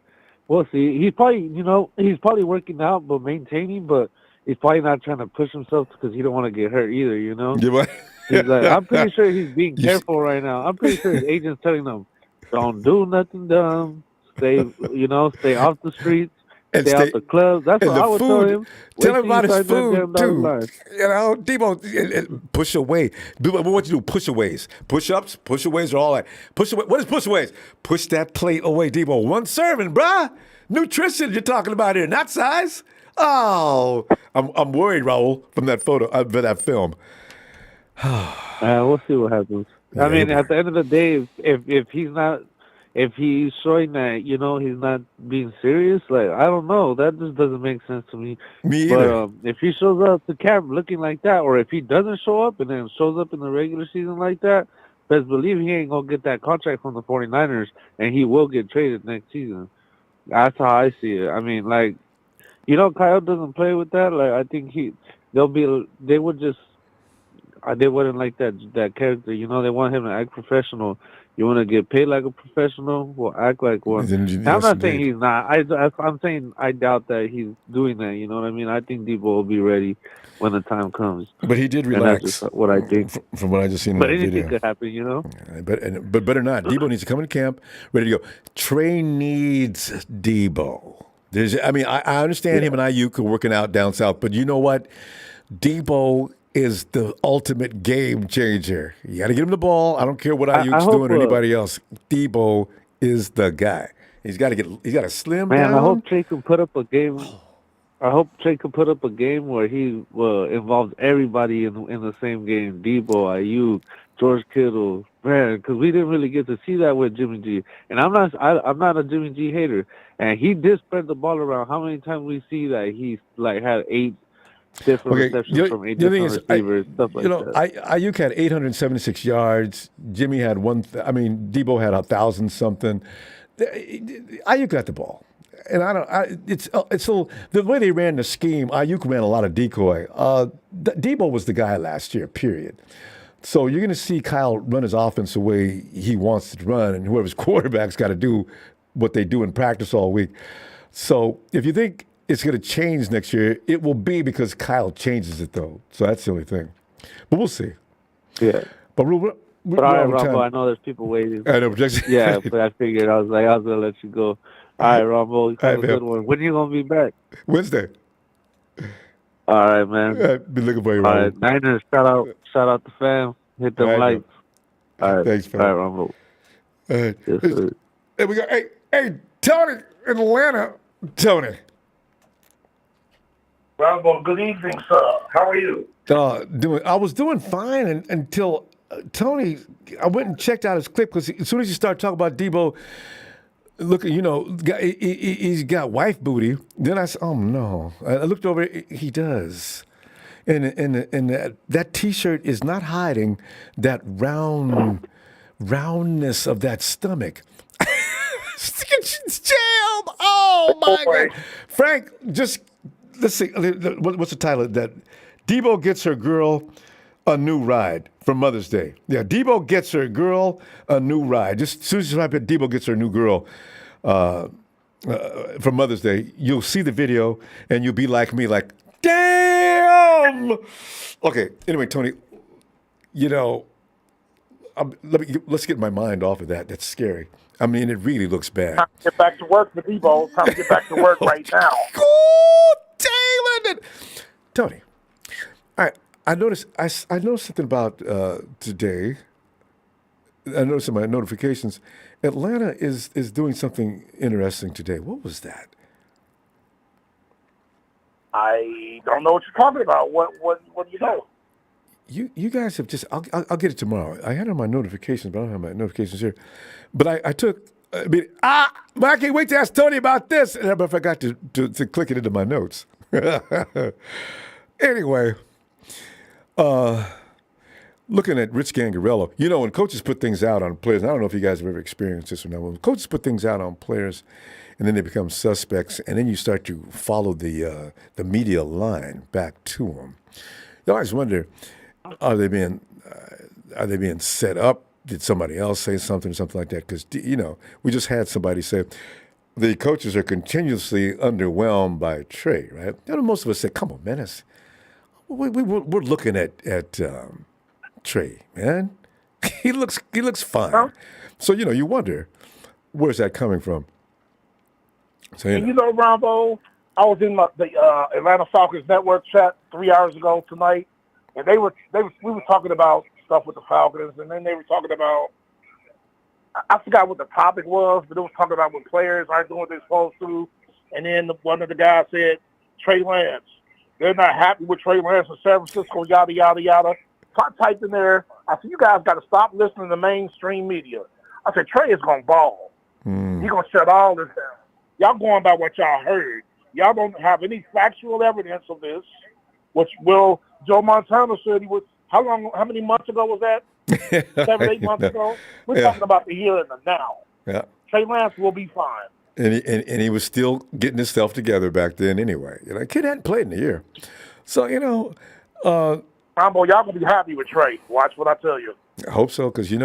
We'll see. He's probably working out but maintaining, but he's probably not trying to push himself because he don't want to get hurt either, you know? He's like, I'm pretty sure he's being careful right now. I'm pretty sure his agent's telling him, don't do nothing dumb. Stay off the streets. Stay off the clubs. That's what I would tell him. Tell him about his food, too. You know, Debo, push away. What you do? Push-aways. Push-ups, push-aways are all that. Push-away. What is push-aways? Push that plate away, Debo. One serving, bruh. Nutrition you're talking about here, not size. Oh, I'm worried, Raul, from that photo, for that film. We'll see what happens. I mean, at the end of the day, if he's showing that, you know, he's not being serious, like, I don't know. That just doesn't make sense to me. Me either. But if he shows up to camp looking like that, or if he doesn't show up and then shows up in the regular season like that, best believe he ain't going to get that contract from the 49ers, and he will get traded next season. That's how I see it. I mean, like, you know, Kyle doesn't play with that. Like, I think they wouldn't like that character. You know, they want him to act professional. You want to get paid like a professional? Well, act like one. Now, I'm not saying he's not. I'm saying I doubt that he's doing that. You know what I mean? I think Debo will be ready when the time comes. But he did relax. That's just what I think. From what I just seen in the video. But anything could happen, you know? But better not. Debo needs to come into camp, ready to go. Trey needs Debo. I understand him and Ayuk are working out down south, but you know what? Debo is the ultimate game changer. You got to get him the ball. I don't care what Ayuk's doing or anybody else. Debo is the guy. He's got to slim down. Man, I hope Trey can put up a game. I hope Trey can put up a game where he involves everybody in the same game. Debo, Ayuk, George Kittle, man, because we didn't really get to see that with Jimmy G. And I'm not a Jimmy G hater. And he did spread the ball around. How many times we see that he had 8 different receptions from 8 different receivers, stuff like that. Ayuk had 876 yards. Jimmy had Debo had 1,000 something. Ayuk got the ball. And it's the way they ran the scheme. Ayuk ran a lot of decoy. Debo was the guy last year, period. So you're going to see Kyle run his offense the way he wants to run, and whoever's quarterback's got to do what they do in practice all week. So if you think it's going to change next year, it will be because Kyle changes it, though. So that's the only thing. But we'll see. Yeah. But all right, Ronbo, I know there's people waiting. I know, yeah, but I figured I was going to let you go. All right, Ronbo, have a good one. When are you going to be back? Wednesday. All right, man. All right, be looking for you, All right, Niners, shout out the fam. Hit them lights. All right. Thanks, fam. All right, Ronbo. All right. Yes, sir. There we go. Hey, Tony in Atlanta. Tony. Ronbo, good evening, sir. How are you? I was doing fine until Tony, I went and checked out his clip because as soon as you start talking about Debo, look, you know, he's got wife booty. Then I said, oh, no. I looked over, he does. And that T-shirt is not hiding that roundness of that stomach. She's jammed. Oh, my God. Frank, just, let's see. What's the title of that? Debo gets her girl a new ride for Mother's Day. Yeah, Debo gets her girl a new ride. Just as soon as you type in Debo gets her new girl for Mother's Day, you'll see the video and you'll be like me, like, damn! Okay, anyway, Tony, you know, let's get my mind off of that. That's scary. I mean, it really looks bad. Time to get back to work for Debo. Time to get back to work right now. Oh, Taylor! Tony, I noticed something about today. I noticed in my notifications, Atlanta is doing something interesting today. What was that? I don't know what you're talking about. What do you know? You guys have just. I'll get it tomorrow. I had it on my notifications, but I don't have my notifications here. But I took. But I can't wait to ask Tony about this, and I forgot to click it into my notes. Anyway, looking at Rich Scangarello, when coaches put things out on players, and I don't know if you guys have ever experienced this or not. When coaches put things out on players, and then they become suspects, and then you start to follow the media line back to them. You always wonder, are they being set up? Did somebody else say something like that? Because we just had somebody say the coaches are continuously underwhelmed by Trey, right? Most of us say, "Come on, man, we're looking at Trey, man. he looks fine." Huh? So you wonder where's that coming from. So and Ronbo, I was in the Atlanta Falcons network chat 3 hours ago tonight, and we were talking about stuff with the Falcons, and then they were talking about, I forgot what the topic was, but it was talking about when players aren't doing what they're supposed to, and then one of the guys said, Trey Lance, they're not happy with Trey Lance in San Francisco, yada, yada, yada. So I typed in there, I said, you guys got to stop listening to mainstream media. I said, Trey is going to ball. He's going to shut all this down. Y'all going by what y'all heard. Y'all don't have any factual evidence of this, which Joe Montana said he was, how many months ago was that? 7, 8 months ago? We're talking about the here and the now. Yeah. Trey Lance will be fine. And he was still getting himself together back then anyway. Kid hadn't played in a year. So, Ronbo, y'all going to be happy with Trey. Watch what I tell you. I hope so, because, and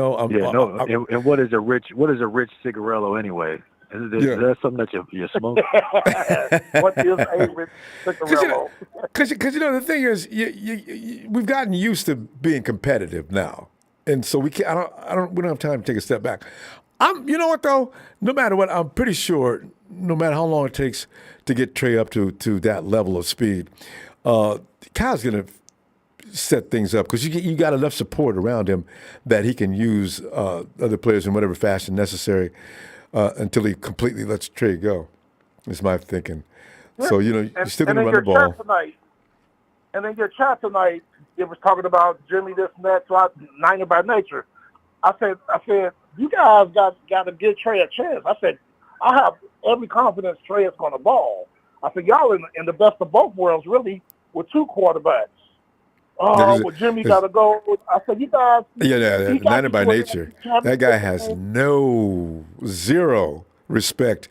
what is a Rich Scangarello anyway? Is that something that you smoke? What is a Rich Scangarello? Because the thing is, we've gotten used to being competitive now, and so we can't. We don't have time to take a step back. You know what though? No matter what, I'm pretty sure. No matter how long it takes to get Trey up to that level of speed, Kyle's gonna set things up because you got enough support around him that he can use other players in whatever fashion necessary. Until he completely lets Trey go, is my thinking. Yeah. So, you're still going to run the ball. And then your chat tonight, it was talking about Jimmy this and that, so Niner by nature. I said, you guys got to give Trey a chance. I said, I have every confidence Trey is going to ball. I said, y'all in the best of both worlds, really, with two quarterbacks. Jimmy got to go. I said, you guys. Yeah, Niner by nature. That guy has zero respect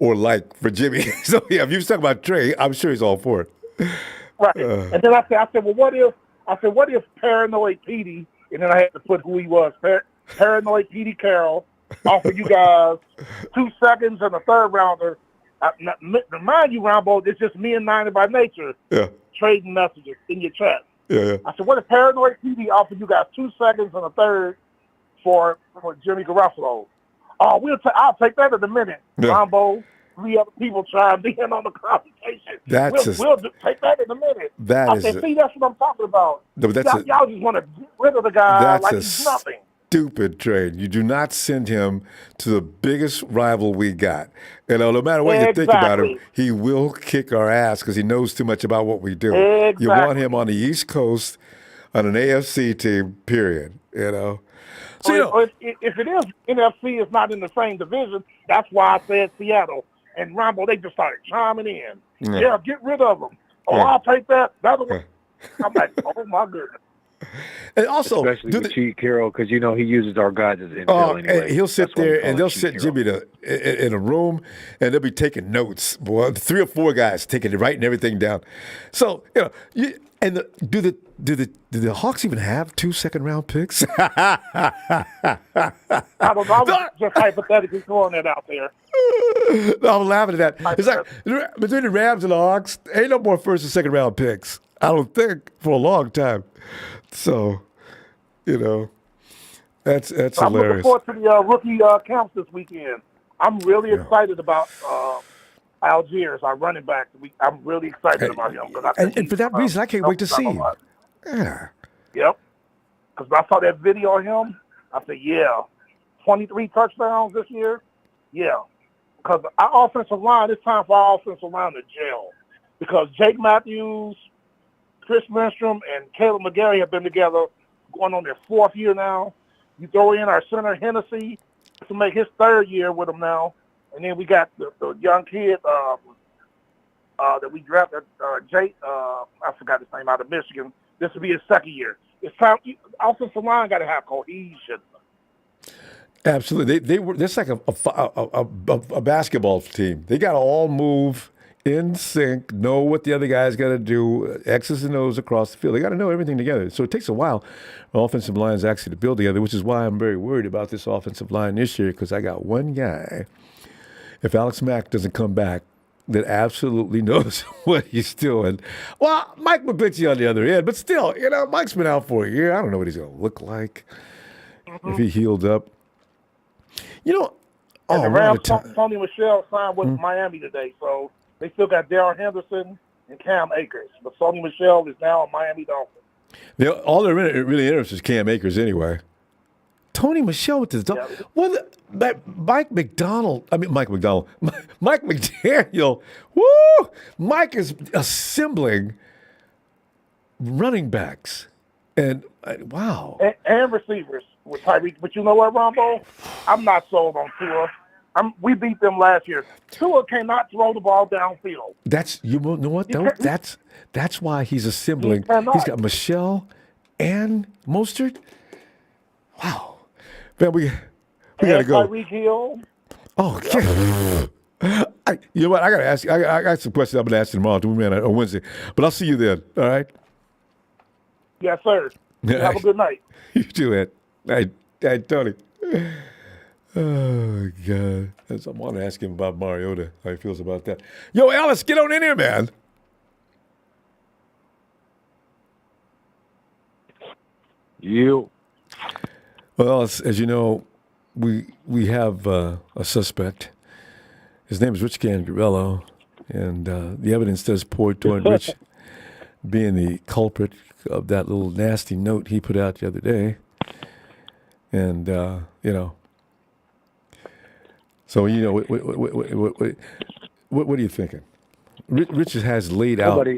or like for Jimmy. So, yeah, if you talk about Trey, I'm sure he's all for it. Right. And then I said, well, what if Paranoid Petey, and then I had to put who he was, Paranoid Petey Carroll, offer you guys 2 seconds and a third rounder. Mind you, Ronbo, it's just me and Niner by nature trading messages in your chat. Yeah. I said, what if Paranoid TV offered you guys 2 seconds and a third for Jimmy Garoppolo? Oh, I'll take that in a minute. Yeah. Ronbo, 3 other people chimed in on the conversation. We'll take that in a minute. I said, see, that's what I'm talking about. No, y'all just want to get rid of the guy like he's nothing. Stupid trade. You do not send him to the biggest rival we got. No matter what you think about him, he will kick our ass because he knows too much about what we do. Exactly. You want him on the East Coast on an AFC team, period. So, if it is NFC, it's not in the same division. That's why I said Seattle. And Ronbo, they just started chiming in. Yeah, get rid of him. I'll take that. I'm like, oh, my goodness. And also, especially with Cheat Carroll, because he uses our guys as intel anyway. And he'll sit there and they'll sit Jimmy in a room and they'll be taking notes. Boy, 3 or 4 guys writing everything down. So do the Hawks even have 2 second-round picks? I don't know. I was just hypothetically throwing that out there. I'm laughing at that. It's like between the Rams and the Hawks, ain't no more first and second round picks. I don't think for a long time. So, that's hilarious. I'm looking forward to the rookie camps this weekend. I'm really excited about Algiers, our running back. I'm really excited about him. And for that reason, I can't wait to see him. Yeah. Yep. Because I saw that video of him. I said, yeah. 23 touchdowns this year? Yeah. Because our offensive line, it's time for our offensive line to gel. Because Jake Matthews, Chris Lindstrom, and Caleb McGarry have been together going on their 4th year now. You throw in our center, Hennessy, to make his 3rd year with him now. And then we got the young kid that we drafted, Jake, I forgot his name, out of Michigan. This will be his 2nd year. It's time. Offensive line got to have cohesion. Absolutely. They're like a basketball team. They got to all move in sync, know what the other guy's got to do, X's and O's across the field. They got to know everything together. So it takes a while for offensive lines actually to build together, which is why I'm very worried about this offensive line this year, because I got one guy, if Alex Mack doesn't come back, that absolutely knows what he's doing. Well, Mike McGlinchey on the other end, but still, Mike's been out for a year. I don't know what he's going to look like if he healed up. And the Rams, Tony Michel signed with Miami today, so they still got Darrell Henderson and Cam Akers. But Tony Michel is now a Miami Dolphin. All they're really interested is Cam Akers anyway. Tony Michel with the Dolphins. Mike McDaniel. Woo! Mike is assembling running backs. And wow. And receivers with Tyreek. But you know what, Ronbo? I'm not sold on Tua. We beat them last year. Tua cannot throw the ball downfield. You know what though? That's why he's assembling. He's got Michelle and Mostert. Wow. Man, we gotta go. Tyreek Hill. Oh, yeah. You know what? I gotta ask you. I got some questions I'm gonna ask you tomorrow on Wednesday. But I'll see you then. All right. Yes, sir. Have a good night. You too, Ed. Hey, Tony. Oh, God. I want to ask him about Mariota, how he feels about that. Yo, Alice, get on in here, man. You. Well, as you know, we have a suspect. His name is Rich Scangarello, and the evidence does point toward Rich being the culprit of that little nasty note he put out the other day. And, so, what are you thinking? Rich has laid out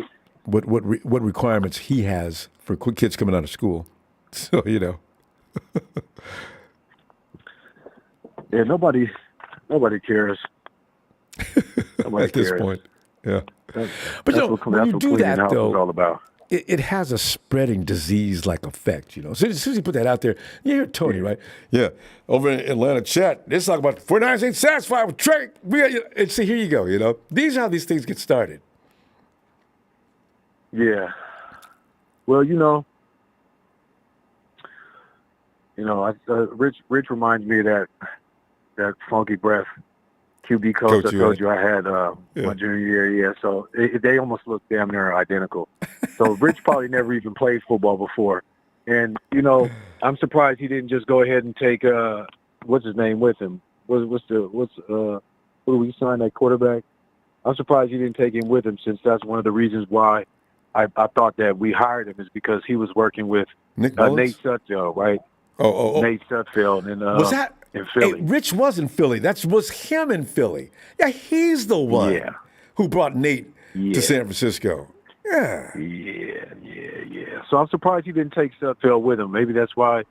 what requirements he has for kids coming out of school. So, Yeah, nobody cares. Nobody at this cares. point. Yeah. But when you do that, though, all about. It has a spreading disease-like effect, So as soon as you put that out there, you hear Tony, right? Yeah. Over in Atlanta chat, they talk about 49ers ain't satisfied with Trey. And see, here you go, These are how these things get started. Yeah. Well, Rich reminds me of that funky breath QB coach I told you I had my junior year. Yeah, so they almost look damn near identical. So Rich probably never even played football before, and I'm surprised he didn't just go ahead and take what's his name with him. Who do we sign that quarterback? I'm surprised he didn't take him with him, since that's one of the reasons why I thought that we hired him, is because he was working with Nate Sudfeld, right? Nate Sudfeld, and was that in Philly? Hey, Rich was in Philly. That was him in Philly. Yeah, he's the one who brought Nate to San Francisco. Yeah. So I'm surprised he didn't take Sudfeld with him. Maybe that's why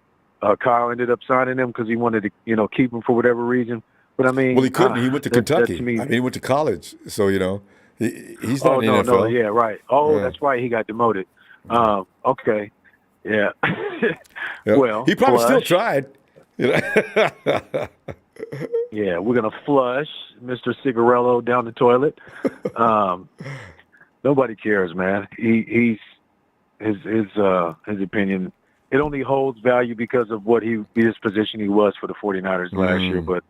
Kyle ended up signing him, because he wanted to, keep him for whatever reason. But I mean, well, he couldn't. He went to Kentucky. He went to college. So he's not in the NFL. No, yeah, right. That's right. He got demoted. Okay. Yeah. Yep. Well, he probably still tried. Yeah, we're gonna flush Mr. Cigarello down the toilet. Nobody cares, man. His opinion, it only holds value because of his position he was for the 49ers last year. But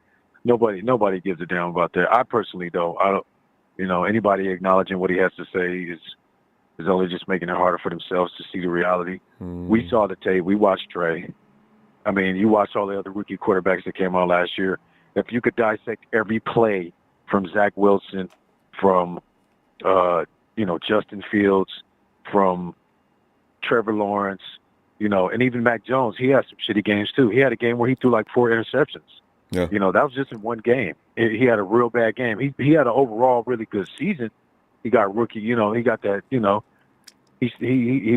nobody gives a damn about that. I personally don't. I don't. Anybody acknowledging what he has to say is only just making it harder for themselves to see the reality. We saw the tape. We watched Trey. I mean, you watched all the other rookie quarterbacks that came on last year. If you could dissect every play from Zach Wilson, from Justin Fields, from Trevor Lawrence, And even Mac Jones, he had some shitty games too. He had a game where he threw like 4 interceptions. Yeah. That was just in one game. He had a real bad game. He had an overall really good season. He got rookie, he got that, he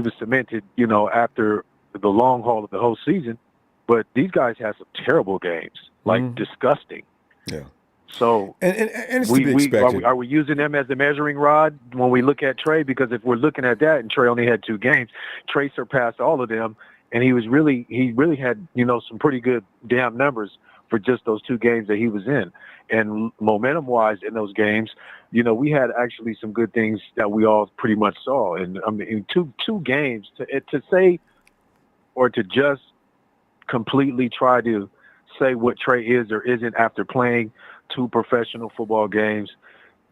was cemented, after the long haul of the whole season. But these guys had some terrible games, like disgusting. Yeah. So and it's to be expected. Are we using them as the measuring rod when we look at Trey? Because if we're looking at that, and Trey only had 2 games, Trey surpassed all of them, and he really had some pretty good damn numbers for just those 2 games that he was in. And momentum wise in those games, we had actually some good things that we all pretty much saw. And I mean, two games to say or to just completely try to say what Trey is or isn't after playing 2 professional football games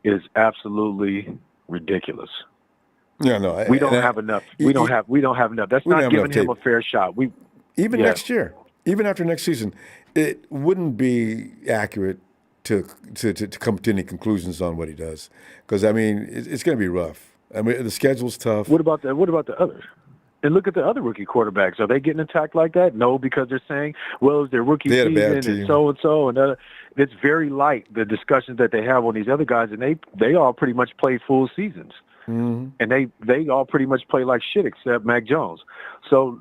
is absolutely ridiculous. Yeah, no, we don't have enough. We don't have enough. That's not giving him a fair shot. Even next year, even after next season, it wouldn't be accurate to come to any conclusions on what he does, because I mean it's going to be rough. I mean the schedule's tough. What about the others? And look at the other rookie quarterbacks. Are they getting attacked like that? No, because they're saying, well, it's their rookie season and so and it's very light, the discussions that they have on these other guys, and they all pretty much play full seasons. Mm-hmm. And they all pretty much play like shit except Mac Jones. So,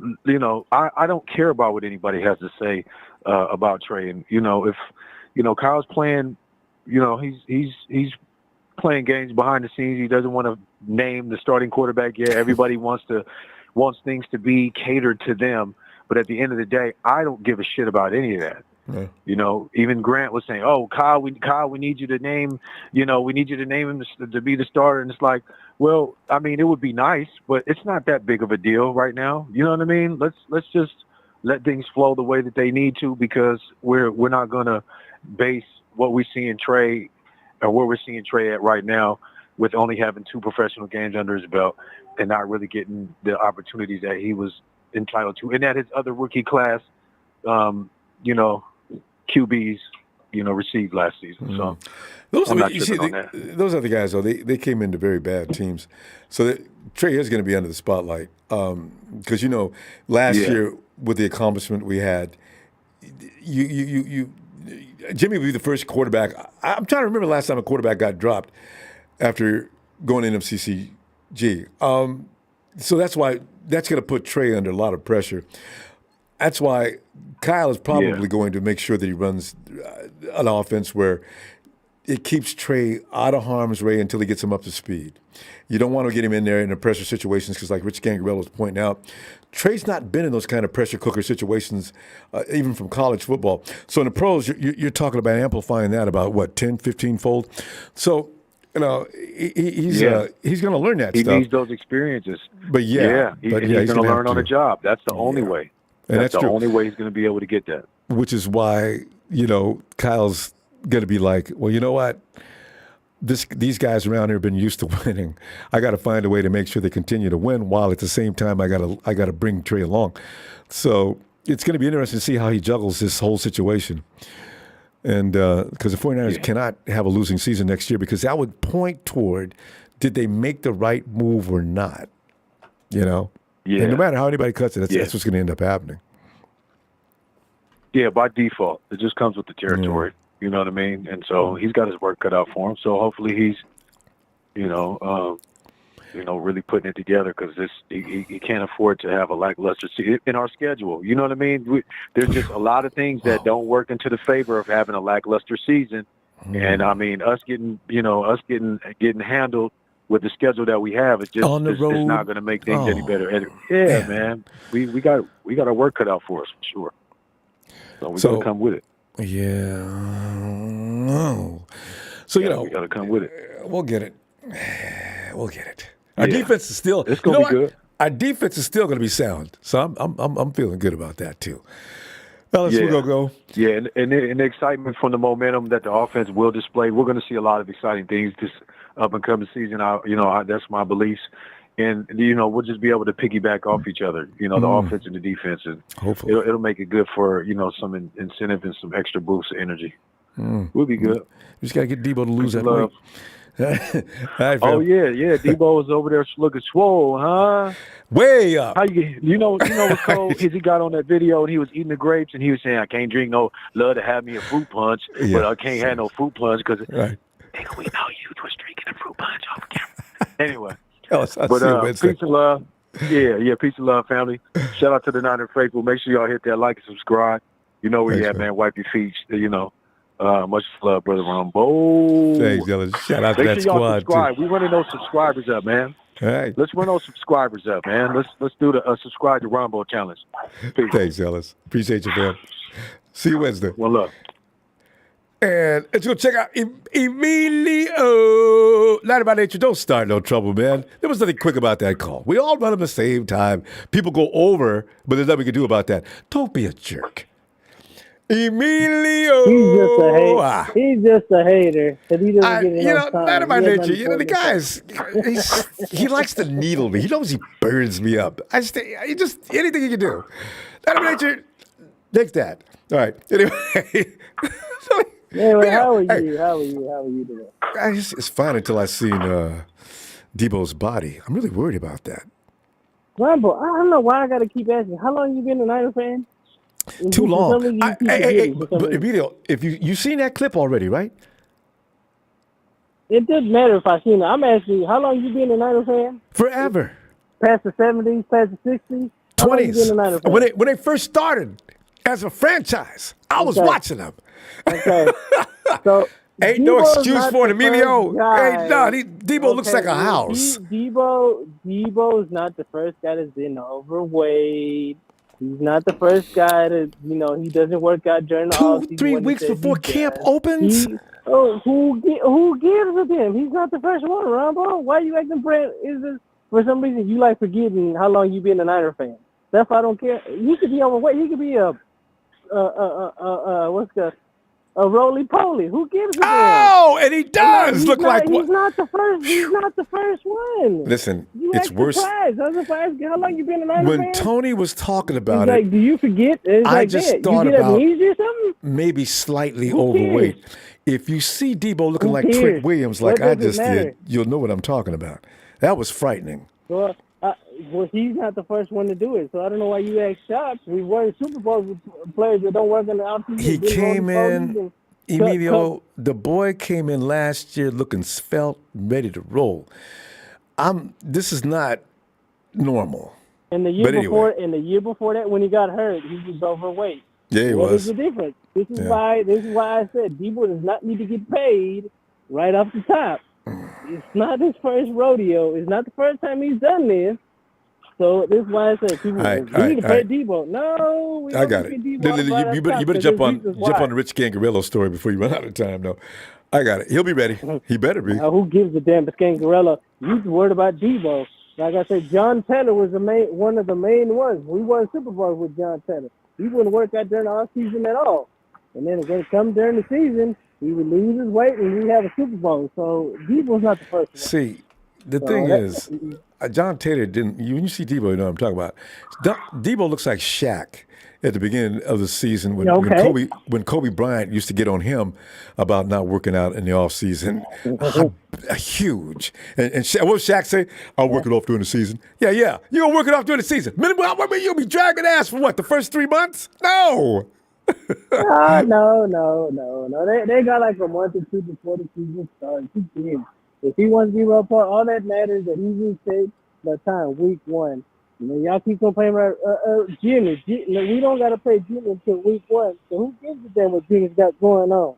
I don't care about what anybody has to say about Trey. And, if, Kyle's playing, he's playing games behind the scenes. He doesn't want to name the starting quarterback yet. Everybody wants things to be catered to them. But at the end of the day, I don't give a shit about any of that. Yeah. Even Grant was saying, "Oh, Kyle, we need you to name, we need you to name him to be the starter." And it's like, well, I mean, it would be nice, but it's not that big of a deal right now. You know what I mean? Let's just let things flow the way that they need to, because we're not gonna base what we see in Trey or where we're seeing Trey at right now with only having 2 professional games under his belt and not really getting the opportunities that he was entitled to, and that his other rookie class, QBs, received last season. So I'm not tripping on that. Those other guys, though, they came into very bad teams. So Trey is going to be under the spotlight because, last year with the accomplishment we had, Jimmy would be the first quarterback. I'm trying to remember the last time a quarterback got dropped after going in MCCG. So that's why that's going to put Trey under a lot of pressure. That's why Kyle is probably going to make sure that he runs an offense where it keeps Trey out of harm's way until he gets him up to speed. You don't want to get him in there in the pressure situations because, like Rich Scangarello was pointing out, Trey's not been in those kind of pressure cooker situations, even from college football. So in the pros, you're talking about amplifying that about, 10, 15-fold? So, he's going to learn that stuff. He needs those experiences. But he's going to learn on the job. That's the only way. That's the only way he's going to be able to get that. Which is why, Kyle's going to be like, well, you know what? These guys around here have been used to winning. I got to find a way to make sure they continue to win, while at the same time I got to bring Trey along. So it's going to be interesting to see how he juggles this whole situation. And because the 49ers cannot have a losing season next year, because that would point toward, did they make the right move or not? And no matter how anybody cuts it, that's what's going to end up happening. Yeah, by default. It just comes with the territory. Yeah. You know what I mean? And so he's got his work cut out for him. So hopefully he's, really putting it together, because he can't afford to have a lackluster season in our schedule. You know what I mean? There's just a lot of things that don't work into the favor of having a lackluster season. And I mean, us getting handled with the schedule that we have, it's not going to make things any better. Yeah, man, we got our work cut out for us for sure. So we got to come with it. Yeah. So we got to come with it. We'll get it. We'll get it. Our defense is still. It's going to be good. Our defense is still going to be sound. So I'm feeling good about that too. Now let's go. Yeah, and the excitement from the momentum that the offense will display, we're going to see a lot of exciting things this up and coming season. That's my beliefs. And, we'll just be able to piggyback off each other, the offense and the defense. And hopefully it'll make it good for, some incentive and some extra boost of energy. We'll be good. We just got to get Debo to lose that weight. Hi, Oh Phil. yeah. Debo was over there looking swole, huh? Way up. How you know what's cold? Is he got on that video and he was eating the grapes and he was saying, I can't drink no, love to have me a fruit punch, but I can't have no fruit punch because Right. nigga, we know you was drinking a fruit punch off camera. Anyway, I'll see you Wednesday. peace and love. Yeah, peace and love, family. Shout out to the Niner faithful. Make sure y'all hit that like and subscribe. You know where you at, man. Wipe your feet. Much love, brother Ronbo. Thanks, Ellis. Shout out to that Make sure y'all squad, subscribe. too. We running those subscribers up, man. All right. Let's run those subscribers up, man. Let's do the subscribe to Ronbo challenge. Peace. Thanks, Ellis. Appreciate you, fam. See you Wednesday. One love. And let's go check out Emilio. Not about nature. Don't start no trouble, man. There was nothing quick about that call. We all run them the same time. People go over, but there's nothing we can do about that. Don't be a jerk. Emilio. He's just a hater. He doesn't get enough time. Not about nature. The guy he likes to needle me. He knows he burns me up. Anything he can do. Not about nature. Take that. All right. Anyway. Anyway, how are you? How are you doing? It's fine until I seen Debo's body. I'm really worried about that. Ronbo, I don't know why I got to keep asking. How long you been a Niner fan? Too long. But Emilio, if you seen that clip already, right? It doesn't matter if I seen it. I'm asking you, how long you been a Niner fan? Forever. Past the 70s, past the 60s? 20s. When they first started as a franchise, I was watching them. Okay. So ain't no excuse for it, Emilio. Debo looks like a house. Debo's not the first guy that's been overweight. He's not the first guy that, he doesn't work out during the offseason. 3 weeks before camp opens? Who gives a damn? He's not the first one, Ronbo. Why are you acting for some reason you like forgetting how long you been a Niner fan? That's why I don't care. He could be overweight. He could be a roly-poly. Who gives a damn? Oh, and he does look like one. He's not the first one. Listen, it's worse. I was surprised. How long you been a Niner fan? When Tony was talking about it, do you forget? I just thought about amnesia or something? Maybe slightly overweight. If you see Debo looking like Trick Williams, like I just did, you'll know what I'm talking about. That was frightening. Well, he's not the first one to do it, so I don't know why you act shocked. We won Super Bowls with players that don't work in the offseason. He came in, Emilio, the boy came in last year looking svelte, ready to roll. This is not normal. And the year before that, when he got hurt, he was overweight. Yeah, he was. What is the difference? This is why I said Debo does not need to get paid right off the top. It's not his first rodeo. It's not the first time he's done this. So this is why I said people need to pay Debo. No, I got it. You better jump on the Rich Scangarello story before you run out of time, though. I got it. He'll be ready. He better be. Who gives a damn? Scangarello, you worried about Debo. Like I said, John Taylor was one of the main ones. We won Super Bowl with John Taylor. He wouldn't work out during the offseason at all. And then when it comes during the season, he would lose his weight and we have a Super Bowl. So Debo's not the first one. See, the thing is, John Taylor didn't. When you see Debo, you know what I'm talking about. Debo looks like Shaq at the beginning of the season when Kobe Bryant used to get on him about not working out in the offseason. Huge. And what would Shaq say? I'll work it off during the season. Yeah. You're going to work it off during the season. You'll be dragging ass for what, the first 3 months? No. No. They got like a month or two before the season starts. If he wants to be a part, all that matters that he will take the time, week one. Y'all keep on playing Jimmy. We don't got to play Jimmy until week one. So who gives a damn what Jimmy's got going on?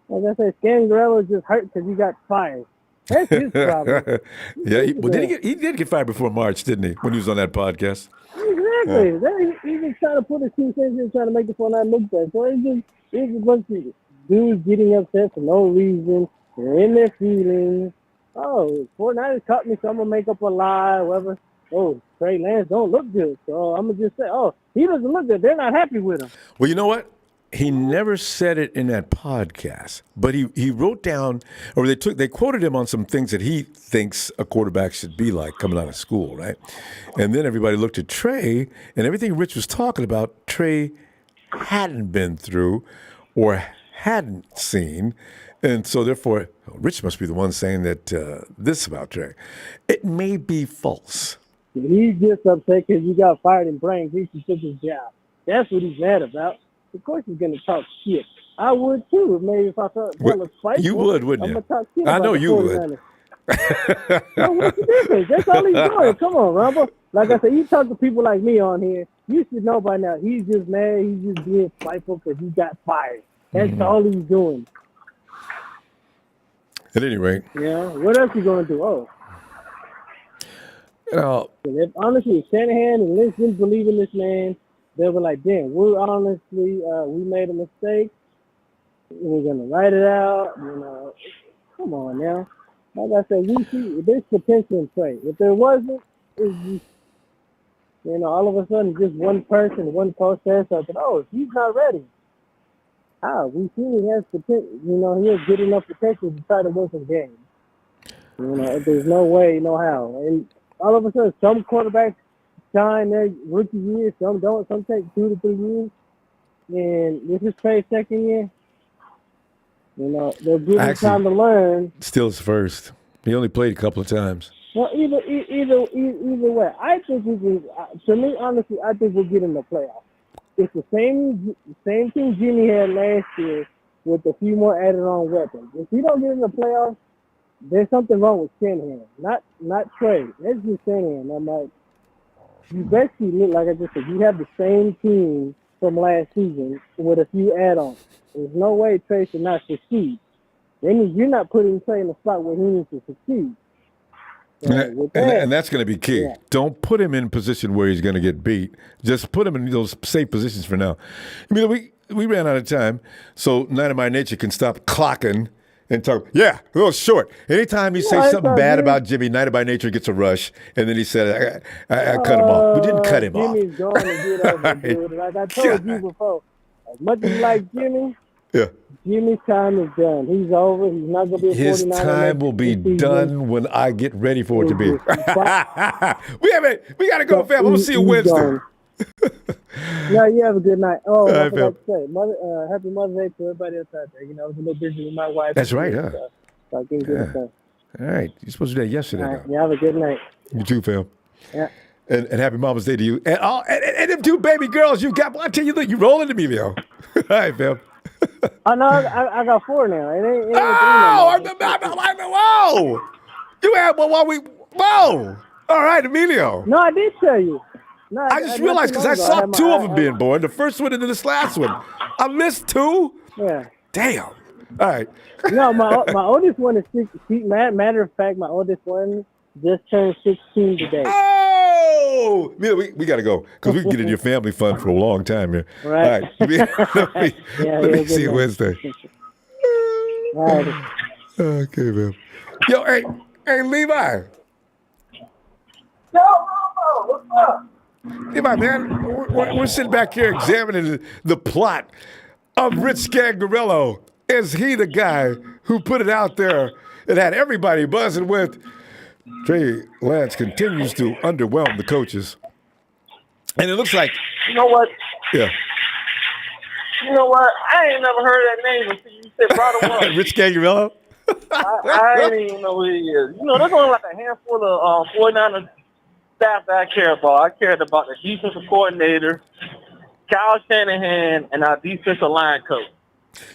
Like I said, Scangarello is just hurt because he got fired. That's his problem. He did get fired before March, didn't he? When he was on that podcast. Exactly. He's just trying to put his 2 cents in, trying to make the 49 look bad. So it's a bunch of dudes getting upset for no reason. They're in their feelings. Oh, 49ers caught me, so I'm going to make up a lie, whatever. Oh, Trey Lance don't look good. So I'm going to just say, he doesn't look good. They're not happy with him. Well, you know what? He never said it in that podcast, but he wrote down, or they quoted him on some things that he thinks a quarterback should be like coming out of school, right? And then everybody looked at Trey, and everything Rich was talking about, Trey hadn't been through or hadn't seen. And so, therefore, Rich must be the one saying that this about Trey. It may be false. He's just upset because you got fired and Brian Greasy took his job. That's what he's mad about. Of course he's going to talk shit. I would too. Maybe if I felt spiteful. You would, wouldn't I'm you? going to talk shit I about know the you would. 49ers. No, what's the difference? That's all he's doing. Come on, Ronbo. Like I said, you talk to people like me on here, you should know by now. He's just mad. He's just being spiteful because he got fired. That's all he's doing. At any rate. Yeah. What else you going to do? Oh. Honestly, if Shanahan and Lynch didn't believe in this man, they were like, damn, we made a mistake. We're going to write it out. Come on now. Like I said, we see there's potential in Trey. If there wasn't, it's just, all of a sudden just one person, one coach says something. Oh, he's not ready. How? We see he has potential. He has good enough potential to try to win some games. There's no way, no how. And all of a sudden, some quarterbacks shine their rookie year, some don't. Some take 2 to 3 years. And this is Trey's second year. They'll give him time to learn. Still his first. He only played a couple of times. Well, either way, I think we can. To me, honestly, I think we'll get in the playoffs. It's the same thing Jimmy had last year with a few more added-on weapons. If we don't get in the playoffs, there's something wrong with Shanahan, not Trey. That's just Shanahan. I'm like, you basically look like I just said. You have the same team from last season with a few add-ons. There's no way Trey should not succeed. Then you're not putting Trey in the spot where he needs to succeed. And that's going to be key. Yeah. Don't put him in a position where he's going to get beat. Just put him in those safe positions for now. I mean, we ran out of time, so Night of My Nature can stop clocking and talk. Yeah, a little short. Anytime he says something bad about Jimmy, Night of My Nature gets a rush, and then he said, I cut him off. We didn't cut him off. Jimmy's going to get over, dude. Like I told you before, as much as you like Jimmy, Jimmy's time is done. He's over. He's not going to be a 49er. His time will be done when I get ready for it to be. We got to go, fam. I'm going to see you Wednesday. Yeah, you have a good night. Oh, I forgot to say, happy Mother's Day to everybody else out there. I was a little busy with my wife. That's right, huh? So I couldn't get it done. All right. You're supposed to do that yesterday. All right. Yeah, have a good night. You too, fam. Yeah. And happy Mama's Day to you. And them 2 baby girls you got. I tell you, look, you rolling, Emilio. All right, fam. Oh, no, I got 4 now. It ain't 3 no more. Whoa! You had one while we. Whoa! All right, Emilio. No, I did tell you. No, I just realized because I saw 2 of them being born. The first one and then this last one. I missed 2. Yeah. Damn. All right. No, my oldest one is 16. Matter of fact, my oldest one just turned 16 today. Oh! We got to go because we can get in your family fun for a long time here. Right. All right. Let me see you Wednesday. All right. Okay, man. Yo, hey, Levi. Yo, Ronbo, what's up? Levi, man, we're sitting back here examining the plot of Rich Scangarello. Is he the guy who put it out there and had everybody buzzing with Trey Lance continues to underwhelm the coaches? And it looks like... You know what? Yeah. You know what? I ain't never heard that name until you said Brother One. Rich Scangarello? I ain't even know who he is. There's only like a handful of 49ers staff that I care about. I cared about the defensive coordinator, Kyle Shanahan, and our defensive line coach.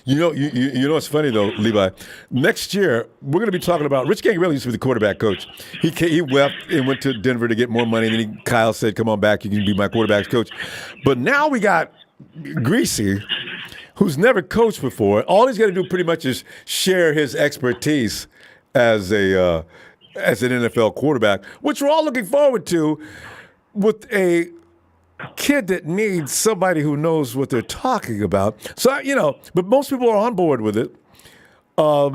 You know what's funny though, Levi? Next year we're going to be talking about Rich Scangarello used to be the quarterback coach. He left and went to Denver to get more money. And then Kyle said, "Come on back, you can be my quarterback's coach." But now we got Greasy, who's never coached before. All he's got to do pretty much is share his expertise as an NFL quarterback, which we're all looking forward to, with a kid that needs somebody who knows what they're talking about. So, but most people are on board with it. I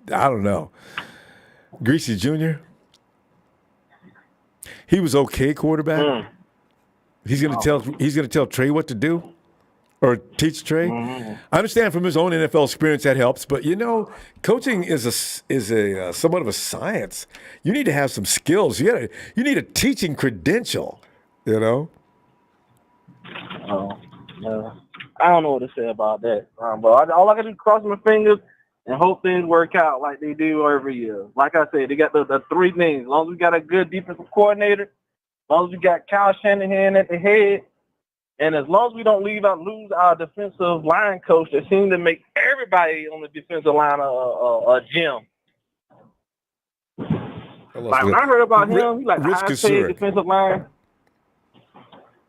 don't know. Greasy Jr., he was okay quarterback. He's gonna tell Trey what to do, or teach Trey. I understand from his own NFL experience that helps, but coaching is a somewhat of a science. You need to have some skills. You need a teaching credential. Oh, no. I don't know what to say about that. But all I can do is cross my fingers and hope things work out like they do every year. Like I said, they got the three things. As long as we got a good defensive coordinator, as long as we got Kyle Shanahan at the head, and as long as we don't lose our defensive line coach that seems to make everybody on the defensive line a gem. Like when I heard about him, he's like the highest paid defensive line.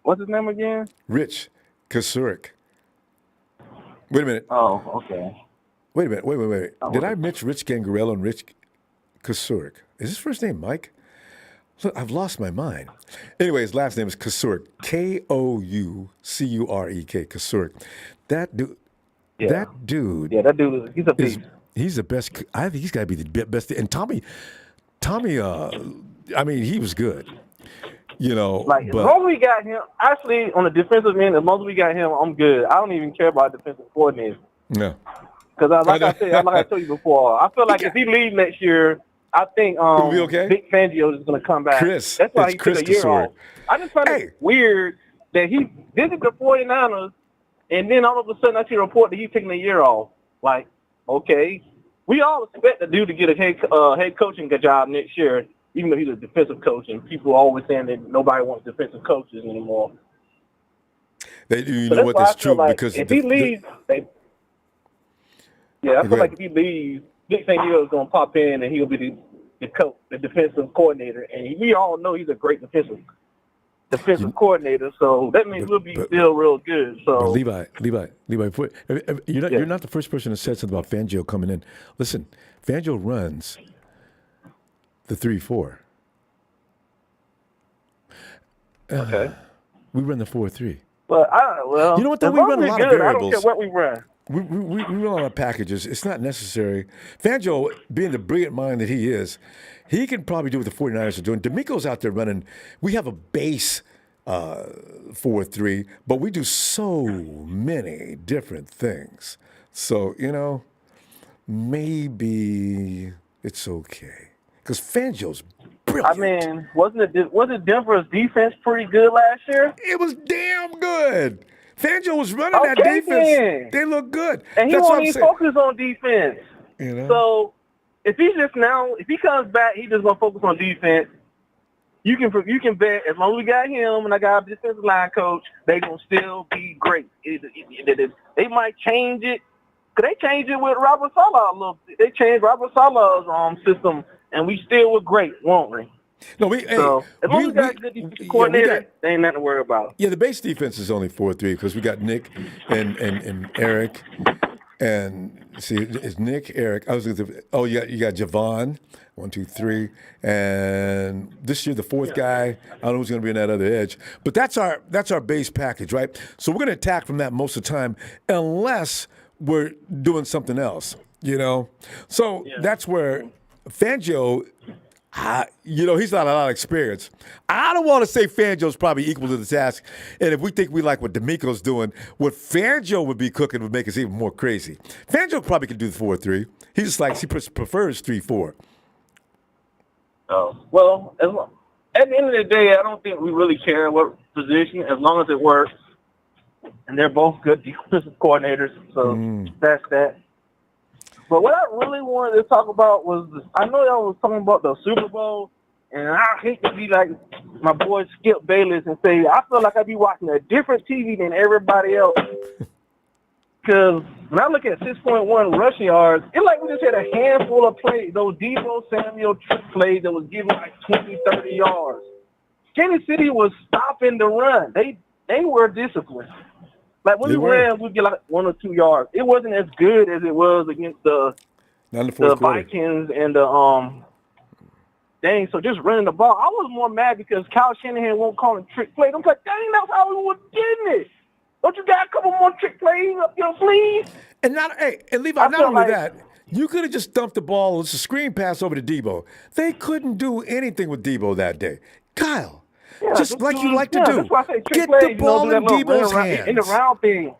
What's his name again? Rich Kasurik. Wait a minute. Oh, okay. Wait a minute. Wait. Did I mention Rich Scangarello and Rich Kasurik? Is his first name Mike? Look, I've lost my mind. Anyway, his last name is Kasurik. Koucurek. Kasurik. That dude. Yeah. That dude. Yeah, that dude. He's a beast. He's the best. I think he's got to be the best. And Tommy. I mean, he was good. You know, like as long as we got him, actually on the defensive end, as long as we got him, I'm good. I don't even care about defensive coordinator. Yeah. Because like I told you before, I feel like if he leaves next year, I think Vic Fangio is going to come back. That's why he took a year off. I just find it weird that he visited the 49ers, and then all of a sudden I see a report that he's taking a year off. Like, okay, we all expect the dude to get a head coaching job next year, even though he's a defensive coach, and people are always saying that nobody wants defensive coaches anymore. You know what? That's true because if he leaves, I feel like if he leaves, Vic Fangio is going to pop in and he'll be the coach, the defensive coordinator, and we all know he's a great defensive coordinator. So that means we'll be still real good. So Levi, you're not the first person that said something about Fangio coming in. Listen, Fangio runs the 3-4. Okay. We run the 4-3. But you know what? Though we run a lot of variables. I don't care what we run. We run a lot of packages. It's not necessary. Fangio, being the brilliant mind that he is, he can probably do what the 49ers are doing. D'Amico's out there running. We have a base 4-3, but we do so many different things. So, you know, maybe it's okay. Because Fangio's brilliant. I mean, wasn't Denver's defense pretty good last year? It was damn good. Fangio was running that defense. Then. They look good. And he won't even focus on defense. You know? So if he comes back, he's just gonna focus on defense. You can bet as long as we got him and I got a defensive line coach, they gonna still be great. They might change it. Cause they changed it with Robert Saleh a little bit. They changed Robert Saleh's system, and we still were great, won't we? No, as long as we got a good defensive coordinator, there ain't nothing to worry about. Yeah, the base defense is only 4-3 because we got Nick and Eric, and see, it's Nick, Eric. I was going to. Oh, you got Javon, 1, 2, 3, and this year the fourth guy. I don't know who's going to be in that other edge, but that's our base package, right? So we're going to attack from that most of the time, unless we're doing something else, you know. So that's where Fangio. He's not a lot of experience. I don't want to say Fangio's probably equal to the task. And if we think we like what D'Amico's doing, what Fangio would be cooking would make us even more crazy. Fangio probably could do the 4-3. He just likes, he prefers 3-4. Oh, well, at the end of the day, I don't think we really care what position as long as it works. And they're both good defensive coordinators, so that's that. But what I really wanted to talk about was, I know y'all was talking about the Super Bowl, and I hate to be like my boy Skip Bayless and say, I feel like I be watching a different TV than everybody else. Because when I look at 6.1 rushing yards, it's like we just had a handful of plays, those Deebo Samuel trick plays that was giving like 20, 30 yards. Kansas City was stopping the run. They were disciplined. Like when we ran, we'd get like 1 or 2 yards. It wasn't as good as it was against the Vikings and the so just running the ball. I was more mad because Kyle Shanahan won't call a trick play. I'm like, dang, that's how we were getting it. Don't you got a couple more trick plays up your sleeve? And Levi, not only that, you could have just dumped the ball. It's a screen pass over to Deebo. They couldn't do anything with Deebo that day. Kyle. Yeah, just like you like to do. That's why I say Get plays, the ball in Deebo's hands. In the round thing.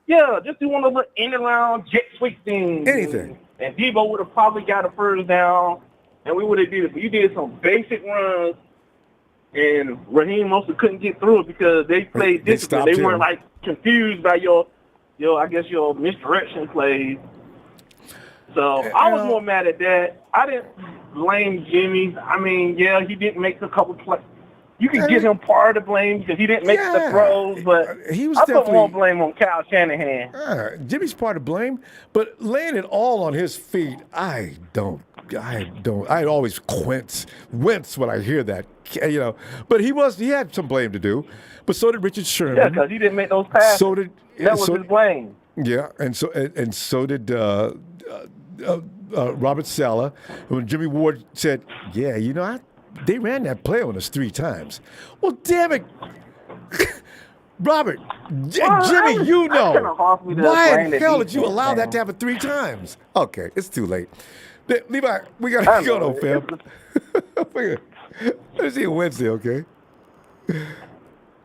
Yeah, just do one of the in-around jet sweep things. Anything. And Deebo would have probably got a first down, and we would have did it. But you did some basic runs, and Raheem mostly couldn't get through it because they played discipline. They weren't like confused by your I guess your misdirection plays. So I was more mad at that. I didn't blame Jimmy. I mean, yeah, he didn't make a couple plays. You can give him part of the blame because he didn't make the throws, but he was I put definitely more blame on Kyle Shanahan. Jimmy's part of blame, but laying it all on his feet, I don't. I always wince when I hear that, But he had some blame to do, but so did Richard Sherman. Yeah, because he didn't make those passes. That was his blame. Yeah, and so did Robert Saleh. When Jimmy Ward said, "Yeah, they ran that play on us 3 times." Well, damn it, Robert, Jimmy, why in hell did you allow that to happen 3 times? Okay, it's too late. Levi, we gotta go though, fam. Let's see you Wednesday, okay?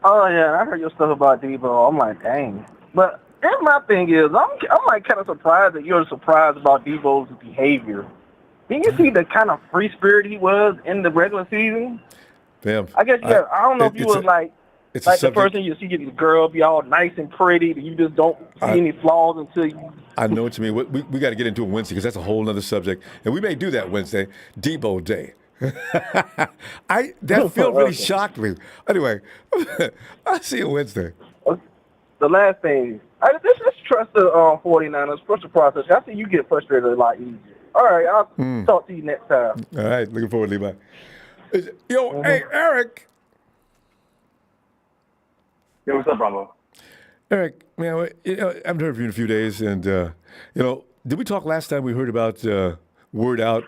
Oh yeah, I heard your stuff about Debo. I'm like, dang. But and my thing is, I'm like kind of surprised that you're surprised about Debo's behavior. Didn't you see the kind of free spirit he was in the regular season? Fam, I guess I don't know if you was like the person you see the girl be all nice and pretty, that you just don't see any flaws until you. I know what you mean. We got to get into it Wednesday because that's a whole other subject, and we may do that Wednesday. Debo Day. That film really shocked me. Anyway, I'll see you Wednesday. The last thing, let's trust the 49ers. Trust the process. I see you get frustrated a lot easier. All right, I'll talk to you next time. All right, looking forward, Levi. Hey, Eric. Yo, what's up, Ronbo? Eric, man, I haven't heard from you in a few days, and did we talk last time? We heard about word out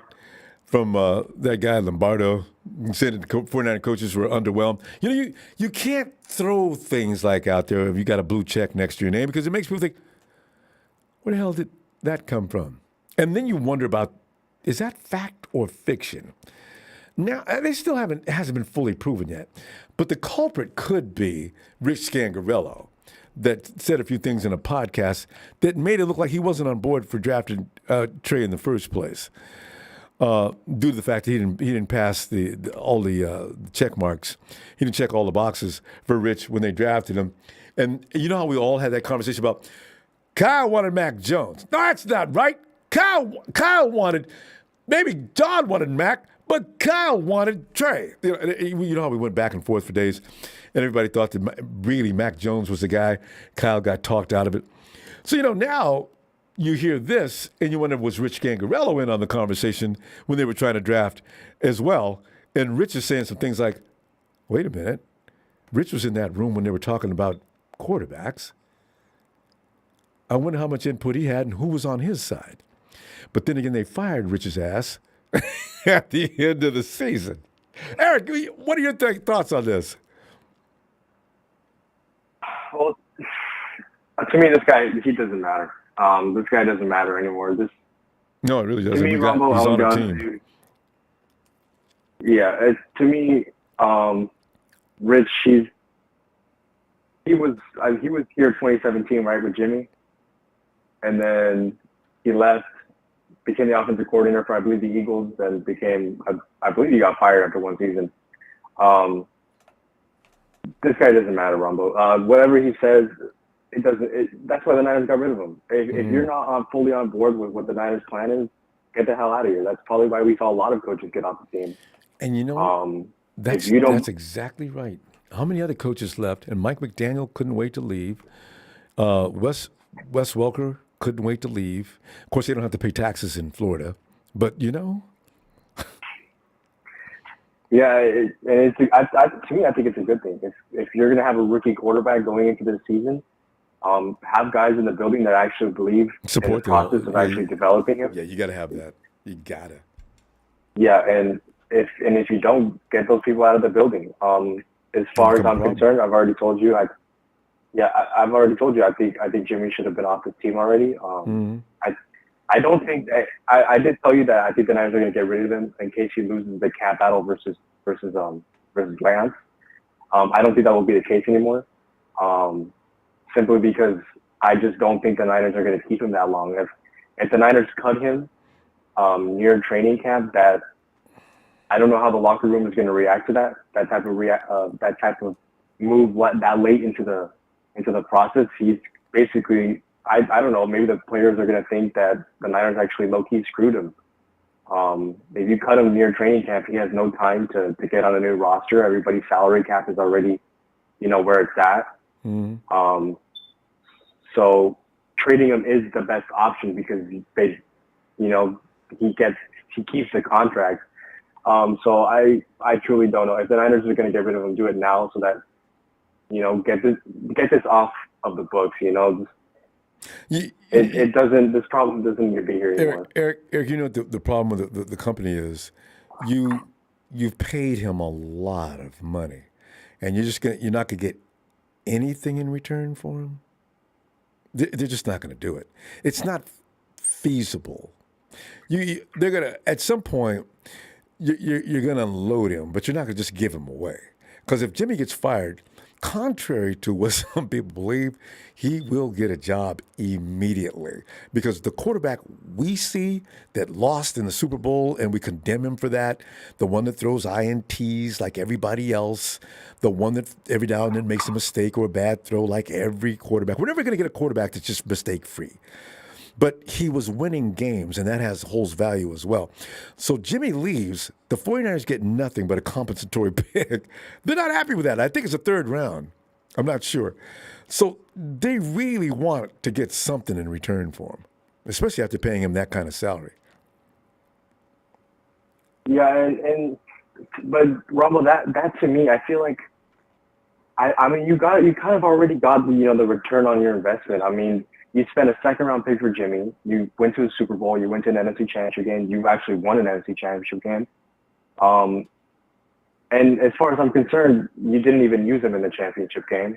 from that guy Lombardo saying that the 49 coaches were underwhelmed. You can't throw things like out there if you got a blue check next to your name because it makes people think, where the hell did that come from? And then you wonder about, is that fact or fiction? Now, they still hasn't been fully proven yet, but the culprit could be Rich Scangarello that said a few things in a podcast that made it look like he wasn't on board for drafting Trey in the first place, due to the fact that he didn't pass all the check marks. He didn't check all the boxes for Rich when they drafted him. And you know how we all had that conversation about Kyle wanted Mac Jones. No, that's not right. Kyle wanted, maybe John wanted Mac, but Kyle wanted Trey. You know how we went back and forth for days, and everybody thought that really Mac Jones was the guy. Kyle got talked out of it. So, now you hear this, and you wonder, was Rich Scangarello in on the conversation when they were trying to draft as well? And Rich is saying some things like, wait a minute, Rich was in that room when they were talking about quarterbacks. I wonder how much input he had and who was on his side. But then again, they fired Rich's ass at the end of the season. Eric, what are your thoughts on this? Well, to me, this guy, he doesn't matter. This guy doesn't matter anymore. No, it really doesn't. To me, he's on the team. To me, Rich, he was here 2017, right, with Jimmy, and then he left, became the offensive coordinator for, I believe, the Eagles, and I believe he got fired after one season. This guy doesn't matter, Ronbo. Whatever he says, it doesn't. That's why the Niners got rid of him. If you're not fully on board with what the Niners' plan is, get the hell out of here. That's probably why we saw a lot of coaches get off the team. And that's exactly right. How many other coaches left? And Mike McDaniel couldn't wait to leave. Wes Welker couldn't wait to leave. Of course, they don't have to pay taxes in Florida, but Yeah, to me, I think it's a good thing. If you're going to have a rookie quarterback going into the season, have guys in the building that actually believe in the process of actually developing him. Yeah, you got to have that. You got to. Yeah, and if you don't, get those people out of the building. As far as I'm concerned, I've already told you. I think Jimmy should have been off the team already. I don't think I did tell you that I think the Niners are going to get rid of him in case he loses the cap battle versus Lance. I don't think that will be the case anymore. Simply because I just don't think the Niners are going to keep him that long. If the Niners cut him near training camp, that I don't know how the locker room is going to react to that type of move that late into into the process, he's basically, I don't know, maybe the players are going to think that the Niners actually low-key screwed him. If you cut him near training camp, he has no time to get on a new roster. Everybody's salary cap is already, where it's at. Mm-hmm. So trading him is the best option because he keeps the contract. So I truly don't know if the Niners are going to get rid of him. Do it now so that get this off of the books. This problem doesn't need to be here anymore. Eric, the problem with the company is you've paid him a lot of money, and you're not gonna get anything in return for him. They're just not gonna do it. It's not feasible. They're gonna at some point you're gonna unload him, but you're not gonna just give him away. Because if Jimmy gets fired, contrary to what some people believe, he will get a job immediately. Because the quarterback we see that lost in the Super Bowl, and we condemn him for that, the one that throws INTs like everybody else, the one that every now and then makes a mistake or a bad throw like every quarterback. We're never going to get a quarterback that's just mistake-free. But he was winning games, and that holds value as well. So Jimmy leaves. The 49ers get nothing but a compensatory pick. They're not happy with that. I think it's a third round. I'm not sure. So they really want to get something in return for him, especially after paying him that kind of salary. Yeah, but Ronbo, that to me, I feel like, I mean, you kind of already got the return on your investment. I mean, you spent a second-round pick for Jimmy. You went to the Super Bowl. You went to an NFC Championship game. You actually won an NFC Championship game. And as far as I'm concerned, you didn't even use him in the championship game,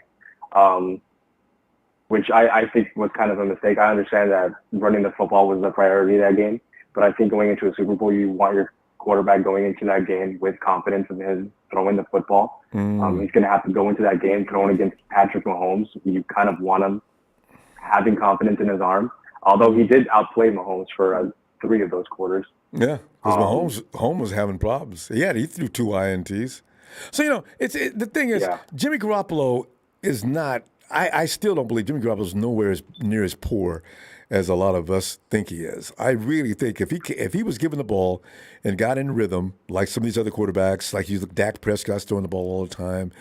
which I think was kind of a mistake. I understand that running the football was the priority of that game, but I think going into a Super Bowl, you want your quarterback going into that game with confidence in his throwing the football. He's going to have to go into that game throwing against Patrick Mahomes. You kind of want him having confidence in his arm, although he did outplay Mahomes for 3 of those quarters. Yeah, because Mahomes was having problems. He threw 2 INTs. So, the thing is, Jimmy Garoppolo is not, I still don't believe Jimmy Garoppolo is nowhere near as poor as a lot of us think he is. I really think if he was given the ball and got in rhythm, like some of these other quarterbacks, like Dak Prescott's throwing the ball all the time,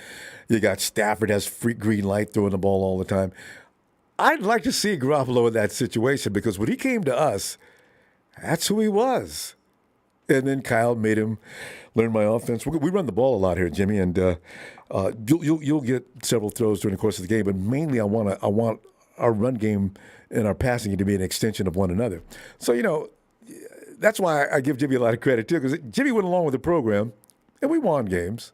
you got Stafford has free green light throwing the ball all the time. I'd like to see Garoppolo in that situation because when he came to us, that's who he was. And then Kyle made him learn my offense. We run the ball a lot here, Jimmy, and you'll get several throws during the course of the game. But mainly, I want our run game and our passing game to be an extension of one another. So that's why I give Jimmy a lot of credit too, because Jimmy went along with the program, and we won games.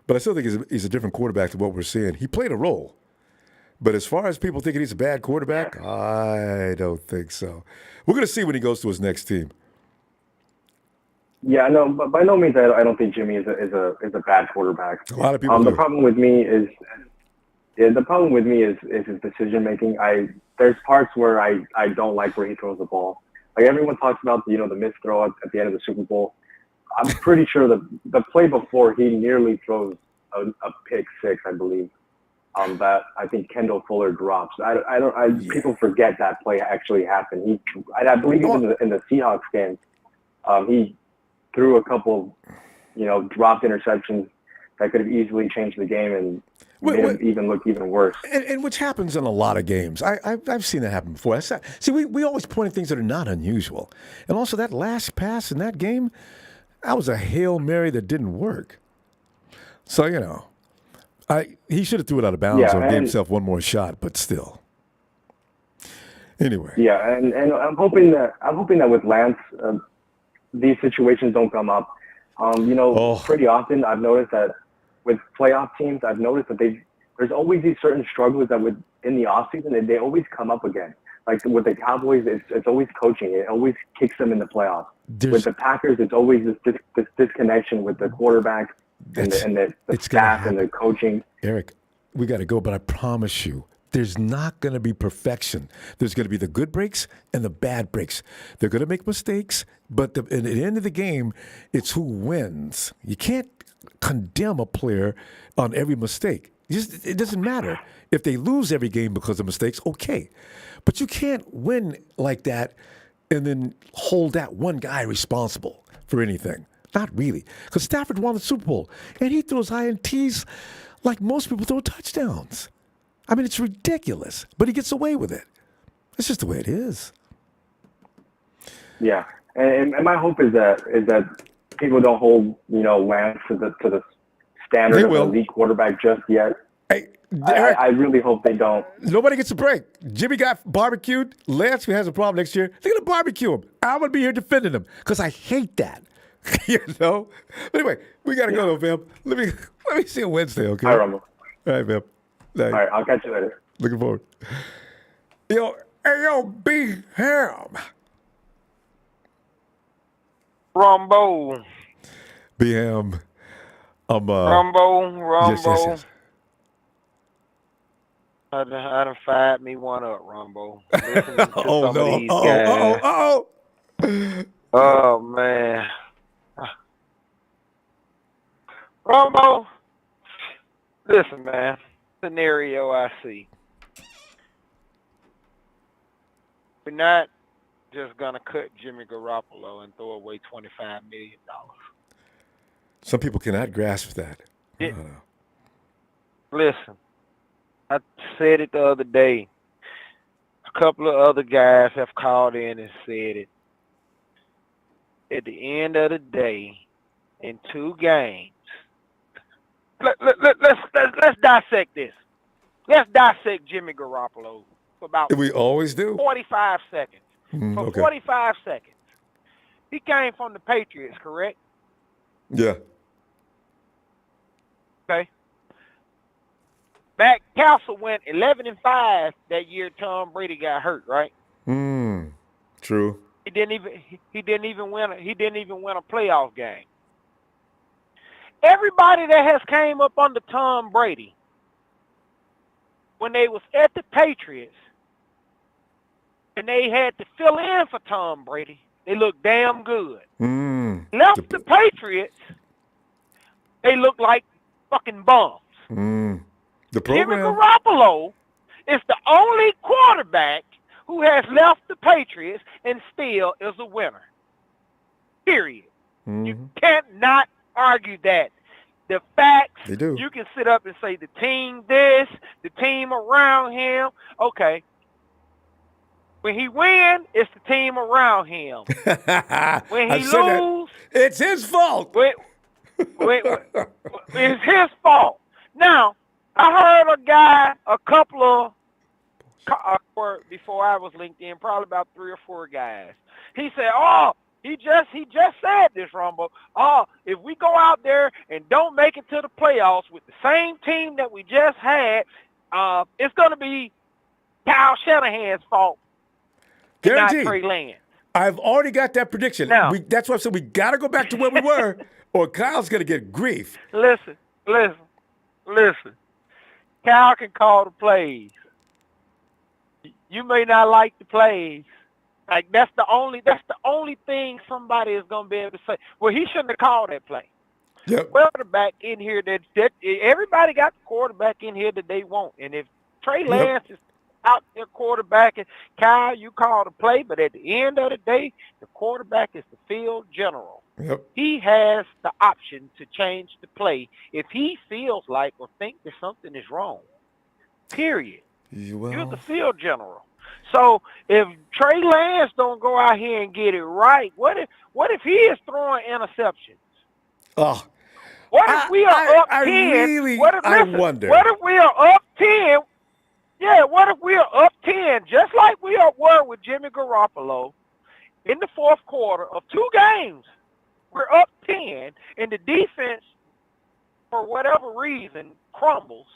But I still think he's a different quarterback than what we're seeing. He played a role. But as far as people thinking he's a bad quarterback, I don't think so. We're going to see when he goes to his next team. Yeah, no, but by no means I don't think Jimmy is a bad quarterback. A lot of people The do. problem with me is his decision making. There's parts where I don't like where he throws the ball. Like everyone talks about the missed throw at the end of the Super Bowl. I'm pretty sure the play before he nearly throws a pick 6, I believe. That I think Kendall Fuller drops. People forget that play actually happened. I believe he was in the Seahawks game. He threw a couple, dropped interceptions that could have easily changed the game and made him even look even worse. And which happens in a lot of games. I've seen that happen before. See, we always point at things that are not unusual. And also that last pass in that game, that was a Hail Mary that didn't work. So, he should have threw it out of bounds or gave himself one more shot, but still. Anyway. Yeah, and I'm hoping that with Lance, these situations don't come up. Pretty often I've noticed that with playoff teams, that there's always these certain struggles that in the offseason, they always come up again. Like with the Cowboys, it's always coaching. It always kicks them in the playoffs. With the Packers, it's always this disconnection with the quarterback and the staff and the coaching. Eric, we got to go, but I promise you, there's not going to be perfection. There's going to be the good breaks and the bad breaks. They're going to make mistakes, but at the end of the game, it's who wins. You can't condemn a player on every mistake. It doesn't matter. If they lose every game because of mistakes, okay. But you can't win like that and then hold that one guy responsible for anything. Not really. Because Stafford won the Super Bowl, and he throws INTs like most people throw touchdowns. I mean, it's ridiculous, but he gets away with it. It's just the way it is. Yeah, and my hope is that people don't hold Lance to the standard of an elite quarterback just yet. Hey, I really hope they don't. Nobody gets a break. Jimmy got barbecued. Lance, who has a problem next year, they're gonna barbecue him. I'm gonna be here defending him because I hate that. But anyway, we gotta go though, fam. Let me see you Wednesday, okay? All right, Ronbo. All right, fam. All right, I'll catch you later. Looking forward. Yo, B Ham. Ronbo. B Ham. Ronbo. Yes. I done fired me one up, Ronbo. Oh no! Oh man, Ronbo. Listen, man. Scenario I see. We're not just gonna cut Jimmy Garoppolo and throw away $25 million. Some people cannot grasp that. Listen, I said it the other day. A couple of other guys have called in and said it. At the end of the day, in 2 games, let's dissect this. Let's dissect Jimmy Garoppolo for about We always do. 45 seconds. For Okay. 45 seconds. He came from the Patriots, correct? Yeah. Okay. Matt Castle went 11-5 that year Tom Brady got hurt, right? True. He didn't even win a playoff game. Everybody that has came up under Tom Brady, when they was at the Patriots and they had to fill in for Tom Brady, they looked damn good. Left the Patriots, they looked like fucking bums. The Jimmy program. Garoppolo is the only quarterback who has left the Patriots and still is a winner. Period. You cannot argue that. The facts, They do. you can sit up and say the team this, the team around him. Okay. When he wins, it's the team around him. When he loses, it's his fault. It's his fault. Now, I heard a guy, before I was linked in, probably about 3 or 4 guys. He said, he just said this, Ronbo. If we go out there and don't make it to the playoffs with the same team that we just had, it's going to be Kyle Shanahan's fault. Guaranteed. Not Trey Lance. I've already got that prediction. Now, That's why I said we got to go back to where we were, or Kyle's going to get grief. Listen. Kyle can call the plays. You may not like the plays. Like that's the only thing somebody is gonna be able to say. Well, he shouldn't have called that play. Yep. Quarterback in here that everybody got the quarterback in here that they want. And if Trey Lance is out there quarterbacking, Kyle, you call the play, but at the end of the day, the quarterback is the field general. Yep. He has the option to change the play if he feels like or think that something is wrong. Period. You're the field general. So if Trey Lance don't go out here and get it right, what if he is throwing interceptions? What if we are up 10? I wonder. What if we are up 10? Yeah, what if we are up 10, just like we were with Jimmy Garoppolo in the fourth quarter of 2 games? We're up 10, and the defense, for whatever reason, crumbles,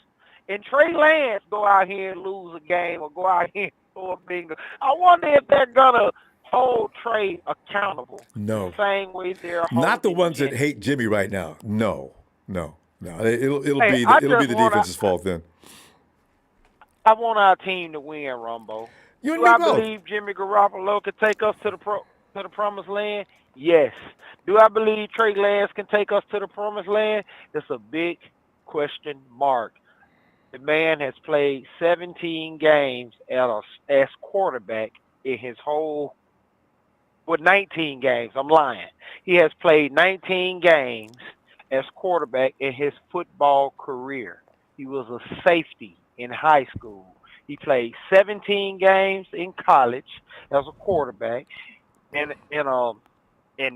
and Trey Lance go out here and lose a game or go out here and throw a bingo. I wonder if they're going to hold Trey accountable. No. The same way they're holding Not the ones that hate Jimmy right now. No. It'll be the defense's fault then. I want our team to win, Ronbo. You and Do me I both. believe Jimmy Garoppolo could take us to the promised land? Yes. Do I believe Trey Lance can take us to the promised land? It's a big question mark. The man has played 17 games as quarterback in his whole, 19 games. I'm lying. He has played 19 games as quarterback in his football career. He was a safety in high school. He played 17 games in college as a quarterback, and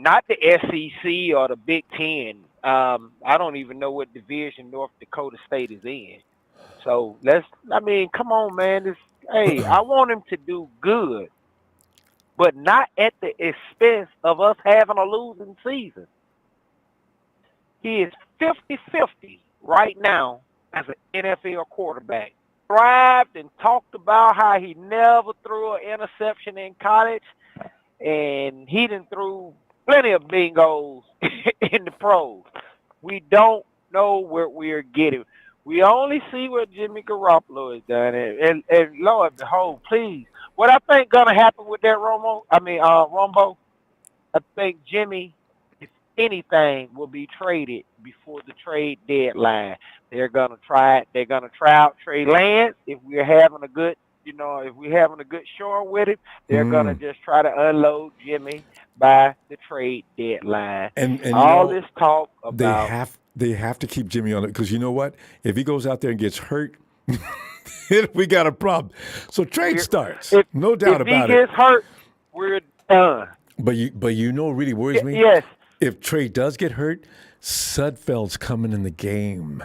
not the SEC or the Big Ten. I don't even know what division North Dakota State is in. So come on, man. Hey, I want him to do good, but not at the expense of us having a losing season. He is 50-50 right now as an NFL quarterback. Thrived and talked about how he never threw an interception in college, and he done threw plenty of bingos in the pros. We don't know where we're getting. We only see what Jimmy Garoppolo has done, and Lord behold, please, what I think gonna happen with that Ronbo, I think Jimmy, if anything, will be traded before the trade deadline. They're gonna try it. They're gonna try out Trey Lance if we're having a good, showing with him. They're gonna just try to unload Jimmy by the trade deadline. And all this talk about they have to keep Jimmy on it because you know what? If he goes out there and gets hurt, we got a problem. So trade starts, no doubt about it. If he gets hurt, we're done. But you know what really worries me? Yes. If Trey does get hurt, Sudfeld's coming in the game.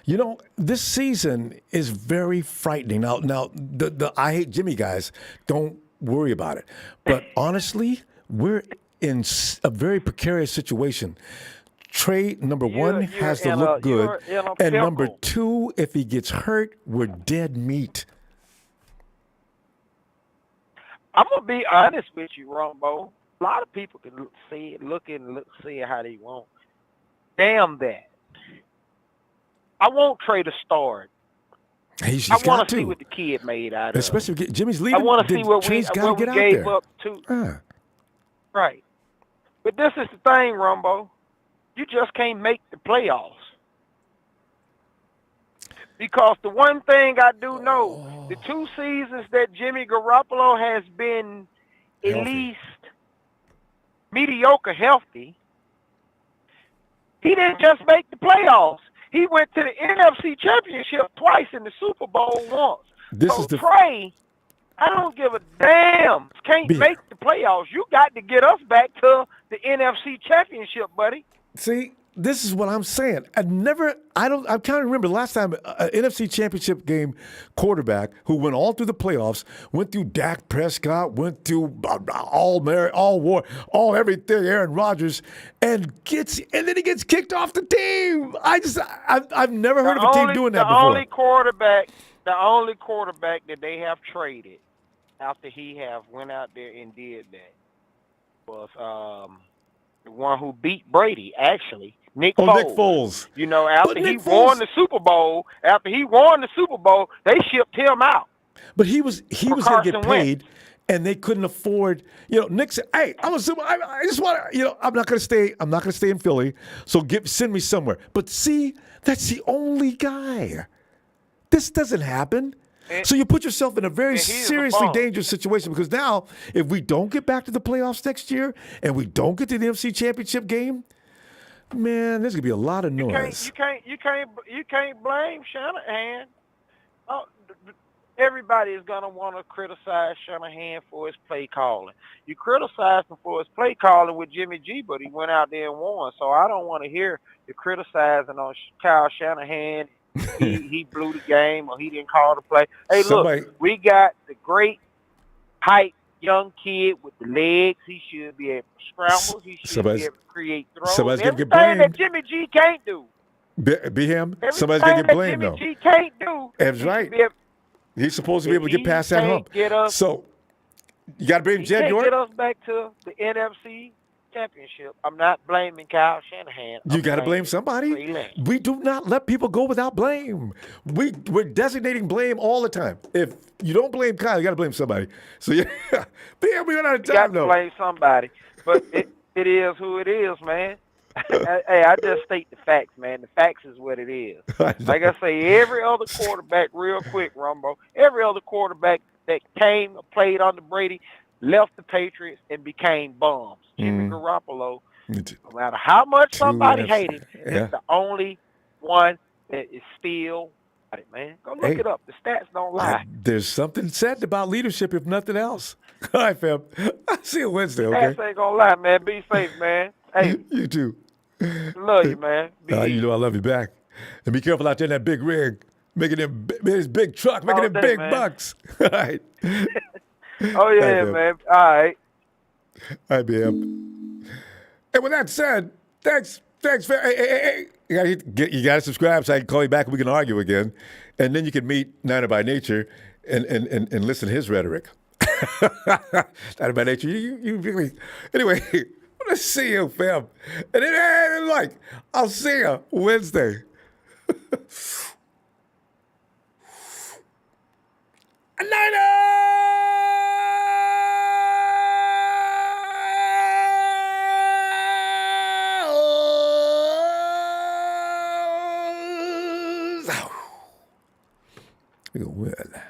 You know, this season is very frightening. Now the I hate Jimmy guys, don't worry about it. But honestly, we're in a very precarious situation. Trey, number one, has to look good. And number two, if he gets hurt, we're dead meat. I'm going to be honest with you, Ronbo. A lot of people can see it how they want. Damn that. I want Trey to start. I want to see what the kid made out of. Especially Jimmy's leaving. I want to see what we gave there. up to. Right. But this is the thing, Ronbo. You just can't make the playoffs. Because the one thing I do know, the 2 seasons that Jimmy Garoppolo has been at least mediocre healthy, he didn't just make the playoffs. He went to the NFC Championship twice and the Super Bowl once. Trey, I don't give a damn. Can't make the playoffs. You got to get us back to the NFC Championship, buddy. See, this is what I'm saying. I'm trying to remember the last time an NFC Championship game quarterback who went all through the playoffs, went through Dak Prescott, went through all everything, Aaron Rodgers, and then he gets kicked off the team. I've never heard of a team doing that before. The only quarterback that they have traded after he went out there and did that was the one who beat Brady, actually, Nick Foles. Nick Foles. You know, after he won the Super Bowl, they shipped him out. But he was going to get paid, and they couldn't afford. You know, Nick said, "Hey, I just want to. I'm not going to stay. I'm not going to stay in Philly. So send me somewhere." But see, that's the only guy. This doesn't happen. So you put yourself in a very seriously dangerous situation because now, if we don't get back to the playoffs next year and we don't get to the NFC Championship game, man, there's gonna be a lot of noise. You can't blame Shanahan. Everybody is gonna want to criticize Shanahan for his play calling. You criticize him for his play calling with Jimmy G, but he went out there and won. So I don't want to hear the criticizing on Kyle Shanahan. He blew the game or he didn't call the play. Hey, look, we got the great height young kid with the legs. He should be able to scramble. He should be able to create throws. Somebody's Everything gonna get blamed. that Jimmy G can't do. Be him. Somebody's gonna get blamed though. Jimmy G can't do. That's right. He's supposed to be able to get past that hump. So you got to blame Jed York. Get us back to the NFC Championship. I'm not blaming Kyle Shanahan. You got to blame somebody. We do not let people go without blame. We're designating blame all the time. If you don't blame Kyle, you got to blame somebody. So yeah, damn, we run out of time though. You got to blame somebody. But it is who it is, man. Hey, I just state the facts, man. The facts is what it is. Like I say, every other quarterback, real quick, Rumbo, every other quarterback that came, played under Brady, left the Patriots and became bums. Jimmy Garoppolo, no matter how much somebody hated, is the only one that is still got it, man. Go look it up. The stats don't lie. There's something said about leadership, if nothing else. All right, fam. I'll see you Wednesday, The okay? stats ain't gonna lie, man. Be safe, man. Hey, You too. love you, man. Be You easy. know I love you back. And be careful out there in that big rig, making them his big truck, making All them day, big man. bucks. All right. Oh yeah, fam. man. All right. All right, BM. And with that said, thanks, fam. Hey. You got to subscribe so I can call you back and we can argue again. And then you can meet Niner by Nature and listen to his rhetoric. Niner by Nature, you really... Anyway, let's see you, fam. And then, I'll see you Wednesday. Niners! We're going to win.